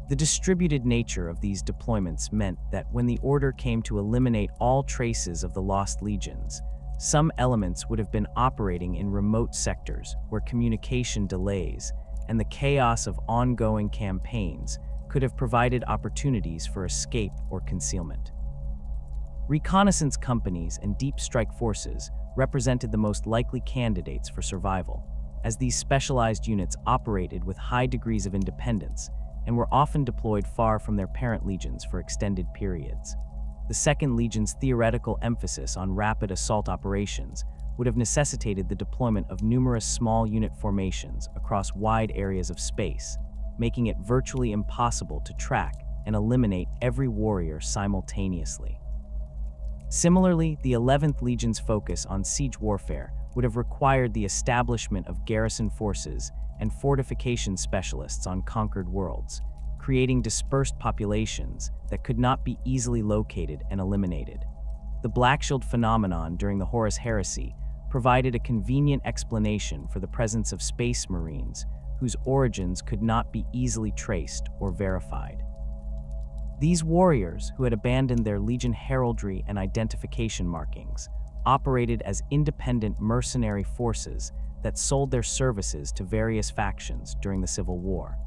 The distributed nature of these deployments meant that when the Order came to eliminate all traces of the Lost Legions, some elements would have been operating in remote sectors where communication delays and the chaos of ongoing campaigns could have provided opportunities for escape or concealment. Reconnaissance companies and deep strike forces represented the most likely candidates for survival, as these specialized units operated with high degrees of independence and were often deployed far from their parent legions for extended periods. The 2nd Legion's theoretical emphasis on rapid assault operations would have necessitated the deployment of numerous small unit formations across wide areas of space, making it virtually impossible to track and eliminate every warrior simultaneously. Similarly, the 11th Legion's focus on siege warfare would have required the establishment of garrison forces and fortification specialists on conquered worlds, creating dispersed populations that could not be easily located and eliminated. The Black Shield phenomenon during the Horus Heresy provided a convenient explanation for the presence of Space Marines whose origins could not be easily traced or verified. These warriors, who had abandoned their Legion heraldry and identification markings, operated as independent mercenary forces that sold their services to various factions during the Civil War.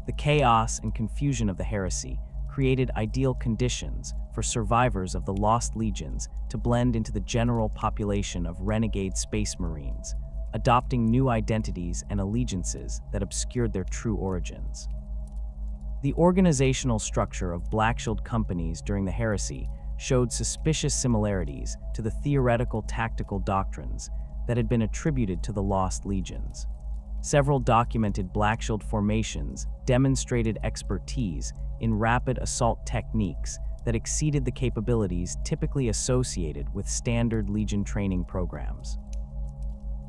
The chaos and confusion of the heresy created ideal conditions for survivors of the Lost Legions to blend into the general population of renegade Space Marines, adopting new identities and allegiances that obscured their true origins. The organizational structure of Black Shield companies during the heresy showed suspicious similarities to the theoretical tactical doctrines that had been attributed to the Lost Legions. Several documented Black Shield formations demonstrated expertise in rapid assault techniques that exceeded the capabilities typically associated with standard Legion training programs.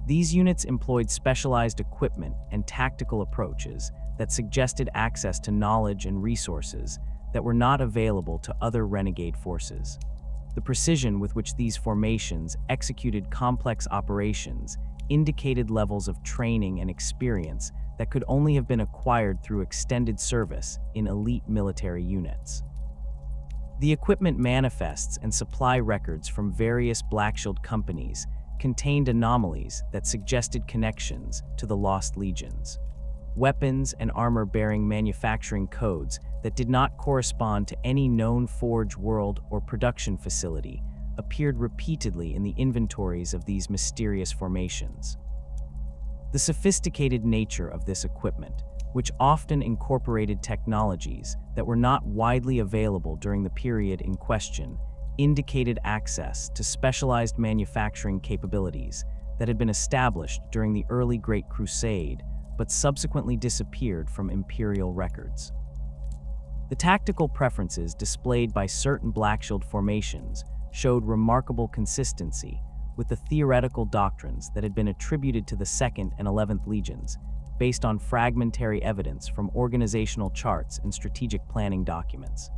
These units employed specialized equipment and tactical approaches that suggested access to knowledge and resources that were not available to other renegade forces. The precision with which these formations executed complex operations indicated levels of training and experience that could only have been acquired through extended service in elite military units. The equipment manifests and supply records from various Black Shield companies contained anomalies that suggested connections to the Lost Legions. Weapons and armor-bearing manufacturing codes that did not correspond to any known forge world or production facility appeared repeatedly in the inventories of these mysterious formations. The sophisticated nature of this equipment, which often incorporated technologies that were not widely available during the period in question, indicated access to specialized manufacturing capabilities that had been established during the early Great Crusade but subsequently disappeared from Imperial records. The tactical preferences displayed by certain Blackshield formations showed remarkable consistency with the theoretical doctrines that had been attributed to the 2nd and 11th Legions, based on fragmentary evidence from organizational charts and strategic planning documents.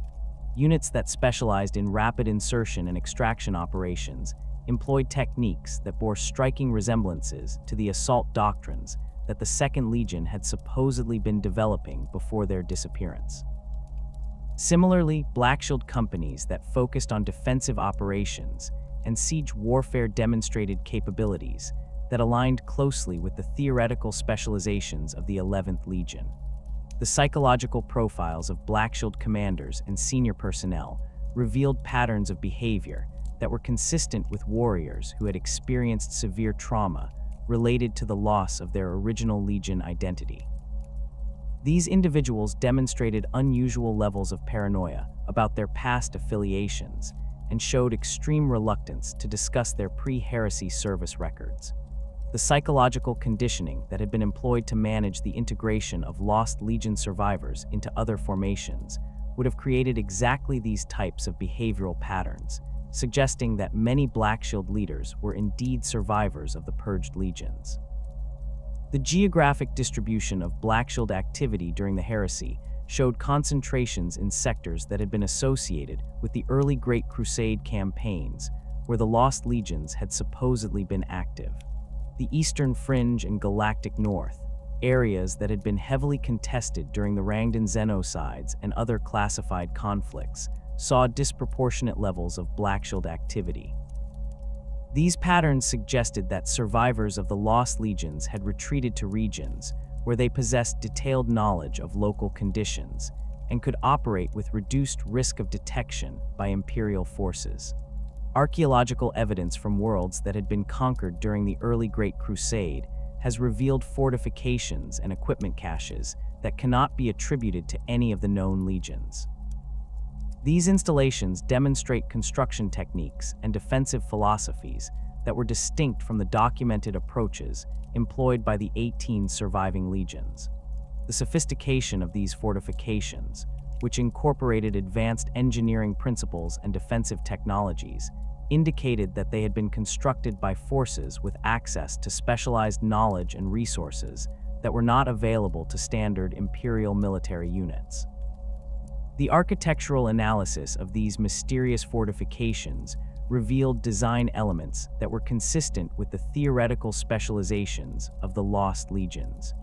Units that specialized in rapid insertion and extraction operations employed techniques that bore striking resemblances to the assault doctrines that the 2nd Legion had supposedly been developing before their disappearance. Similarly, Blackshield companies that focused on defensive operations and siege warfare demonstrated capabilities that aligned closely with the theoretical specializations of the 11th Legion. The psychological profiles of Blackshield commanders and senior personnel revealed patterns of behavior that were consistent with warriors who had experienced severe trauma related to the loss of their original Legion identity. These individuals demonstrated unusual levels of paranoia about their past affiliations and showed extreme reluctance to discuss their pre-heresy service records. The psychological conditioning that had been employed to manage the integration of Lost Legion survivors into other formations would have created exactly these types of behavioral patterns, suggesting that many Blackshield leaders were indeed survivors of the Purged Legions. The geographic distribution of Blackshield activity during the Heresy showed concentrations in sectors that had been associated with the early Great Crusade campaigns, where the Lost Legions had supposedly been active. The Eastern Fringe and Galactic North, areas that had been heavily contested during the Rangdan Xenocides and other classified conflicts, saw disproportionate levels of Blackshield activity. These patterns suggested that survivors of the Lost Legions had retreated to regions where they possessed detailed knowledge of local conditions and could operate with reduced risk of detection by Imperial forces. Archaeological evidence from worlds that had been conquered during the early Great Crusade has revealed fortifications and equipment caches that cannot be attributed to any of the known legions. These installations demonstrate construction techniques and defensive philosophies that were distinct from the documented approaches employed by the 18 surviving legions. The sophistication of these fortifications, which incorporated advanced engineering principles and defensive technologies, indicated that they had been constructed by forces with access to specialized knowledge and resources that were not available to standard Imperial military units. The architectural analysis of these mysterious fortifications revealed design elements that were consistent with the theoretical specializations of the Lost Legions.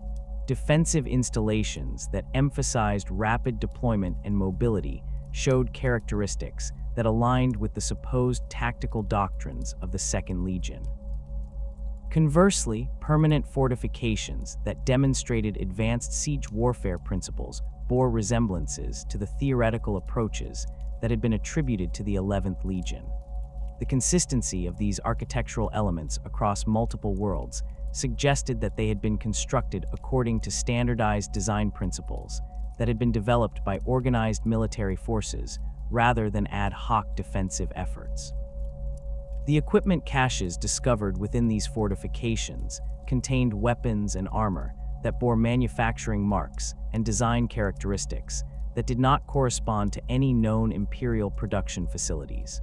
Defensive installations that emphasized rapid deployment and mobility showed characteristics that aligned with the supposed tactical doctrines of the 2nd Legion. Conversely, permanent fortifications that demonstrated advanced siege warfare principles bore resemblances to the theoretical approaches that had been attributed to the 11th Legion. The consistency of these architectural elements across multiple worlds suggested that they had been constructed according to standardized design principles that had been developed by organized military forces rather than ad hoc defensive efforts. The equipment caches discovered within these fortifications contained weapons and armor that bore manufacturing marks and design characteristics that did not correspond to any known Imperial production facilities.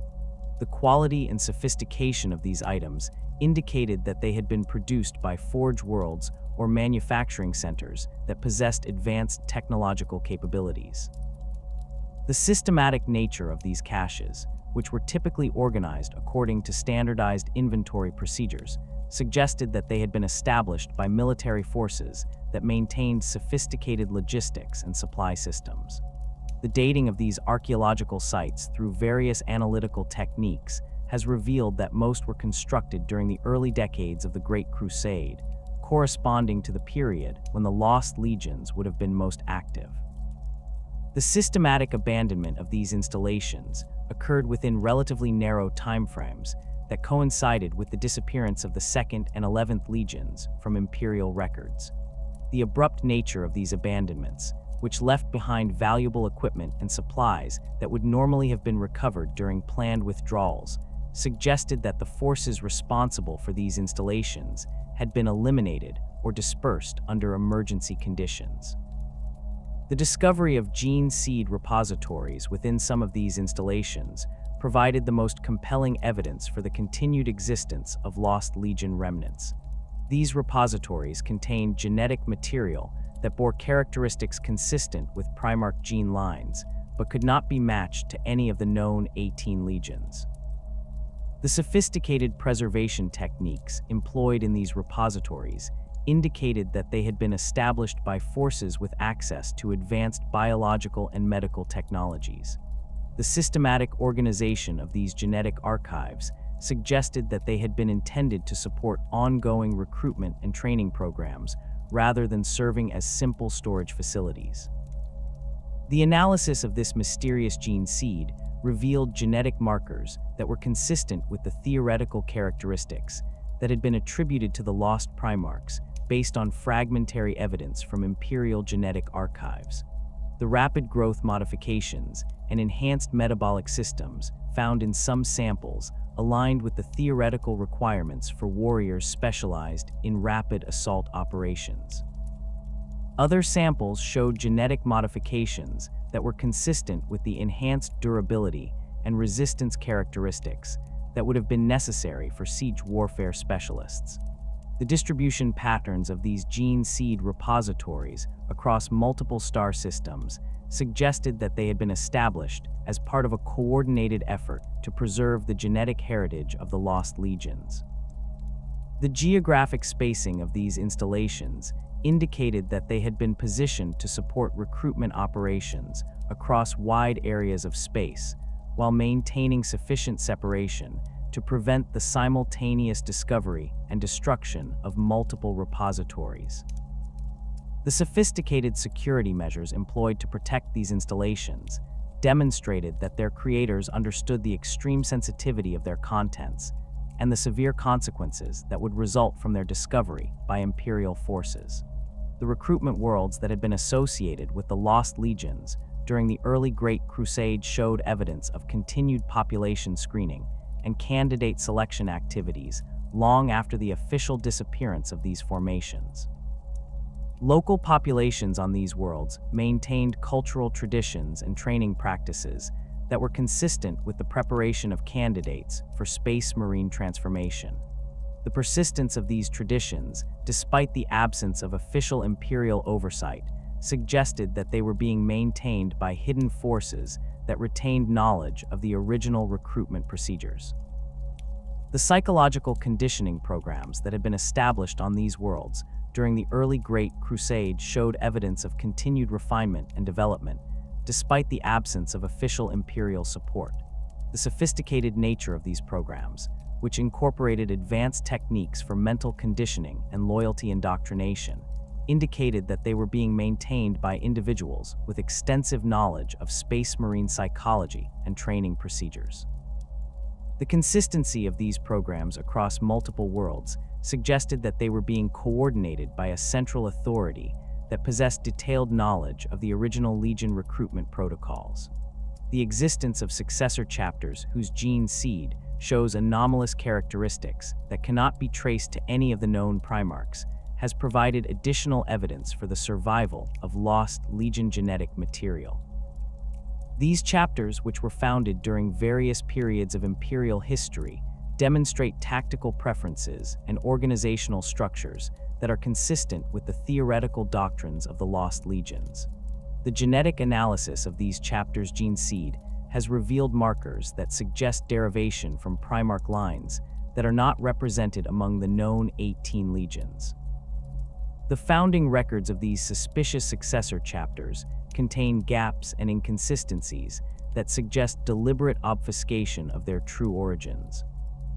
The quality and sophistication of these items indicated that they had been produced by forge worlds or manufacturing centers that possessed advanced technological capabilities. The systematic nature of these caches, which were typically organized according to standardized inventory procedures, suggested that they had been established by military forces that maintained sophisticated logistics and supply systems. The dating of these archaeological sites through various analytical techniques has revealed that most were constructed during the early decades of the Great Crusade, corresponding to the period when the Lost Legions would have been most active. The systematic abandonment of these installations occurred within relatively narrow timeframes that coincided with the disappearance of the 2nd and 11th Legions from Imperial records. The abrupt nature of these abandonments, which left behind valuable equipment and supplies that would normally have been recovered during planned withdrawals, suggested that the forces responsible for these installations had been eliminated or dispersed under emergency conditions. The discovery of gene seed repositories within some of these installations provided the most compelling evidence for the continued existence of Lost Legion remnants. These repositories contained genetic material that bore characteristics consistent with Primarch gene lines, but could not be matched to any of the known 18 legions. The sophisticated preservation techniques employed in these repositories indicated that they had been established by forces with access to advanced biological and medical technologies. The systematic organization of these genetic archives suggested that they had been intended to support ongoing recruitment and training programs rather than serving as simple storage facilities. The analysis of this mysterious gene seed revealed genetic markers that were consistent with the theoretical characteristics that had been attributed to the Lost Primarchs based on fragmentary evidence from Imperial genetic archives. The rapid growth modifications and enhanced metabolic systems found in some samples aligned with the theoretical requirements for warriors specialized in rapid assault operations. Other samples showed genetic modifications that were consistent with the enhanced durability and resistance characteristics that would have been necessary for siege warfare specialists. The distribution patterns of these gene seed repositories across multiple star systems suggested that they had been established as part of a coordinated effort to preserve the genetic heritage of the Lost Legions. The geographic spacing of these installations indicated that they had been positioned to support recruitment operations across wide areas of space, while maintaining sufficient separation to prevent the simultaneous discovery and destruction of multiple repositories. The sophisticated security measures employed to protect these installations demonstrated that their creators understood the extreme sensitivity of their contents and the severe consequences that would result from their discovery by Imperial forces. The recruitment worlds that had been associated with the Lost Legions during the early Great Crusade showed evidence of continued population screening and candidate selection activities long after the official disappearance of these formations. Local populations on these worlds maintained cultural traditions and training practices that were consistent with the preparation of candidates for space marine transformation. The persistence of these traditions, despite the absence of official Imperial oversight, suggested that they were being maintained by hidden forces that retained knowledge of the original recruitment procedures. The psychological conditioning programs that had been established on these worlds during the early Great Crusade showed evidence of continued refinement and development, despite the absence of official Imperial support. The sophisticated nature of these programs, which incorporated advanced techniques for mental conditioning and loyalty indoctrination, indicated that they were being maintained by individuals with extensive knowledge of space marine psychology and training procedures. The consistency of these programs across multiple worlds suggested that they were being coordinated by a central authority that possessed detailed knowledge of the original Legion recruitment protocols. The existence of successor chapters whose gene seed shows anomalous characteristics that cannot be traced to any of the known Primarchs has provided additional evidence for the survival of Lost Legion genetic material. These chapters, which were founded during various periods of Imperial history, demonstrate tactical preferences and organizational structures that are consistent with the theoretical doctrines of the Lost Legions. The genetic analysis of these chapters' gene seed has revealed markers that suggest derivation from Primarch lines that are not represented among the known 18 legions. The founding records of these suspicious successor chapters contain gaps and inconsistencies that suggest deliberate obfuscation of their true origins.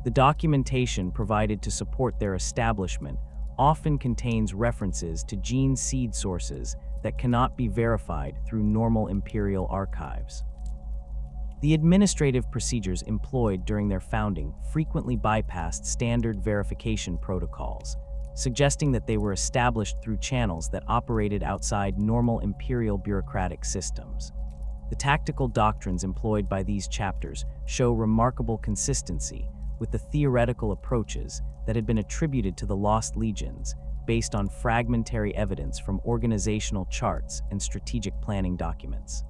The documentation provided to support their establishment often contains references to gene seed sources that cannot be verified through normal Imperial archives. The administrative procedures employed during their founding frequently bypassed standard verification protocols, suggesting that they were established through channels that operated outside normal Imperial bureaucratic systems. The tactical doctrines employed by these chapters show remarkable consistency with the theoretical approaches that had been attributed to the Lost Legions based on fragmentary evidence from organizational charts and strategic planning documents.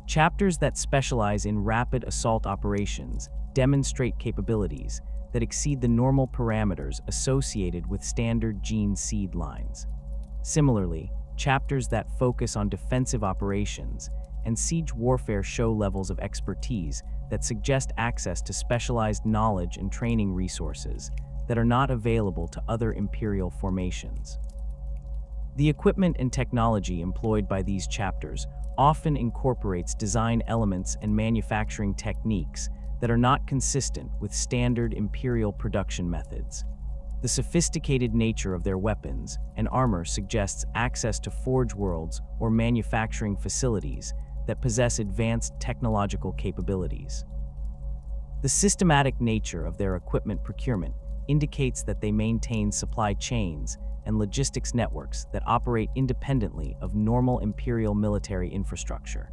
Chapters that specialize in rapid assault operations demonstrate capabilities that exceed the normal parameters associated with standard gene seed lines. Similarly, chapters that focus on defensive operations and siege warfare show levels of expertise that suggest access to specialized knowledge and training resources that are not available to other Imperial formations. The equipment and technology employed by these chapters often incorporates design elements and manufacturing techniques that are not consistent with standard Imperial production methods. The sophisticated nature of their weapons and armor suggests access to forge worlds or manufacturing facilities that possess advanced technological capabilities. The systematic nature of their equipment procurement indicates that they maintain supply chains and logistics networks that operate independently of normal Imperial military infrastructure.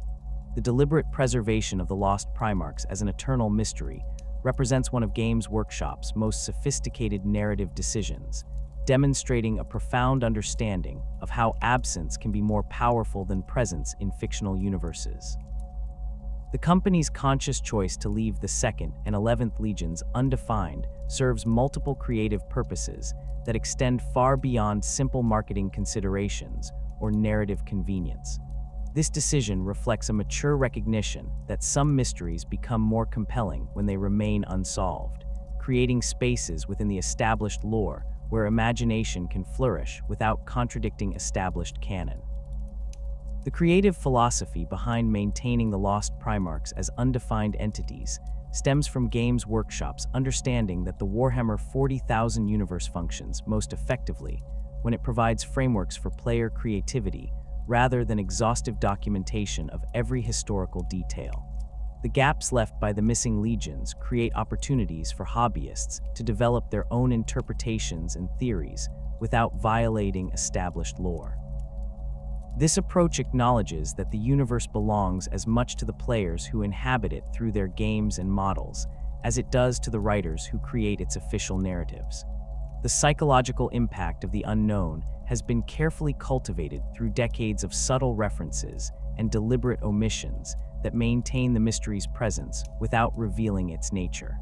The deliberate preservation of the Lost Primarchs as an eternal mystery represents one of Games Workshop's most sophisticated narrative decisions, demonstrating a profound understanding of how absence can be more powerful than presence in fictional universes. The company's conscious choice to leave the 2nd and 11th Legions undefined serves multiple creative purposes that extend far beyond simple marketing considerations or narrative convenience. This decision reflects a mature recognition that some mysteries become more compelling when they remain unsolved, creating spaces within the established lore where imagination can flourish without contradicting established canon. The creative philosophy behind maintaining the Lost Primarchs as undefined entities stems from Games Workshop's understanding that the Warhammer 40,000 universe functions most effectively when it provides frameworks for player creativity rather than exhaustive documentation of every historical detail. The gaps left by the missing legions create opportunities for hobbyists to develop their own interpretations and theories without violating established lore. This approach acknowledges that the universe belongs as much to the players who inhabit it through their games and models as it does to the writers who create its official narratives. The psychological impact of the unknown has been carefully cultivated through decades of subtle references and deliberate omissions that maintain the mystery's presence without revealing its nature.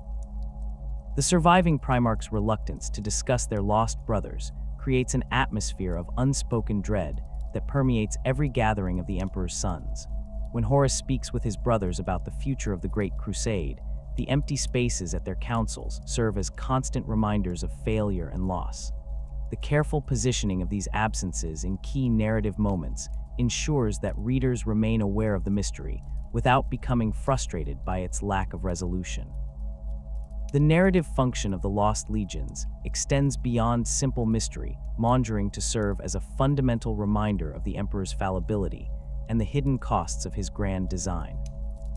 The surviving Primarchs' reluctance to discuss their lost brothers creates an atmosphere of unspoken dread that permeates every gathering of the Emperor's Sons. When Horus speaks with his brothers about the future of the Great Crusade, the empty spaces at their councils serve as constant reminders of failure and loss. The careful positioning of these absences in key narrative moments ensures that readers remain aware of the mystery without becoming frustrated by its lack of resolution. The narrative function of the Lost Legions extends beyond simple mystery, mongering to serve as a fundamental reminder of the Emperor's fallibility and the hidden costs of his grand design.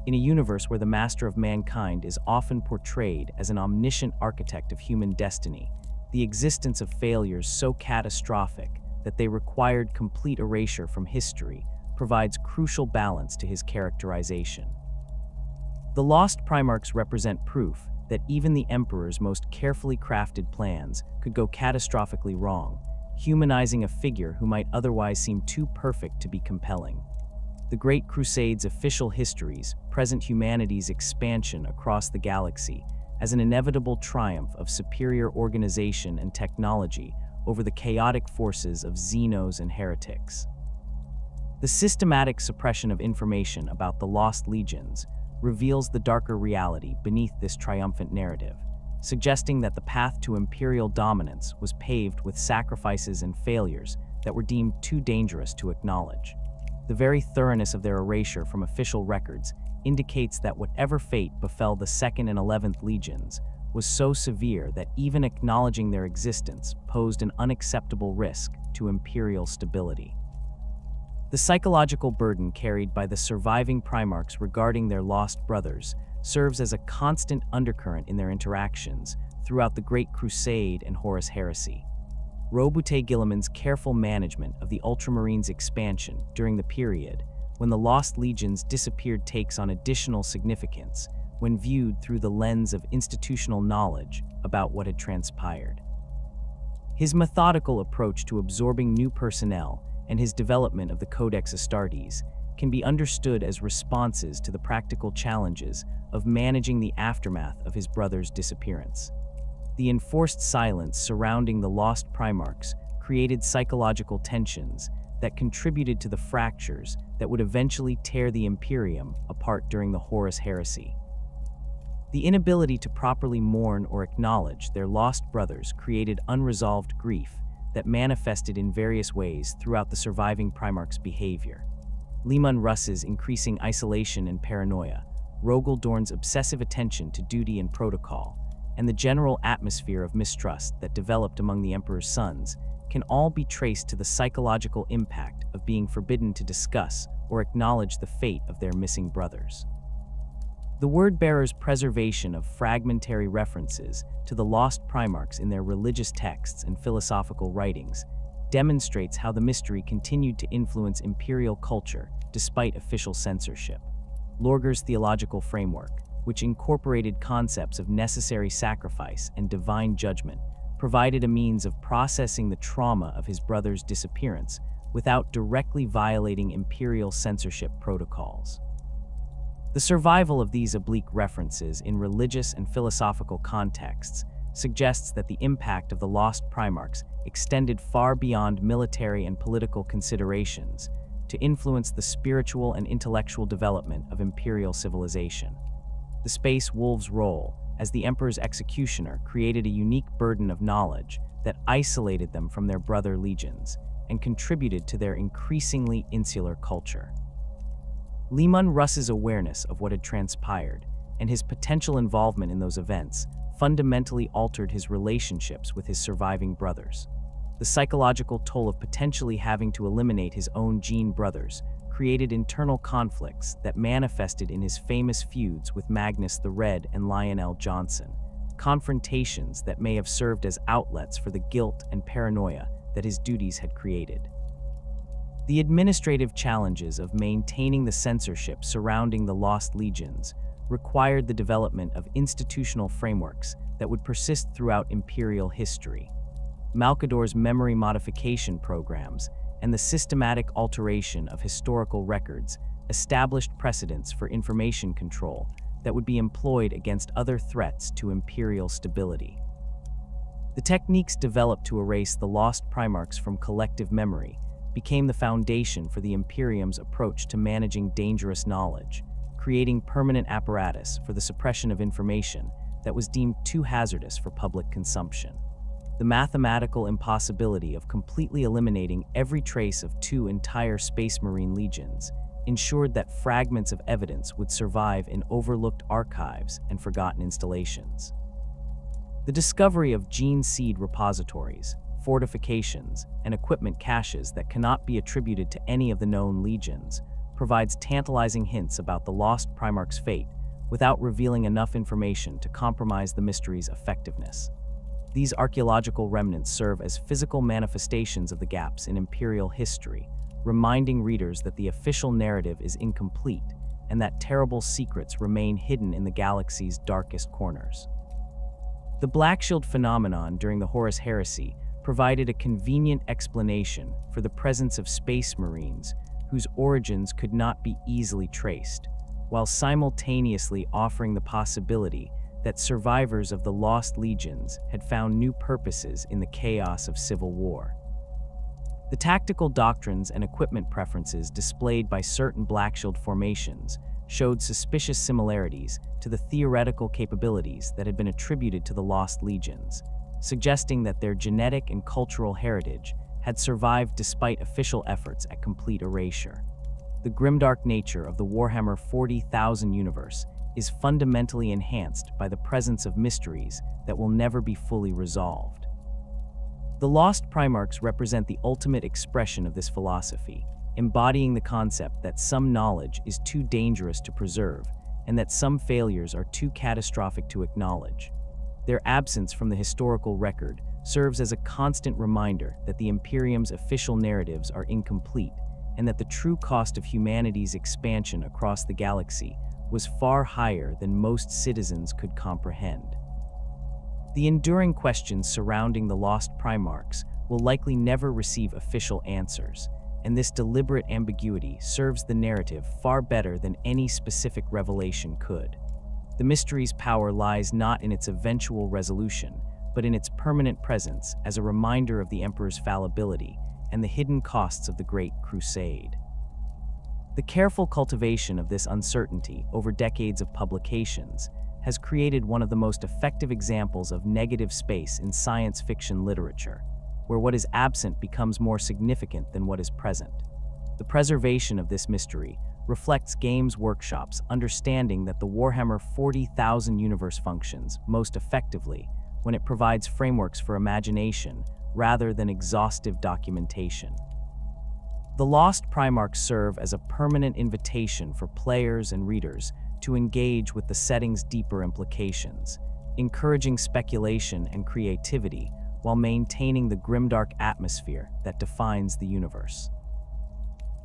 In a universe where the Master of Mankind is often portrayed as an omniscient architect of human destiny, the existence of failures so catastrophic that they required complete erasure from history provides crucial balance to his characterization. The Lost Primarchs represent proof that even the Emperor's most carefully crafted plans could go catastrophically wrong, humanizing a figure who might otherwise seem too perfect to be compelling. The Great Crusade's official histories present humanity's expansion across the galaxy as an inevitable triumph of superior organization and technology over the chaotic forces of Xenos and heretics. The systematic suppression of information about the Lost Legions reveals the darker reality beneath this triumphant narrative, suggesting that the path to Imperial dominance was paved with sacrifices and failures that were deemed too dangerous to acknowledge. The very thoroughness of their erasure from official records indicates that whatever fate befell the 2nd and 11th Legions was so severe that even acknowledging their existence posed an unacceptable risk to Imperial stability. The psychological burden carried by the surviving Primarchs regarding their lost brothers serves as a constant undercurrent in their interactions throughout the Great Crusade and Horus Heresy. Roboute Guilliman's careful management of the Ultramarines' expansion during the period when the Lost Legions disappeared takes on additional significance when viewed through the lens of institutional knowledge about what had transpired. His methodical approach to absorbing new personnel and his development of the Codex Astartes can be understood as responses to the practical challenges of managing the aftermath of his brother's disappearance. The enforced silence surrounding the Lost Primarchs created psychological tensions that contributed to the fractures that would eventually tear the Imperium apart during the Horus Heresy. The inability to properly mourn or acknowledge their lost brothers created unresolved grief that manifested in various ways throughout the surviving Primarchs' behavior. Leman Russ's increasing isolation and paranoia, Rogal Dorn's obsessive attention to duty and protocol, and the general atmosphere of mistrust that developed among the Emperor's sons can all be traced to the psychological impact of being forbidden to discuss or acknowledge the fate of their missing brothers. The Word-Bearer's preservation of fragmentary references to the lost Primarchs in their religious texts and philosophical writings demonstrates how the mystery continued to influence imperial culture despite official censorship. Lorger's theological framework, which incorporated concepts of necessary sacrifice and divine judgment, provided a means of processing the trauma of his brother's disappearance without directly violating imperial censorship protocols. The survival of these oblique references in religious and philosophical contexts suggests that the impact of the Lost Primarchs extended far beyond military and political considerations to influence the spiritual and intellectual development of imperial civilization. The Space Wolves' role as the Emperor's executioner created a unique burden of knowledge that isolated them from their brother legions and contributed to their increasingly insular culture. Leman Russ's awareness of what had transpired and his potential involvement in those events fundamentally altered his relationships with his surviving brothers. The psychological toll of potentially having to eliminate his own gene brothers created internal conflicts that manifested in his famous feuds with Magnus the Red and Lionel Johnson, confrontations that may have served as outlets for the guilt and paranoia that his duties had created. The administrative challenges of maintaining the censorship surrounding the Lost Legions required the development of institutional frameworks that would persist throughout imperial history. Malcador's memory modification programs and the systematic alteration of historical records established precedents for information control that would be employed against other threats to imperial stability. The techniques developed to erase the Lost Primarchs from collective memory became the foundation for the Imperium's approach to managing dangerous knowledge, creating permanent apparatus for the suppression of information that was deemed too hazardous for public consumption. The mathematical impossibility of completely eliminating every trace of two entire Space Marine legions ensured that fragments of evidence would survive in overlooked archives and forgotten installations. The discovery of gene seed repositories, fortifications, and equipment caches that cannot be attributed to any of the known legions provides tantalizing hints about the Lost Primarch's fate without revealing enough information to compromise the mystery's effectiveness. These archaeological remnants serve as physical manifestations of the gaps in imperial history, reminding readers that the official narrative is incomplete and that terrible secrets remain hidden in the galaxy's darkest corners. The Black Shield phenomenon during the Horus Heresy provided a convenient explanation for the presence of Space Marines whose origins could not be easily traced, while simultaneously offering the possibility that survivors of the Lost Legions had found new purposes in the chaos of civil war. The tactical doctrines and equipment preferences displayed by certain Black Shield formations showed suspicious similarities to the theoretical capabilities that had been attributed to the Lost Legions, suggesting that their genetic and cultural heritage had survived despite official efforts at complete erasure. The grimdark nature of the Warhammer 40,000 universe is fundamentally enhanced by the presence of mysteries that will never be fully resolved. The Lost Primarchs represent the ultimate expression of this philosophy, embodying the concept that some knowledge is too dangerous to preserve and that some failures are too catastrophic to acknowledge. Their absence from the historical record serves as a constant reminder that the Imperium's official narratives are incomplete and that the true cost of humanity's expansion across the galaxy was far higher than most citizens could comprehend. The enduring questions surrounding the Lost Primarchs will likely never receive official answers, and this deliberate ambiguity serves the narrative far better than any specific revelation could. The mystery's power lies not in its eventual resolution, but in its permanent presence as a reminder of the Emperor's fallibility and the hidden costs of the Great Crusade. The careful cultivation of this uncertainty over decades of publications has created one of the most effective examples of negative space in science fiction literature, where what is absent becomes more significant than what is present. The preservation of this mystery reflects Games Workshop's understanding that the Warhammer 40,000 universe functions most effectively when it provides frameworks for imagination rather than exhaustive documentation. The Lost Primarchs serve as a permanent invitation for players and readers to engage with the setting's deeper implications, encouraging speculation and creativity while maintaining the grimdark atmosphere that defines the universe.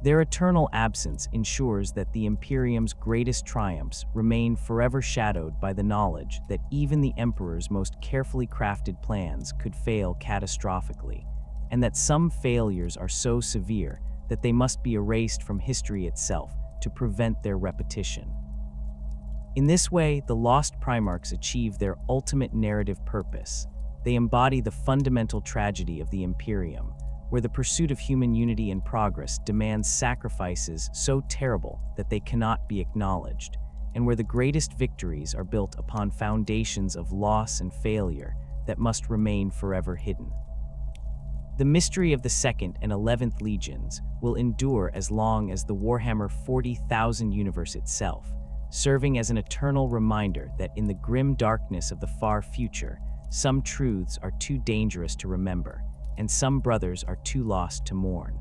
Their eternal absence ensures that the Imperium's greatest triumphs remain forever shadowed by the knowledge that even the Emperor's most carefully crafted plans could fail catastrophically, and that some failures are so severe that they must be erased from history itself to prevent their repetition. In this way, the Lost Primarchs achieve their ultimate narrative purpose. They embody the fundamental tragedy of the Imperium, where the pursuit of human unity and progress demands sacrifices so terrible that they cannot be acknowledged, and where the greatest victories are built upon foundations of loss and failure that must remain forever hidden. The mystery of the 2nd and 11th Legions will endure as long as the Warhammer 40,000 universe itself, serving as an eternal reminder that in the grim darkness of the far future, some truths are too dangerous to remember, and some brothers are too lost to mourn.